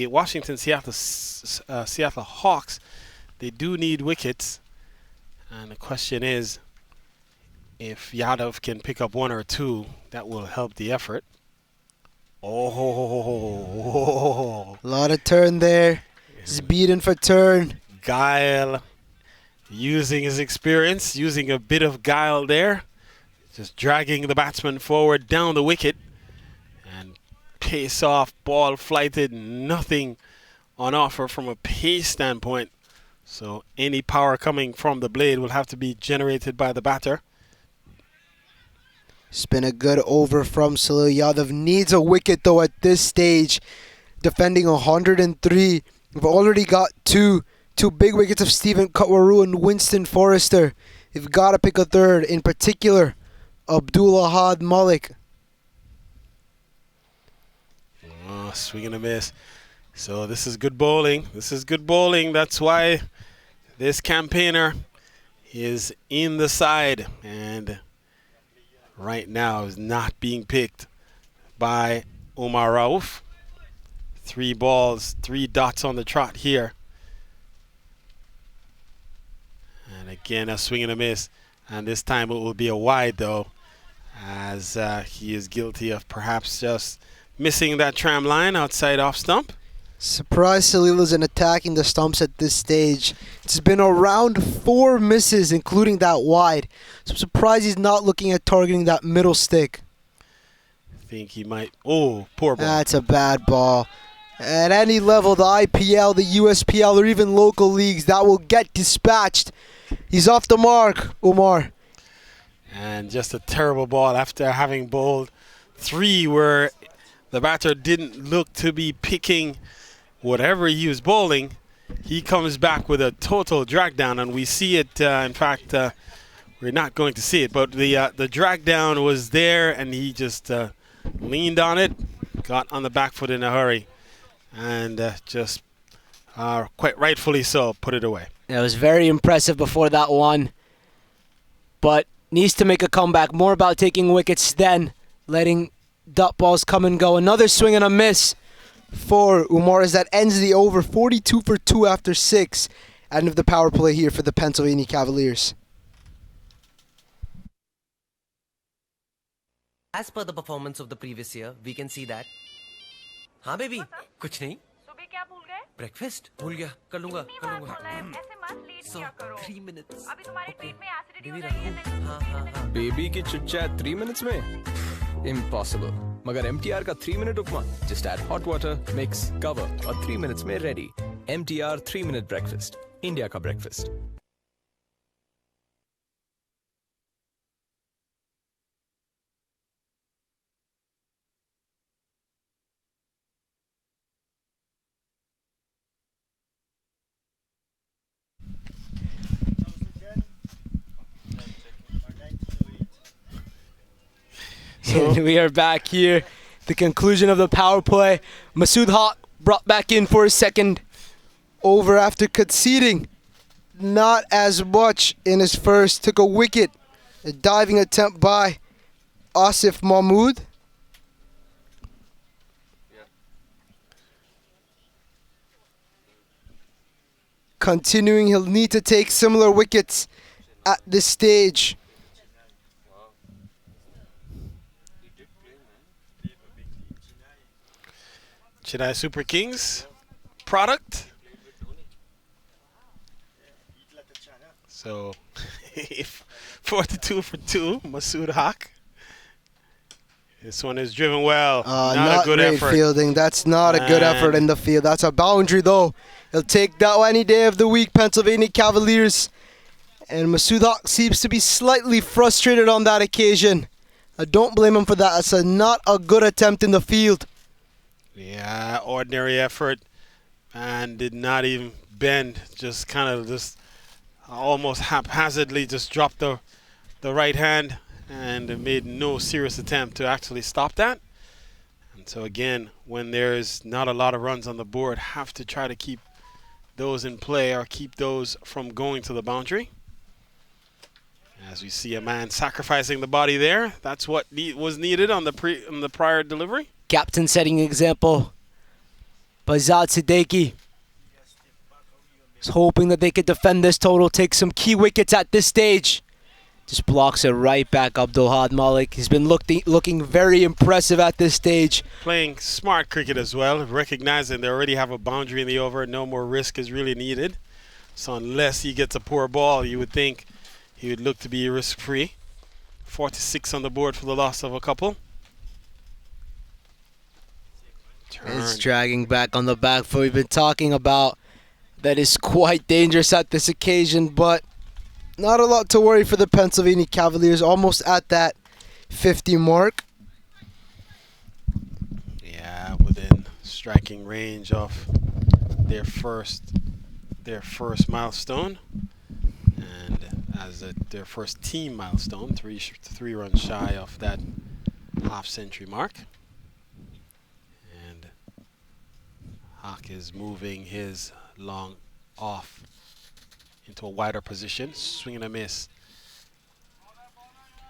Washington Seattle Hawks, they do need wickets, and the question is if Yadav can pick up 1 or 2, that will help the effort. Oh, A lot of turn there. He's beaten for turn. Guile using his experience, using a bit of guile there, just dragging the batsman forward down the wicket. Pace off, ball flighted, nothing on offer from a pace standpoint. So any power coming from the blade will have to be generated by the batter. It's been a good over from Salil Yadav. Needs a wicket though at this stage. Defending 103. We've already got two big wickets of Stephen Kutwaru and Winston Forrester. You've got to pick a third, in particular, Abdul-Ahad Malik. Swing and a miss. So this is good bowling. That's why this campaigner is in the side and right now is not being picked by Omar Rauf. 3 balls, 3 dots on the trot here. And again, a swing and a miss. And this time it will be a wide, though, as he is guilty of perhaps just missing that tram line outside off stump. Surprised Salil isn't attacking the stumps at this stage. It's been around 4 misses, including that wide. So I'm surprised he's not looking at targeting that middle stick. I think he might. Oh, poor ball. That's a bad ball. At any level, the IPL, the USPL, or even local leagues, that will get dispatched. He's off the mark, Umar. And just a terrible ball after having bowled 3 where the batter didn't look to be picking whatever he was bowling. He comes back with a total drag down, and we see it. In fact, we're not going to see it, but the drag down was there, and he just leaned on it, got on the back foot in a hurry, and just quite rightfully so put it away. It was very impressive before that one, but needs to make a comeback. More about taking wickets than letting dot balls come and go. Another swing and a miss for Umar as that ends the over. 42 for 2 after 6. End of the power play here for the Pennsylvania Cavaliers. As per the performance of the previous year, we can see that. हाँ baby कुछ नहीं सुबह क्या भूल गए? Breakfast भूल गया कर लूंगा इतनी बार बोला है, ऐसे मत लेट So, किया करो। 3 minutes. अभी तुम्हारी ट्रीट में एसिडिटी हो बेबी जाएगी है, रखूं? नहीं हाँ हाँ हाँ बेबी की चिट चैट 3 मिनट्स में इम्पॉसिबल मगर MTR का 3 minute upma just add hot water mix cover और 3 मिनट्स में ready MTR 3 minute breakfast India का breakfast And we are back here. The conclusion of the power play. Masood Haq brought back in for his second over after conceding not as much in his first. Took a wicket. A diving attempt by Asif Mahmood. Continuing, he'll need to take similar wickets at this stage. Chennai Super Kings product. So, 42 for 2, Masood Haq. This one is driven well. Not a good great effort. fielding. That's not a good effort in the field. That's a boundary, though. He'll take that any day of the week, Pennsylvania Cavaliers. And Masood Haq seems to be slightly frustrated on that occasion. I don't blame him for that. It's not a good attempt in the field. Yeah, ordinary effort, and did not even bend. Just kind of just almost haphazardly just dropped the right hand and made no serious attempt to actually stop that. And so again, when there's not a lot of runs on the board, have to try to keep those in play or keep those from going to the boundary. As we see a man sacrificing the body there, that's what was needed on the prior delivery. Captain setting an example. Bazad Siddiqui is hoping that they could defend this total, take some key wickets at this stage. Just blocks it right back. Abdul Had Malik. He's been looking very impressive at this stage. Playing smart cricket as well, recognizing they already have a boundary in the over. No more risk is really needed. So unless he gets a poor ball, you would think he would look to be risk-free. 46 on the board for the loss of a couple. It's dragging back on the back foot. We've been talking about that is quite dangerous at this occasion, but not a lot to worry for the Pennsylvania Cavaliers. Almost at that 50 mark. Yeah, within striking range of their first milestone, and as their first team milestone, three runs shy of that half-century mark. And Haq is moving his long off into a wider position, swing and a miss.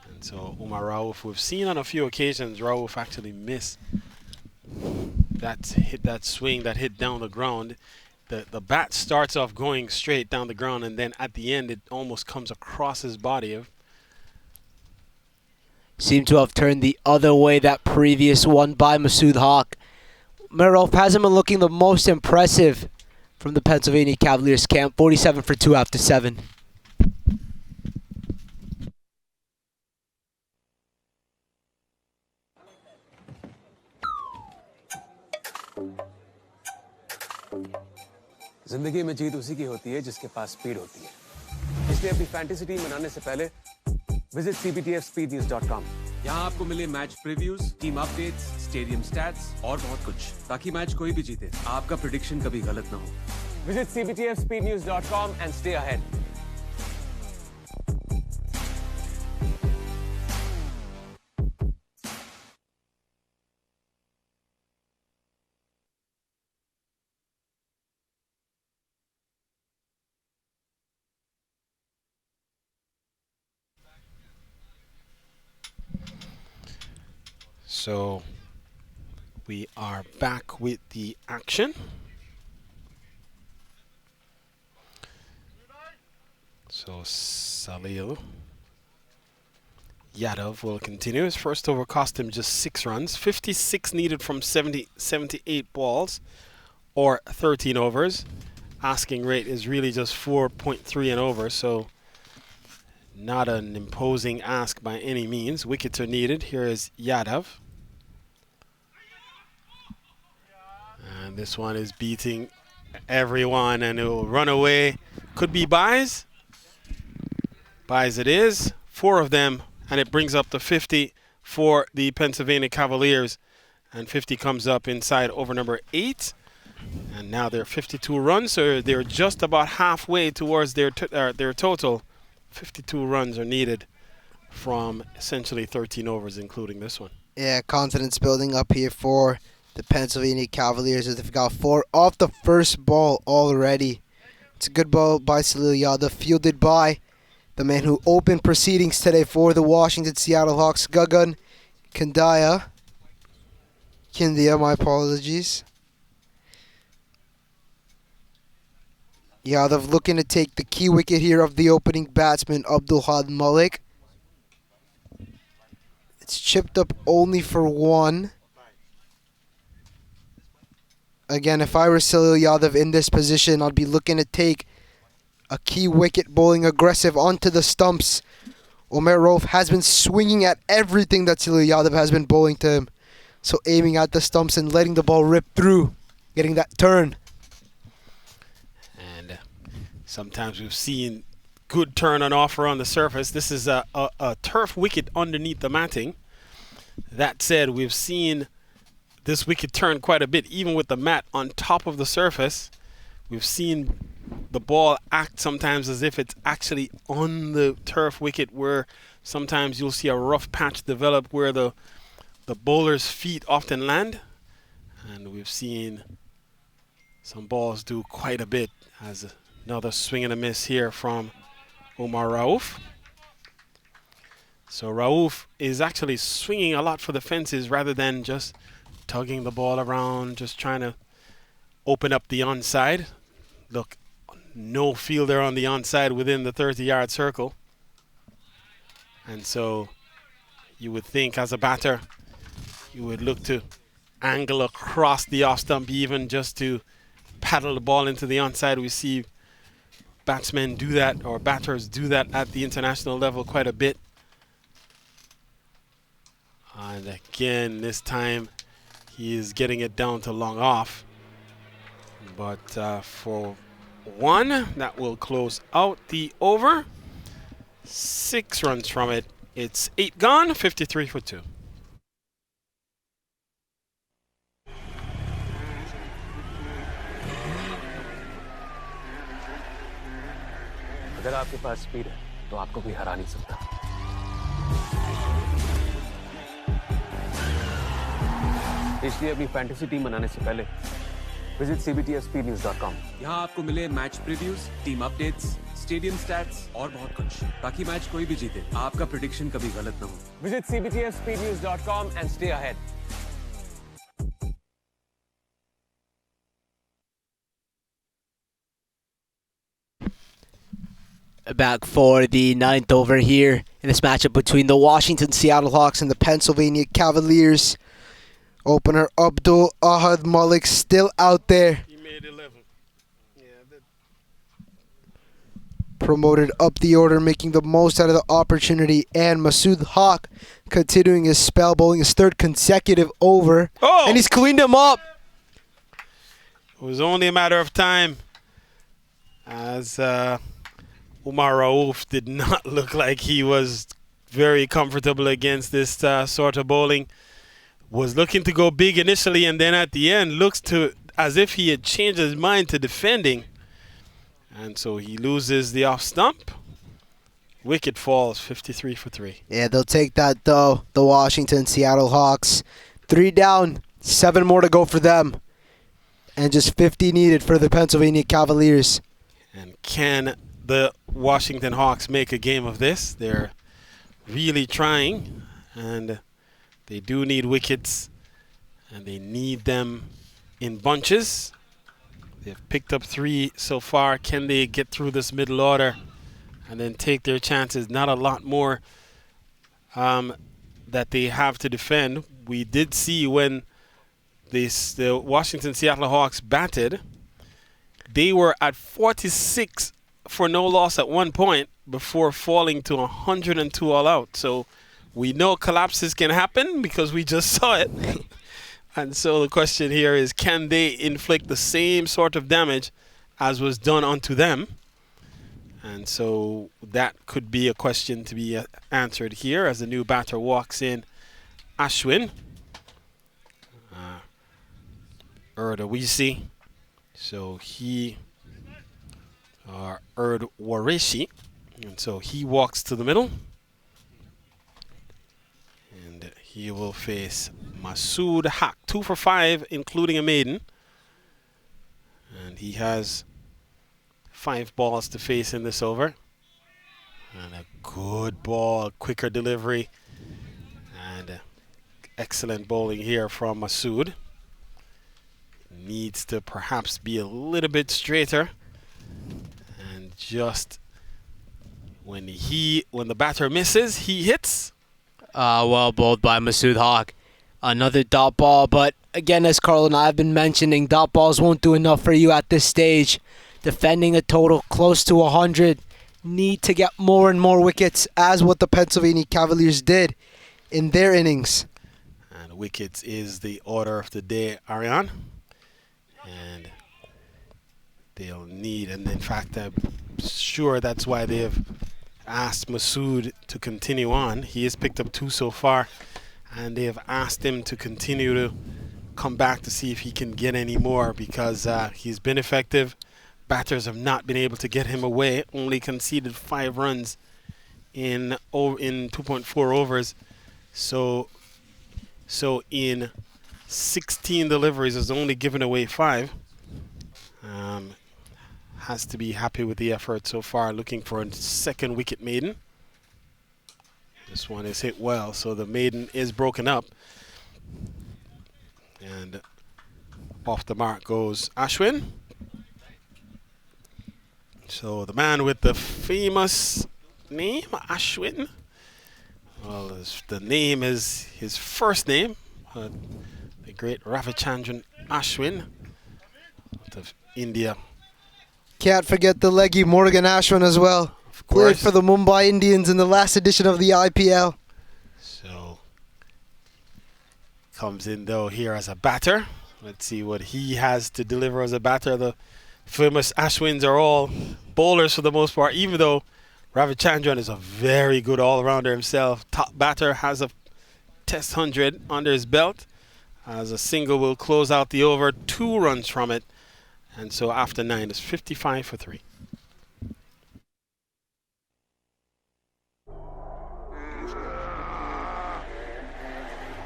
And so Umar Rauf, we've seen on a few occasions Rauf actually miss that swing that hit down the ground. The bat starts off going straight down the ground, and then at the end it almost comes across his body. Seemed to have turned the other way that previous one by Masood Haq. Merolf hasn't been looking the most impressive from the Pennsylvania Cavaliers camp. 47 for 2 after 7. जिंदगी में जीत उसी की होती है जिसके पास speed होती है। इसलिए अपनी फैंटेसी टीम बनाने से पहले विजिट cptfspeednews.com। यहाँ आपको मिले match previews, team updates, stadium stats और बहुत कुछ, ताकि मैच कोई भी जीते आपका प्रेडिक्शन कभी गलत ना हो। Visit cptfspeednews.com and stay ahead। So we are back with the action. So Salil Yadav will continue. His first over cost him just 6 runs. 56 needed from 78 balls or 13 overs. Asking rate is really just 4.3 and over, so not an imposing ask by any means. Wickets are needed. Here is Yadav. And this one is beating everyone, and it will run away. Could be buys. Buys it is. 4 of them, and it brings up the 50 for the Pennsylvania Cavaliers. And 50 comes up inside over number 8. And now they're 52 runs, so they're just about halfway towards their total. 52 runs are needed from essentially 13 overs, including this one. Yeah, confidence building up here for the Pennsylvania Cavaliers as they've got 4 off the first ball already. It's a good ball by Salil Yadav, fielded by the man who opened proceedings today for the Washington Seattle Hawks, Gagan Kindia, my apologies. Yadav looking to take the key wicket here of the opening batsman, Abdulhad Malik. It's chipped up only for 1. Again, if I were Salil Yadav in this position, I'd be looking to take a key wicket, bowling aggressive onto the stumps. Omer Rolf has been swinging at everything that Salil Yadav has been bowling to him. So aiming at the stumps and letting the ball rip through, getting that turn. And sometimes we've seen good turn on offer on the surface. This is a turf wicket underneath the matting. That said, we've seen this wicket turn quite a bit, even with the mat on top of the surface. We've seen the ball act sometimes as if it's actually on the turf wicket, where sometimes you'll see a rough patch develop where the bowler's feet often land. And we've seen some balls do quite a bit, as another swing and a miss here from Omar Rauf. So Rauf is actually swinging a lot for the fences rather than just tugging the ball around, just trying to open up the onside. Look, no fielder on the onside within the 30-yard circle. And so you would think as a batter, you would look to angle across the off stump even just to paddle the ball into the onside. We see batsmen do that, or batters do that at the international level quite a bit. And again, this time he is getting it down to long off. But for 1, that will close out the over. 6 runs from it. It's 8 gone, 53 for 2. अगर आपके पास speed है तो आपको कोई हरा नहीं सकता। इसलिए अपनी फैंटेसी टीम बनाने से पहले विजिट cptfspeednews.com। यहाँ आपको मिले match previews, team updates, stadium stats और बहुत कुछ, ताकि मैच कोई भी जीते आपका प्रेडिक्शन कभी गलत ना हो। Visit cptfspeednews.com and stay ahead। Back for the ninth over here in this matchup between the Washington Seattle Hawks and the Pennsylvania Cavaliers. Opener Abdul Ahad Malik still out there. He made 11. Yeah, Promoted up the order, making the most out of the opportunity. And Masood Haq continuing his spell, bowling his third consecutive over. Oh! And he's cleaned him up. It was only a matter of time as Umar Rauf did not look like he was very comfortable against this sort of bowling. Was looking to go big initially, and then at the end looks to as if he had changed his mind to defending. And so he loses the off stump. Wicket falls 53 for 3. Yeah, they'll take that though. The Washington Seattle Hawks. 3 down, 7 more to go for them. And just 50 needed for the Pennsylvania Cavaliers. And can the Washington Hawks make a game of this? They're really trying, and they do need wickets, and they need them in bunches. They've picked up 3 so far. Can they get through this middle order and then take their chances? Not a lot more that they have to defend. We did see when the Washington Seattle Hawks batted, they were at 46 for no loss at one point before falling to 102 all out. So we know collapses can happen because we just saw it. And so the question here is, can they inflict the same sort of damage as was done unto them? And so that could be a question to be answered here as the new batter walks in, Ashwin. Erdawisi. So he, Erd Wareshi. And so he walks to the middle. And he will face Masood Haq. 2 for 5, including a maiden. And he has 5 balls to face in this over. And a good ball, quicker delivery. And excellent bowling here from Masood. Needs to perhaps be a little bit straighter. And just when the batter misses, he hits. Well bowled by Masood Haq. Another dot ball, but again, as Carl and I have been mentioning, dot balls won't do enough for you at this stage. Defending a total close to 100. Need to get more and more wickets, as what the Pennsylvania Cavaliers did in their innings. And wickets is the order of the day, Ariane. And they'll need, and in fact, I'm sure that's why they have asked Masood to continue on. He has picked up 2 so far, and they have asked him to continue to come back to see if he can get any more, because he's been effective. Batters have not been able to get him away. Only conceded 5 runs in 2.4 overs. So in 16 deliveries has only given away 5. Has to be happy with the effort so far, looking for a second wicket maiden. This one is hit well, so the maiden is broken up. And off the mark goes Ashwin. So the man with the famous name, Ashwin. Well, the name is his first name. The great Ravichandran Ashwin out of India. Can't forget the leggy Morgan Ashwin as well. Of Played course. for the Mumbai Indians in the last edition of the IPL. So comes in though here as a batter. Let's see what he has to deliver as a batter. The famous Ashwins are all bowlers for the most part, even though Ravichandran is a very good all-rounder himself. Top batter, has a test 100 under his belt. As a single will close out the over, 2 runs from it. And so after 9, it's 55 for 3.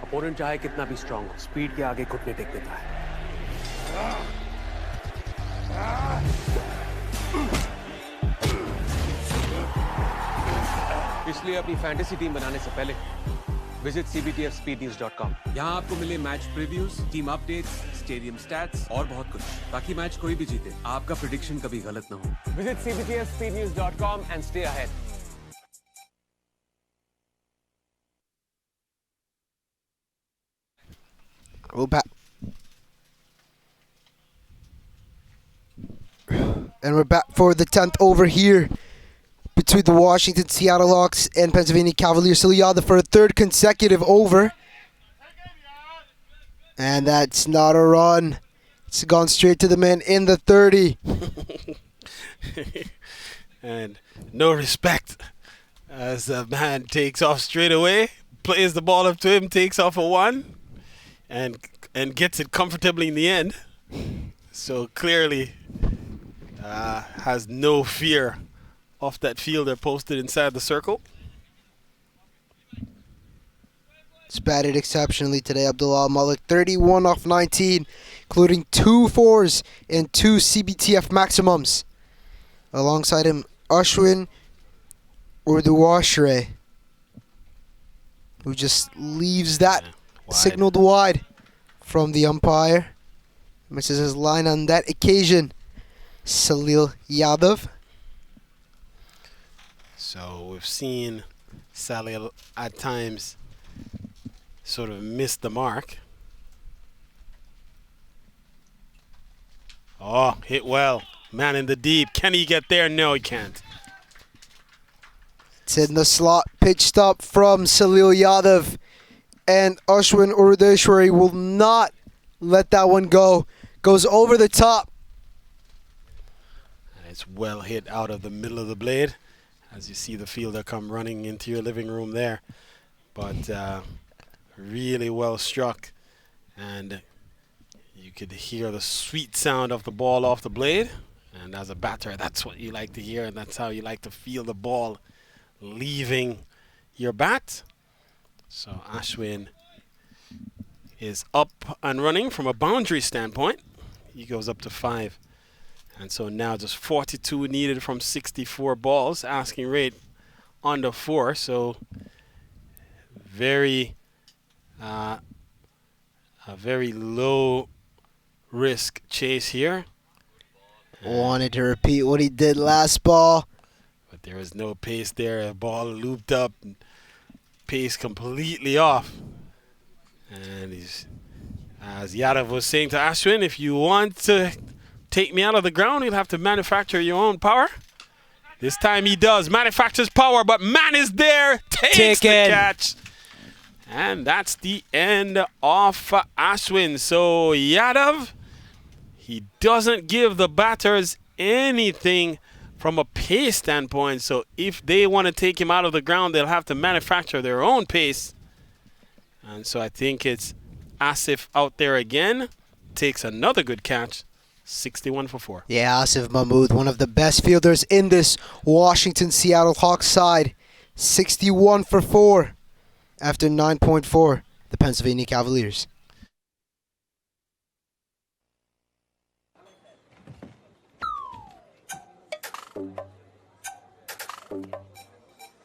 Opponent चाहे कितना भी strong हो, speed के आगे घुटने take देता है। इसलिए अपनी फैंटेसी टीम बनाने से पहले Visit cbtfspeednews.com. यहाँ आपको मिले match previews, team updates, stadium stats और बहुत कुछ, ताकि मैच कोई भी जीते आपका प्रेडिक्शन कभी गलत ना हो। Visit cbtfspeednews.com and stay ahead. We're back. And we're back for the 10th over here between the Washington Seattle Hawks and Pennsylvania Cavaliers. Yadav for a third consecutive over. And that's not a run. It's gone straight to the man in the 30. And no respect as the man takes off straight away, plays the ball up to him, takes off a one, and gets it comfortably in the end. So clearly has no fear of that fielder posted inside the circle. It's batted exceptionally today, Abdullah Malik. 31 off 19, including 2 fours and 2 CBTF maximums. Alongside him, Ashwin Urduwashre, who just leaves that Wide. signaled wide from the umpire. Misses his line on that occasion. Salil Yadav. So we've seen Salil at times sort of miss the mark. Oh, hit well. Man in the deep. Can he get there? No, he can't. It's in the slot, pitched up from Salil Yadav. And Ashwin Urudeshwari will not let that one go. Goes over the top. It's well hit out of the middle of the blade. As you see the fielder come running into your living room there. But really well struck. And you could hear the sweet sound of the ball off the blade. And as a batter, that's what you like to hear. And that's how you like to feel the ball leaving your bat. So Ashwin is up and running from a boundary standpoint. He goes up to 5. And so now just 42 needed from 64 balls. Asking rate under 4. So a very low risk chase here. Wanted to repeat what he did last ball. But there is no pace there. The ball looped up. Pace completely off. And he's, as Yadav was saying to Ashwin, if you want to take me out of the ground, you'll have to manufacture your own power. This time he does. Manufactures power, but man is there. Takes the catch. And that's the end of Ashwin. So Yadav, he doesn't give the batters anything from a pace standpoint. So if they want to take him out of the ground, they'll have to manufacture their own pace. And so I think it's Asif out there again. Takes another good catch. 61 for 4. Yeah, Asif Mahmood, one of the best fielders in this Washington Seattle Hawks side. 61 for 4 after 9.4, the Pennsylvania Cavaliers.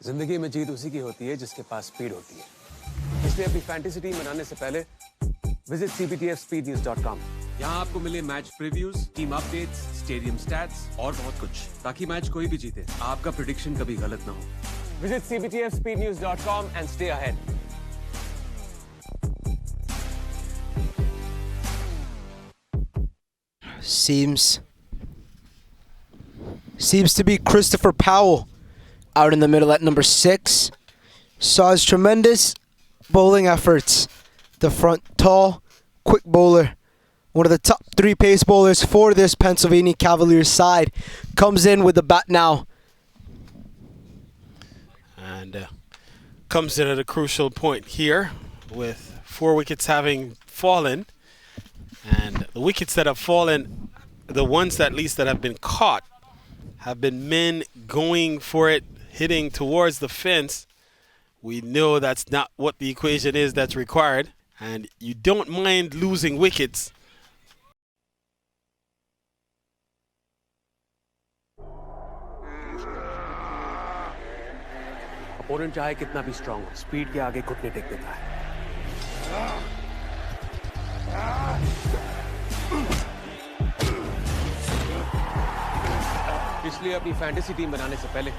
जिंदगी में जीत उसी की होती है जिसके पास speed होती है। इसलिए अपनी फैंटेसी टीम बनाने से पहले विजिट cbtfspeednews.com. यहाँ आपको मिले match previews, team updates, stadium stats और बहुत कुछ, ताकि मैच कोई भी जीते आपका प्रेडिक्शन कभी गलत ना हो। Visit cbtfspeednews.com and stay ahead. Seems to be Christopher Powell out in the middle at number 6. Saw his tremendous bowling efforts. The front tall, quick bowler. One of the top 3 pace bowlers for this Pennsylvania Cavaliers side. Comes in with the bat now. And comes in at a crucial point here with 4 wickets having fallen. And the wickets that have fallen, the ones at least that have been caught, have been men going for it, hitting towards the fence. We know that's not what the equation is that's required. And you don't mind losing wickets. Opponent चाहे कितना भी strong हो, speed के आगे घुटने take देता है। इसलिए अपनी फैंटेसी टीम बनाने से पहले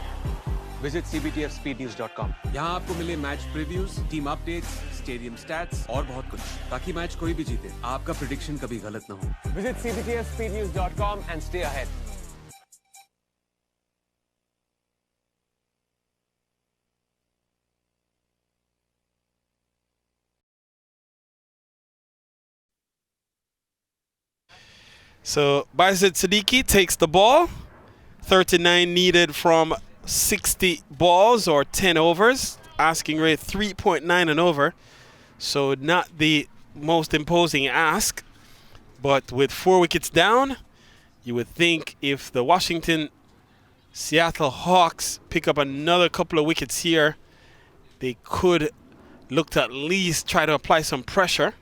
विजिट cbtfspeednews.com। यहाँ आपको मिले match previews, team updates, stadium stats और बहुत कुछ, ताकि मैच कोई भी जीते आपका प्रिडिक्शन कभी गलत ना हो। Visit cbtfspeednews.com and stay ahead. So Bayezid Siddiqui takes the ball. 39 needed from 60 balls or 10 overs. Asking rate 3.9 and over. So not the most imposing ask. But with 4 wickets down, you would think if the Washington Seattle Hawks pick up another couple of wickets here, they could look to at least try to apply some pressure.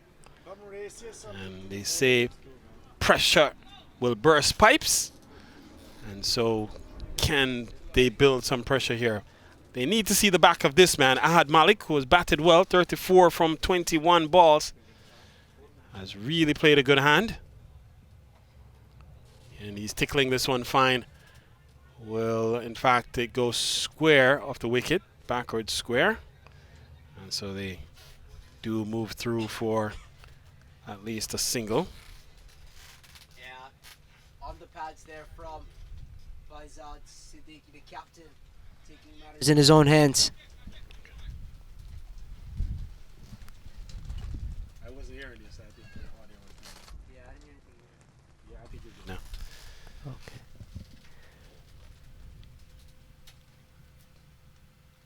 And they say pressure will burst pipes, and so can they build some pressure here? They need to see the back of this man, Ahad Malik, who has batted well, 34 from 21 balls, has really played a good hand, and he's tickling this one fine. Will in fact it goes square off the wicket, backwards square, and so they do move through for at least a single. On the pads there from Bayezid Siddiqui, the captain, taking matters in his own hands. I wasn't hearing this. I think the audio was. Yeah, I didn't hear anything. Yeah, I think you did now.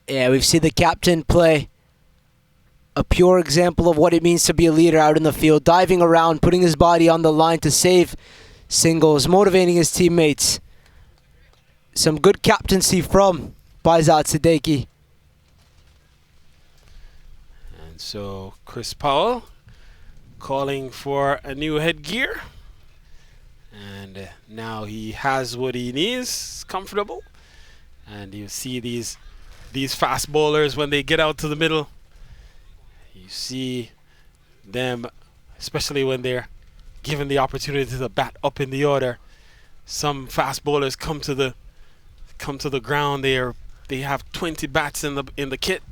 Yeah, we've seen the captain play a pure example of what it means to be a leader out in the field, diving around, putting his body on the line to save singles, motivating his teammates. Some good captaincy from Bayezid Siddiqui. And so Chris Powell calling for a new headgear. And now he has what he needs, comfortable. And you see these fast bowlers when they get out to the middle. You see them, especially when they're given the opportunity to bat up in the order. Some fast bowlers come to the ground. They have 20 bats in the kit.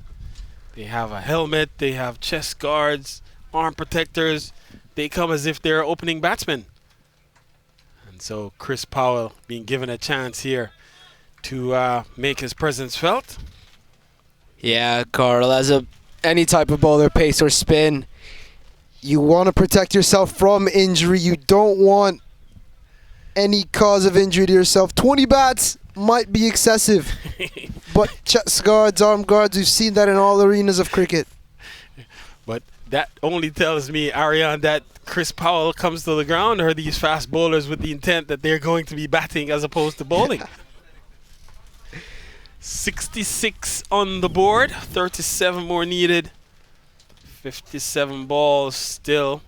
They have a helmet. They have chest guards, arm protectors. They come as if they're opening batsmen. And so Chris Powell being given a chance here to make his presence felt. Yeah, Carl, as any type of bowler, pace or spin, you want to protect yourself from injury. You don't want any cause of injury to yourself. 20 bats might be excessive, but chest guards, arm guards, we've seen that in all arenas of cricket. But that only tells me, Ariane, that Chris Powell comes to the ground, or these fast bowlers with the intent that they're going to be batting as opposed to bowling. 66 on the board, 37 more needed. 57 balls still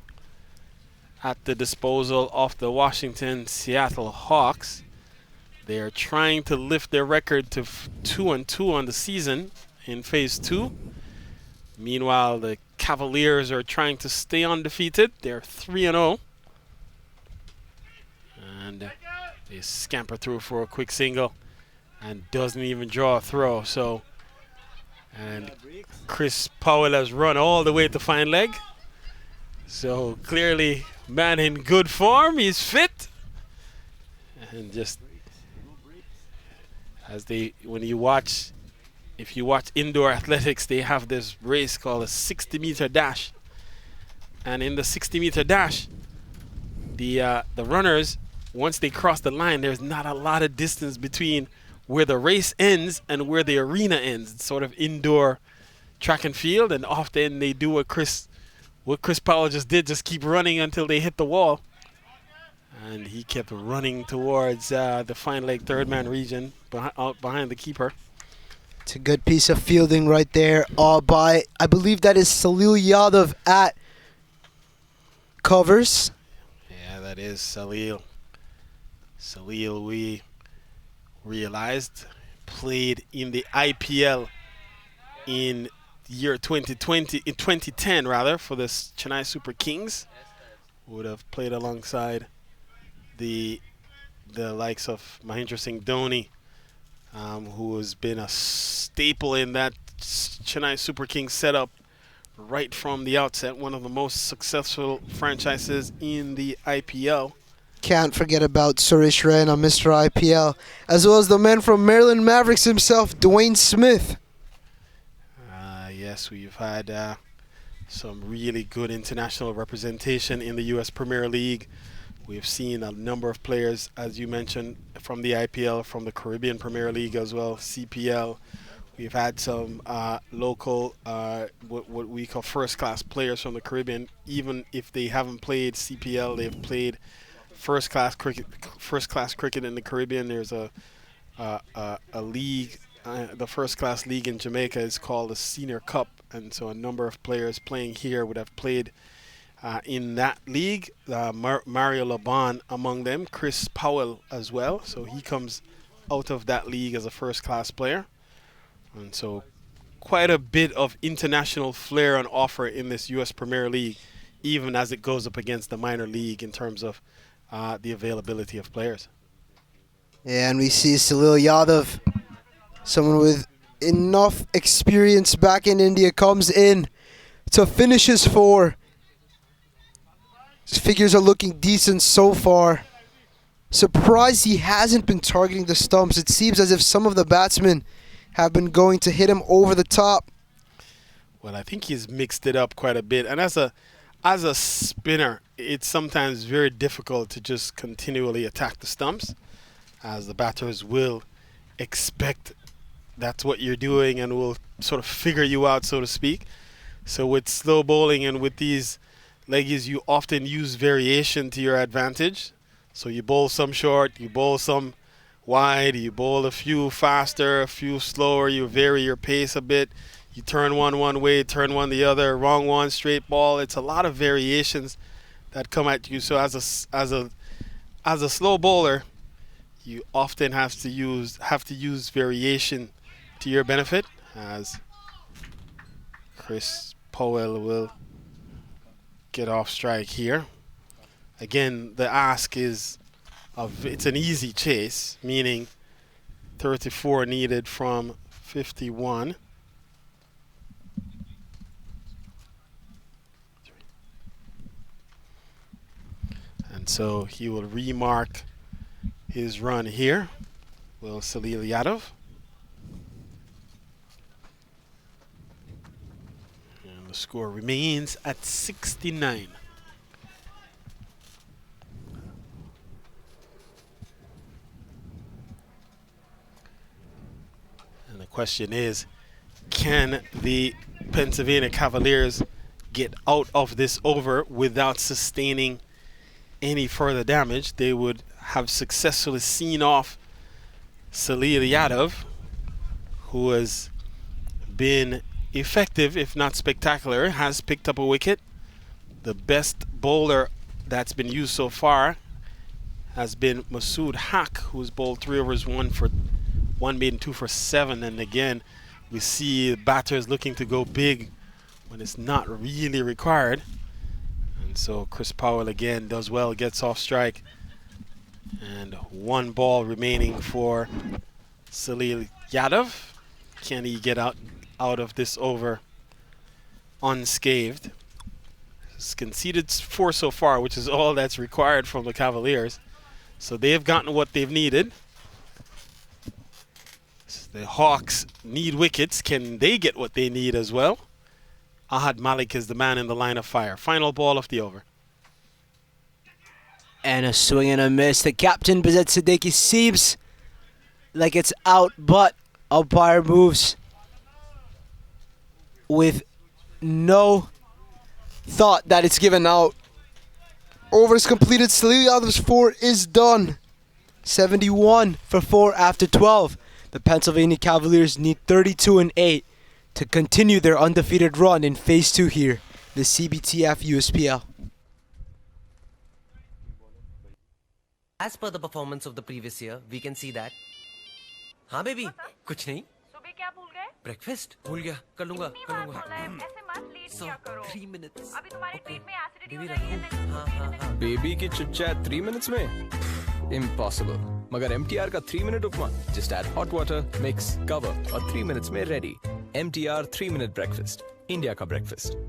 at the disposal of the Washington Seattle Hawks. They are trying to lift their record to 2-2 on the season in phase 2. Meanwhile, the Cavaliers are trying to stay undefeated. They're 3-0. And they scamper through for a quick single and doesn't even draw a throw. So, and Chris Powell has run all the way to fine leg. So clearly, man in good form. He's fit. And just as when you watch, if you watch indoor athletics, they have this race called a 60-meter dash. And in the 60-meter dash, the runners, once they cross the line, there's not a lot of distance between where the race ends and where the arena ends. It's sort of indoor track and field, and often they do what Chris Powell just did, just keep running until they hit the wall. And he kept running towards the fine leg third man region out behind the keeper. It's a good piece of fielding right there by, I believe that is Salil Yadav at covers. Yeah, that is Salil. Salil, we realized, played in the IPL in year 2020, in 2010 rather, for the Chennai Super Kings. Would have played alongside the likes of Mahendra Singh Dhoni, who has been a staple in that Chennai Super Kings setup right from the outset. One of the most successful franchises in the IPL. Can't forget about Suresh Raina, Mr. IPL, as well as the man from Maryland Mavericks himself, Dwayne Smith. Yes, we've had some really good international representation in the U.S. Premier League. We've seen a number of players, as you mentioned, from the IPL, from the Caribbean Premier League as well, CPL. We've had some local, what we call first-class players from the Caribbean. Even if they haven't played CPL, they've played first-class cricket in the Caribbean. There's a league, the first-class league in Jamaica is called the Senior Cup, and so a number of players playing here would have played in that league. Mario Laban among them, Chris Powell as well. So he comes out of that league as a first-class player. And so quite a bit of international flair on offer in this U.S. Premier League, even as it goes up against the minor league in terms of the availability of players. Yeah, and we see Salil Yadav, someone with enough experience back in India, comes in to finish his 4. His figures are looking decent so far. Surprised he hasn't been targeting the stumps. It seems as if some of the batsmen have been going to hit him over the top. Well, I think he's mixed it up quite a bit. And as a spinner, it's sometimes very difficult to just continually attack the stumps, as the batters will expect that's what you're doing and will sort of figure you out, so to speak. So with slow bowling and with these leggies, you often use variation to your advantage. So you bowl some short, you bowl some wide, you bowl a few faster, a few slower, you vary your pace a bit, you turn one way, turn one the other, wrong one, straight ball. It's a lot of variations that come at you. So as a slow bowler, you often have to use variation to your benefit, as Chris Powell will get off strike here. Again, the ask is it's an easy chase, meaning 34 needed from 51. And so he will remark his run here. Will Salil Yadav. And the score remains at 69. And the question is, can the Pennsylvania Cavaliers get out of this over without sustaining any further damage? They would have successfully seen off Salil Yadav, who has been effective, if not spectacular, has picked up a wicket. The best bowler that's been used so far has been Masood Haq, who's bowled 3 overs, 1 made and 2 for 7. And again, we see batters looking to go big when it's not really required. And so Chris Powell again does well, gets off strike. And 1 ball remaining for Salil Yadav. Can he get out of this over unscathed? He's conceded 4 so far, which is all that's required from the Cavaliers. So they've gotten what they've needed. The Hawks need wickets. Can they get what they need as well? Ahad Malik is the man in the line of fire. Final ball of the over. And a swing and a miss. The captain, Bazet Siddiqui, seems like it's out, but umpire moves with no thought that it's given out. Overs completed. Salil Yadav's 4 is done. 71 for 4 after 12. The Pennsylvania Cavaliers need 32 and 8 to continue their undefeated run in Phase 2 here, the CBTF USPL. As per the performance of the previous year, we can see that. हाँ baby, कुछ नहीं. सुबह क्या भूल गए? Breakfast भूल गया कर लूंगा इतनी बार बोला है ऐसे मत लेट So, किया करो 3 minutes. अभी तुम्हारे पेट में एसिडिटी हो बेबी रही है रखूं? हाँ हाँ हाँ. बेबी की चिट-चैट 3 मिनट्स में इम्पॉसिबल, मगर MTR का 3 minute upma just add hot water, mix, cover और 3 मिनट्स में ready. MTR 3 minute breakfast, India का breakfast.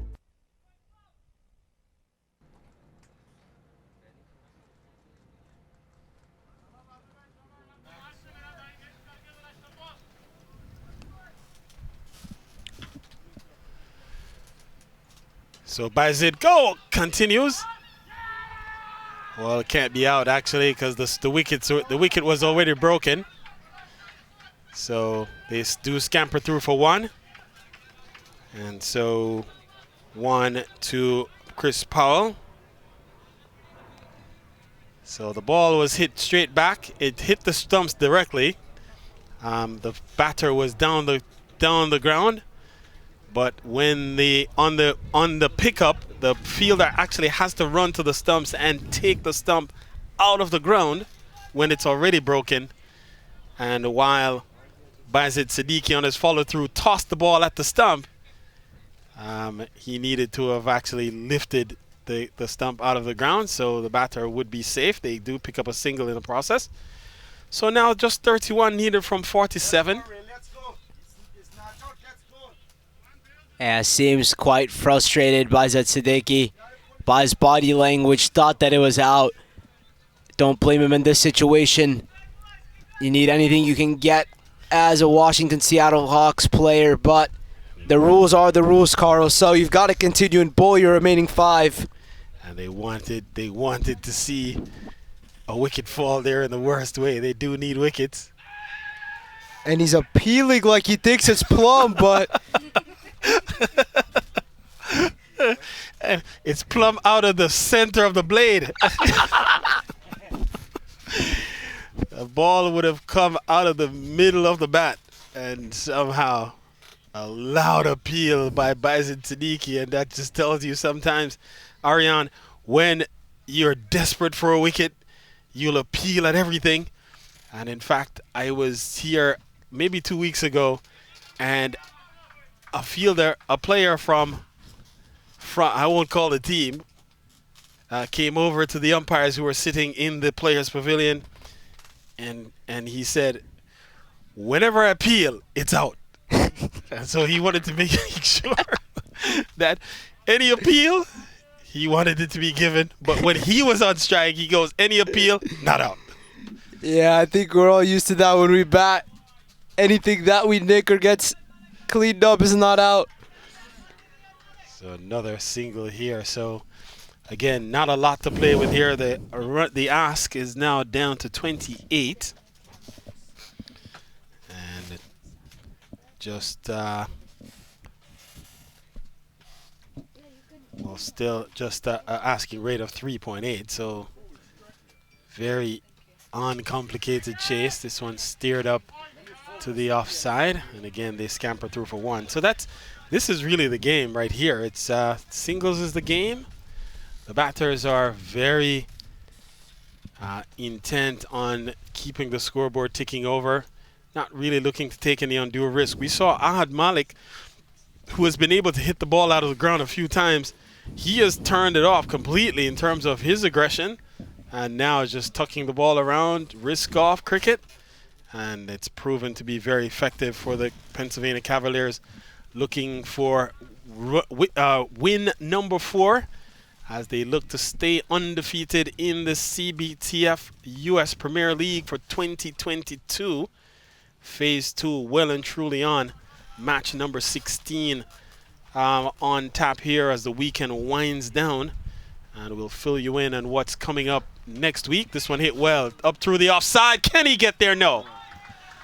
So Bayezid go continues. Well, it can't be out actually because the wicket was already broken. So they do scamper through for one. And so 1 to Chris Powell. So the ball was hit straight back. It hit the stumps directly. The batter was down the ground. But when on the pickup, the fielder actually has to run to the stumps and take the stump out of the ground when it's already broken. And while Bayezid Siddiqui on his follow through tossed the ball at the stump, he needed to have actually lifted the stump out of the ground, so the batter would be safe. They do pick up a single in the process. So now just 31 needed from 47. Yeah, seems quite frustrated by Siddiqui. By his body language, thought that it was out. Don't blame him in this situation. You need anything you can get as a Washington Seattle Hawks player, but the rules are the rules, Carl, so you've got to continue and bowl your remaining 5. And they wanted to see a wicket fall there in the worst way. They do need wickets. And he's appealing like he thinks it's plumb, but and it's plumb out of the center of the blade. The ball would have come out of the middle of the bat, and somehow a loud appeal by Bayezid Siddiqui, and that just tells you sometimes, Ariane, when you're desperate for a wicket, you'll appeal at everything. And in fact, I was here maybe 2 weeks ago, and a player from I won't call the team, came over to the umpires who were sitting in the players' pavilion, and he said, whenever I appeal, it's out. And so he wanted to make sure that any appeal, he wanted it to be given. But when he was on strike, he goes, any appeal, not out. yeah, I think we're all used to that when we bat. Anything that we nick or gets cleaned up is not out. So another single here. So again, not a lot to play with here. The ask is now down to 28. And just still just a asking rate of 3.8. So very uncomplicated chase. This one steered up to the offside, and again they scamper through for 1. So this is really the game right here. It's singles is the game. The batters are very intent on keeping the scoreboard ticking over, not really looking to take any undue risk. We saw Ahad Malik, who has been able to hit the ball out of the ground a few times. He has turned it off completely in terms of his aggression, and now is just tucking the ball around, risk off cricket. And it's proven to be very effective for the Pennsylvania Cavaliers, looking for win number 4 as they look to stay undefeated in the CBTF US Premier League for 2022. Phase 2 well and truly on. Match number 16 on tap here as the weekend winds down. And we'll fill you in on what's coming up next week. This one hit well up through the offside. Can he get there? No.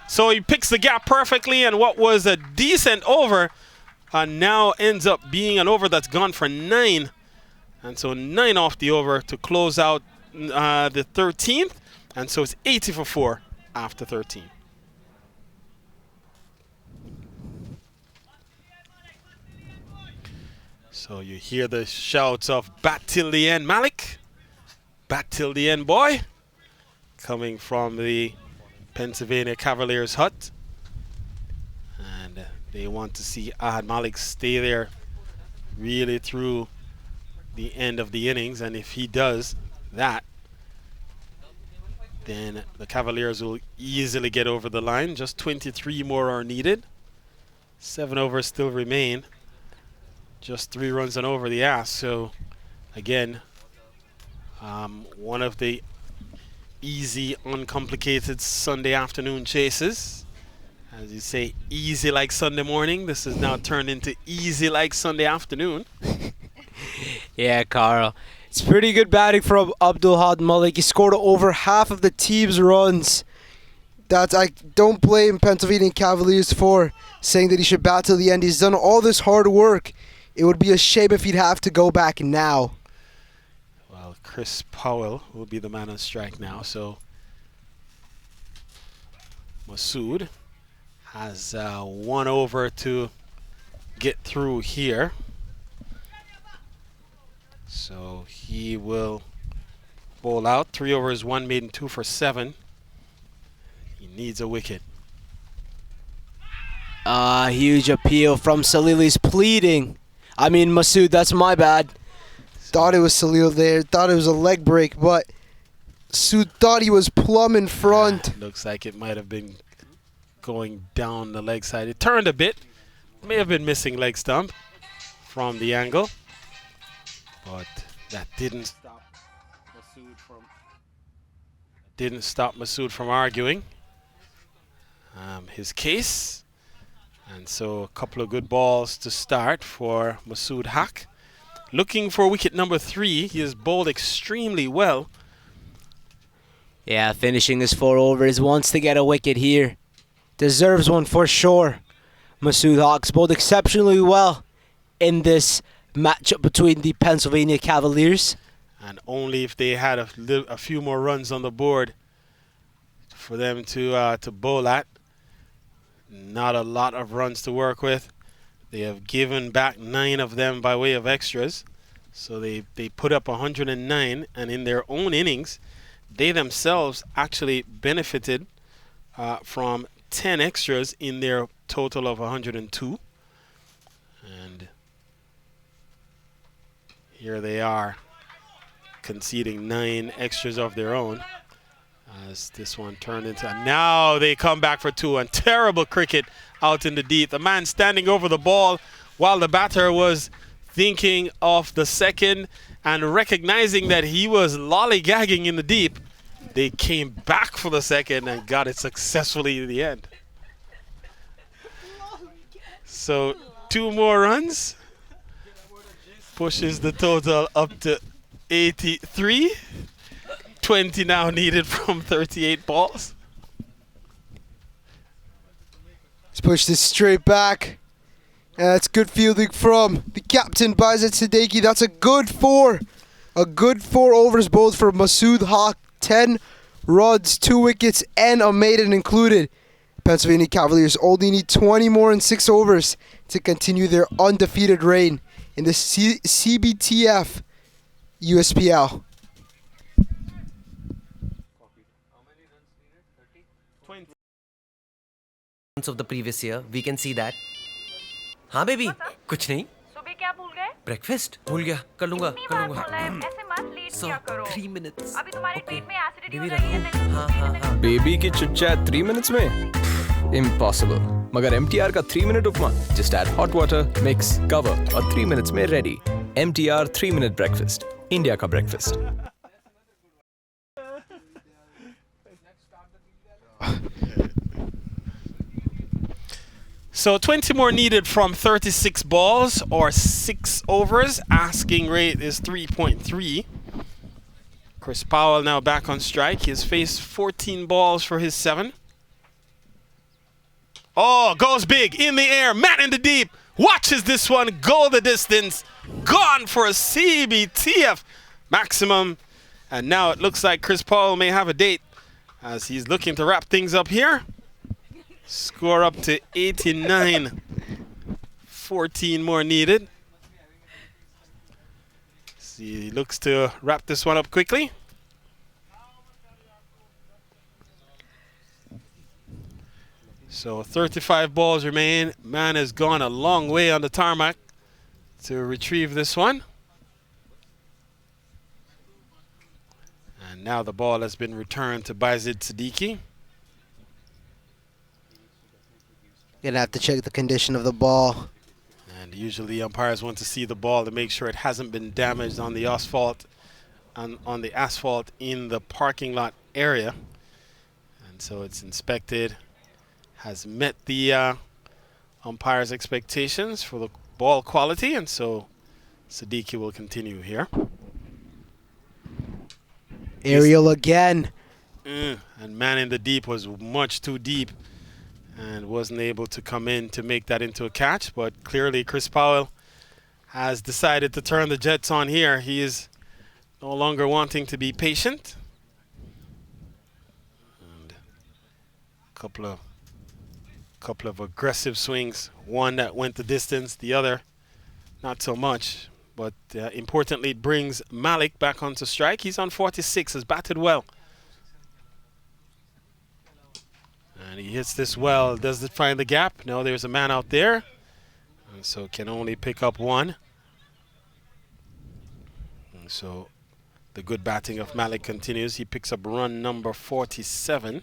So he picks the gap perfectly, and what was a decent over now ends up being an over that's gone for 9. And so 9 off the over to close out the 13th. And so it's 80 for 4 after 13. So you hear the shouts of bat till the end, Malik. Bat till the end, boy. Coming from the Pennsylvania Cavaliers hut. And They want to see Ahad Malik stay there really through the end of the innings, and if he does that, then the Cavaliers will easily get over the line. Just 23 more are needed. 7 overs still remain. Just 3 runs and over the ask. So again, one of the easy, uncomplicated Sunday afternoon chases. As you say, easy like Sunday morning. This is now turned into easy like Sunday afternoon. Yeah, Carl. It's pretty good batting from Abdul Had Malik. He scored over half of the team's runs. That I don't blame Pennsylvania Cavaliers for, saying that he should bat till the end. He's done all this hard work. It would be a shame if he'd have to go back now. Well, Chris Powell will be the man on strike now. So Masood has 1 over to get through here. So he will bowl out. 3 overs, 1 maiden, 2 for 7. He needs a wicket. Huge appeal from Salil. He's pleading. I mean, Masood, that's my bad. Thought it was Salil there. Thought it was a leg break, but Masood thought he was plumb in front. Looks like it might have been going down the leg side. It turned a bit. May have been missing leg stump from the angle. But that didn't stop Masood from arguing his case. And so a couple of good balls to start for Masood Haq. Looking for wicket number 3. He has bowled extremely well. Yeah, finishing his 4 overs. Wants to get a wicket here. Deserves one for sure. Masood Haq's bowled exceptionally well in this matchup between the Pennsylvania Cavaliers. And only if they had a few more runs on the board for them to bowl at. Not a lot of runs to work with. They have given back 9 of them by way of extras. So they put up 109, and in their own innings, they themselves actually benefited from 10 extras in their total of 102. And here they are, conceding 9 extras of their own. As this one turned into, now they come back for 2, and terrible cricket out in the deep. The man standing over the ball while the batter was thinking of the second and recognizing that he was lollygagging in the deep. They came back for the second and got it successfully in the end. So 2 more runs pushes the total up to 83. 20 now needed from 38 balls. Let's push this straight back. And that's good fielding from the captain, Baizat Siddiqui. That's a good 4. A good 4 overs bowled for Masood Haq. 10 runs, 2 wickets, and a maiden included. Pennsylvania Cavaliers only need 20 more in 6 overs to continue their undefeated reign in the CBTF USPL. Of the previous year, we can see that. हाँ baby, कुछ नहीं. सुबह क्या भूल गए? Breakfast भूल गया. कर लूँगा. कितनी बार बोला है, ऐसे मत लेट किया करो. 3 minutes. अभी तुम्हारे पेट में एसिडिटी हो बेबी रही है. रखो. हाँ. बेबी की चिट चैट 3 मिनट्स में इम्पॉसिबल. मगर MTR का 3 minute upma just add hot water, mix, cover और 3 मिनट्स में ready. MTR 3 minute breakfast, India का breakfast. So 20 more needed from 36 balls or 6 overs. Asking rate is 3.3. Chris Powell now back on strike. He has faced 14 balls for his 7. Oh, goes big in the air. Man in the deep. Watches this one go the distance. Gone for a CBTF maximum. And now it looks like Chris Powell may have a date as he's looking to wrap things up here. Score up to 89. 14 more needed. See, he looks to wrap this one up quickly. So 35 balls remain. Man has gone a long way on the tarmac to retrieve this one. And now the ball has been returned to Bayezid Siddiqui. Gonna have to check the condition of the ball. And usually umpires want to see the ball to make sure it hasn't been damaged on the asphalt, on the asphalt in the parking lot area. And so it's inspected, has met the umpire's expectations for the ball quality, and so Siddiqui will continue here. Aerial again. And man in the deep was much too deep and wasn't able to come in to make that into a catch. But clearly Chris Powell has decided to turn the Jets on here. He is no longer wanting to be patient. And a couple of aggressive swings. One that went the distance, the other not so much. But importantly, it brings Malik back onto strike. He's on 46, has batted well. And he hits this well. Does it find the gap? No, there's a man out there. And so can only pick up one. And so the good batting of Malik continues. He picks up run number 47.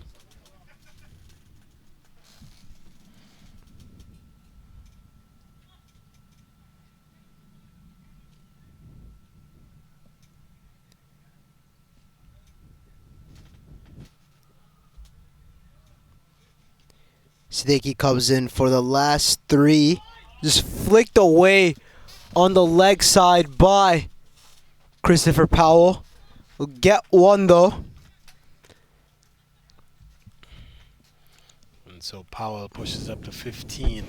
Siddiqui comes in for the last three. Just flicked away on the leg side by Christopher Powell. Will get one though. And so Powell pushes up to 15.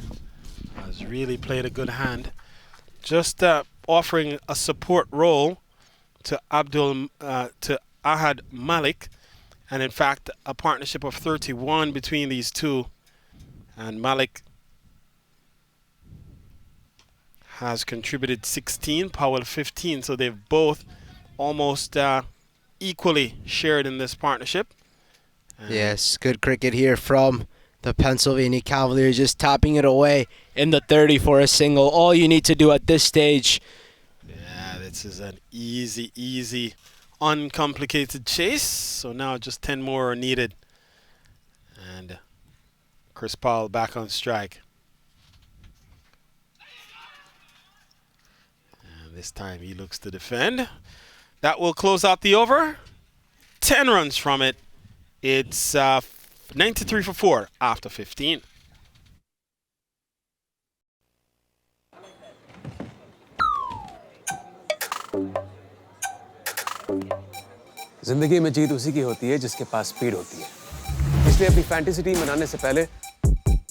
Has really played a good hand. Just offering a support role to Ahad Malik. And in fact, a partnership of 31 between these two. And Malik has contributed 16, Powell 15, so they've both almost equally shared in this partnership. And yes, good cricket here from the Pennsylvania Cavaliers, just tapping it away in the 30 for a single. All you need to do at this stage. Yeah, this is an easy, uncomplicated chase. So now just 10 more are needed. And Chris Powell back on strike. And this time he looks to defend. That will close out the over. 10 runs from it. It's 93 for 4 after 15. जिंदगी में जीत उसी की होती है जिसके पास speed होती है इसलिए अपनी फैंटेसी टीम बनाने से पहले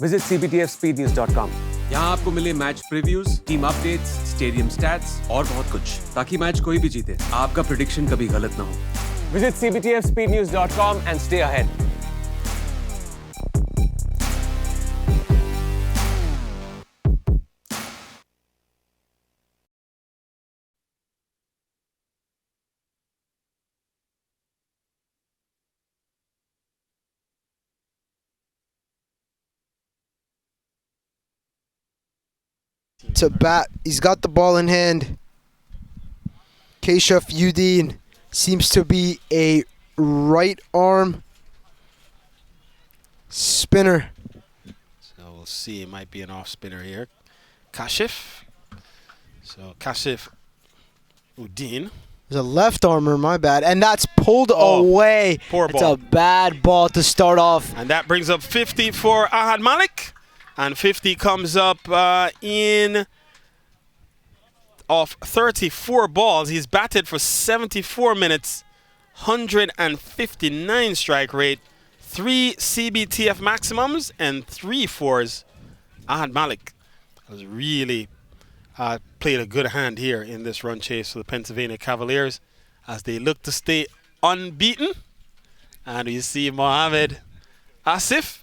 विजिट cptfspeednews.com। यहाँ आपको मिले match previews, team updates, stadium stats और बहुत कुछ, ताकि मैच कोई भी जीते आपका प्रेडिक्शन कभी गलत ना हो। Visit cptfspeednews.com and stay ahead। To bat, he's got the ball in hand. Keshaf Udin seems to be a right arm spinner. So we'll see. It might be an off spinner here. Kashif. So Kashif Udin. There's a left armer, my bad. And that's pulled away. Poor It's ball. a bad ball to start off. And that brings up 50 for Ahad Malik. And 50 comes up in off 34 balls. He's batted for 74 minutes, 159 strike rate, 3 CBTF maximums, and 3 fours. Ahad Malik has really played a good hand here in this run chase for the Pennsylvania Cavaliers as they look to stay unbeaten. And you see Mohamed Asif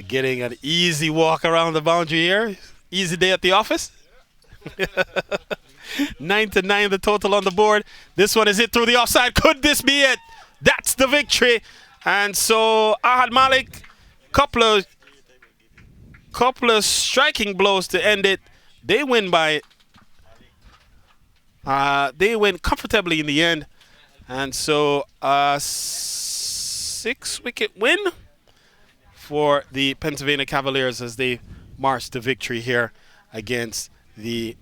getting an easy walk around the boundary here. Easy day at the office. 9-9 the total on the board. This one is hit through the offside. Could this be it? That's the victory. And so Ahad Malik couple of striking blows to end it. They win by they win comfortably in the end, and so 6-wicket win for the Pennsylvania Cavaliers as they march to victory here against the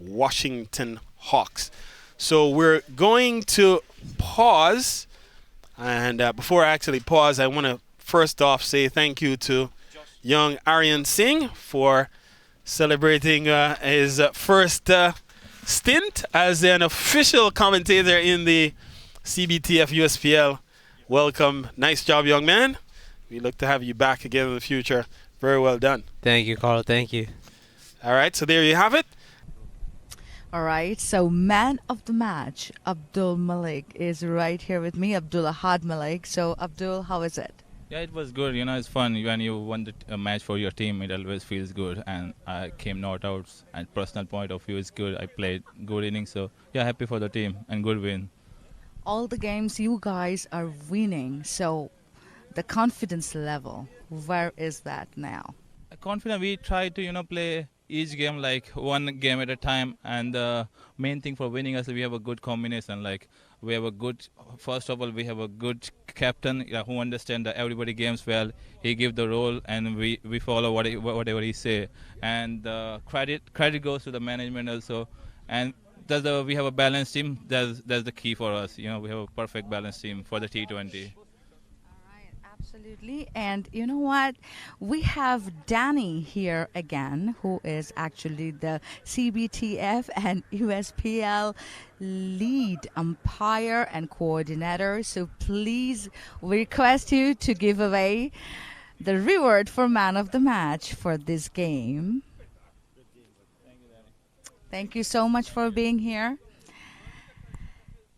Washington Hawks. So we're going to pause, and before I actually pause, I want to first off say thank you to young Aryan Singh for celebrating his first stint as an official commentator in the CBTF USPL. Welcome. Nice job, young man. We look to have you back again in the future. Very well done. Thank you, Carl. Thank you. All right, so there you have it. All right, so man of the match, Abdul Malik, is right here with me, Abdul Ahad Malik. So, Abdul, how is it? Yeah, it was good. You know, it's fun when you won a match for your team. It always feels good, and I came not out. And personal point of view is good. I played good innings, so yeah, happy for the team and good win. All the games you guys are winning, so the confidence level, where is that now? Confident. We try to play each game like one game at a time, and the main thing for winning is we have a good combination. Like we have a good, first of all, we have a good captain who understands everybody games well. He gives the role, and we follow whatever he say. And credit goes to the management also. And we have a balanced team. That's the key for us. We have a perfect balanced team for the T20. Absolutely. And you know what? We have Danny here again, who is actually the CBTF and USPL lead umpire and coordinator. So please, we request you to give away the reward for man of the match for this game. Thank you so much for being here.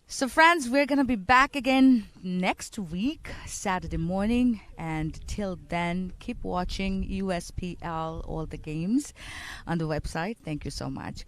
So friends, we're going to be back again next week, Saturday morning. And till then, keep watching USPL, all the games on the website. Thank you so much.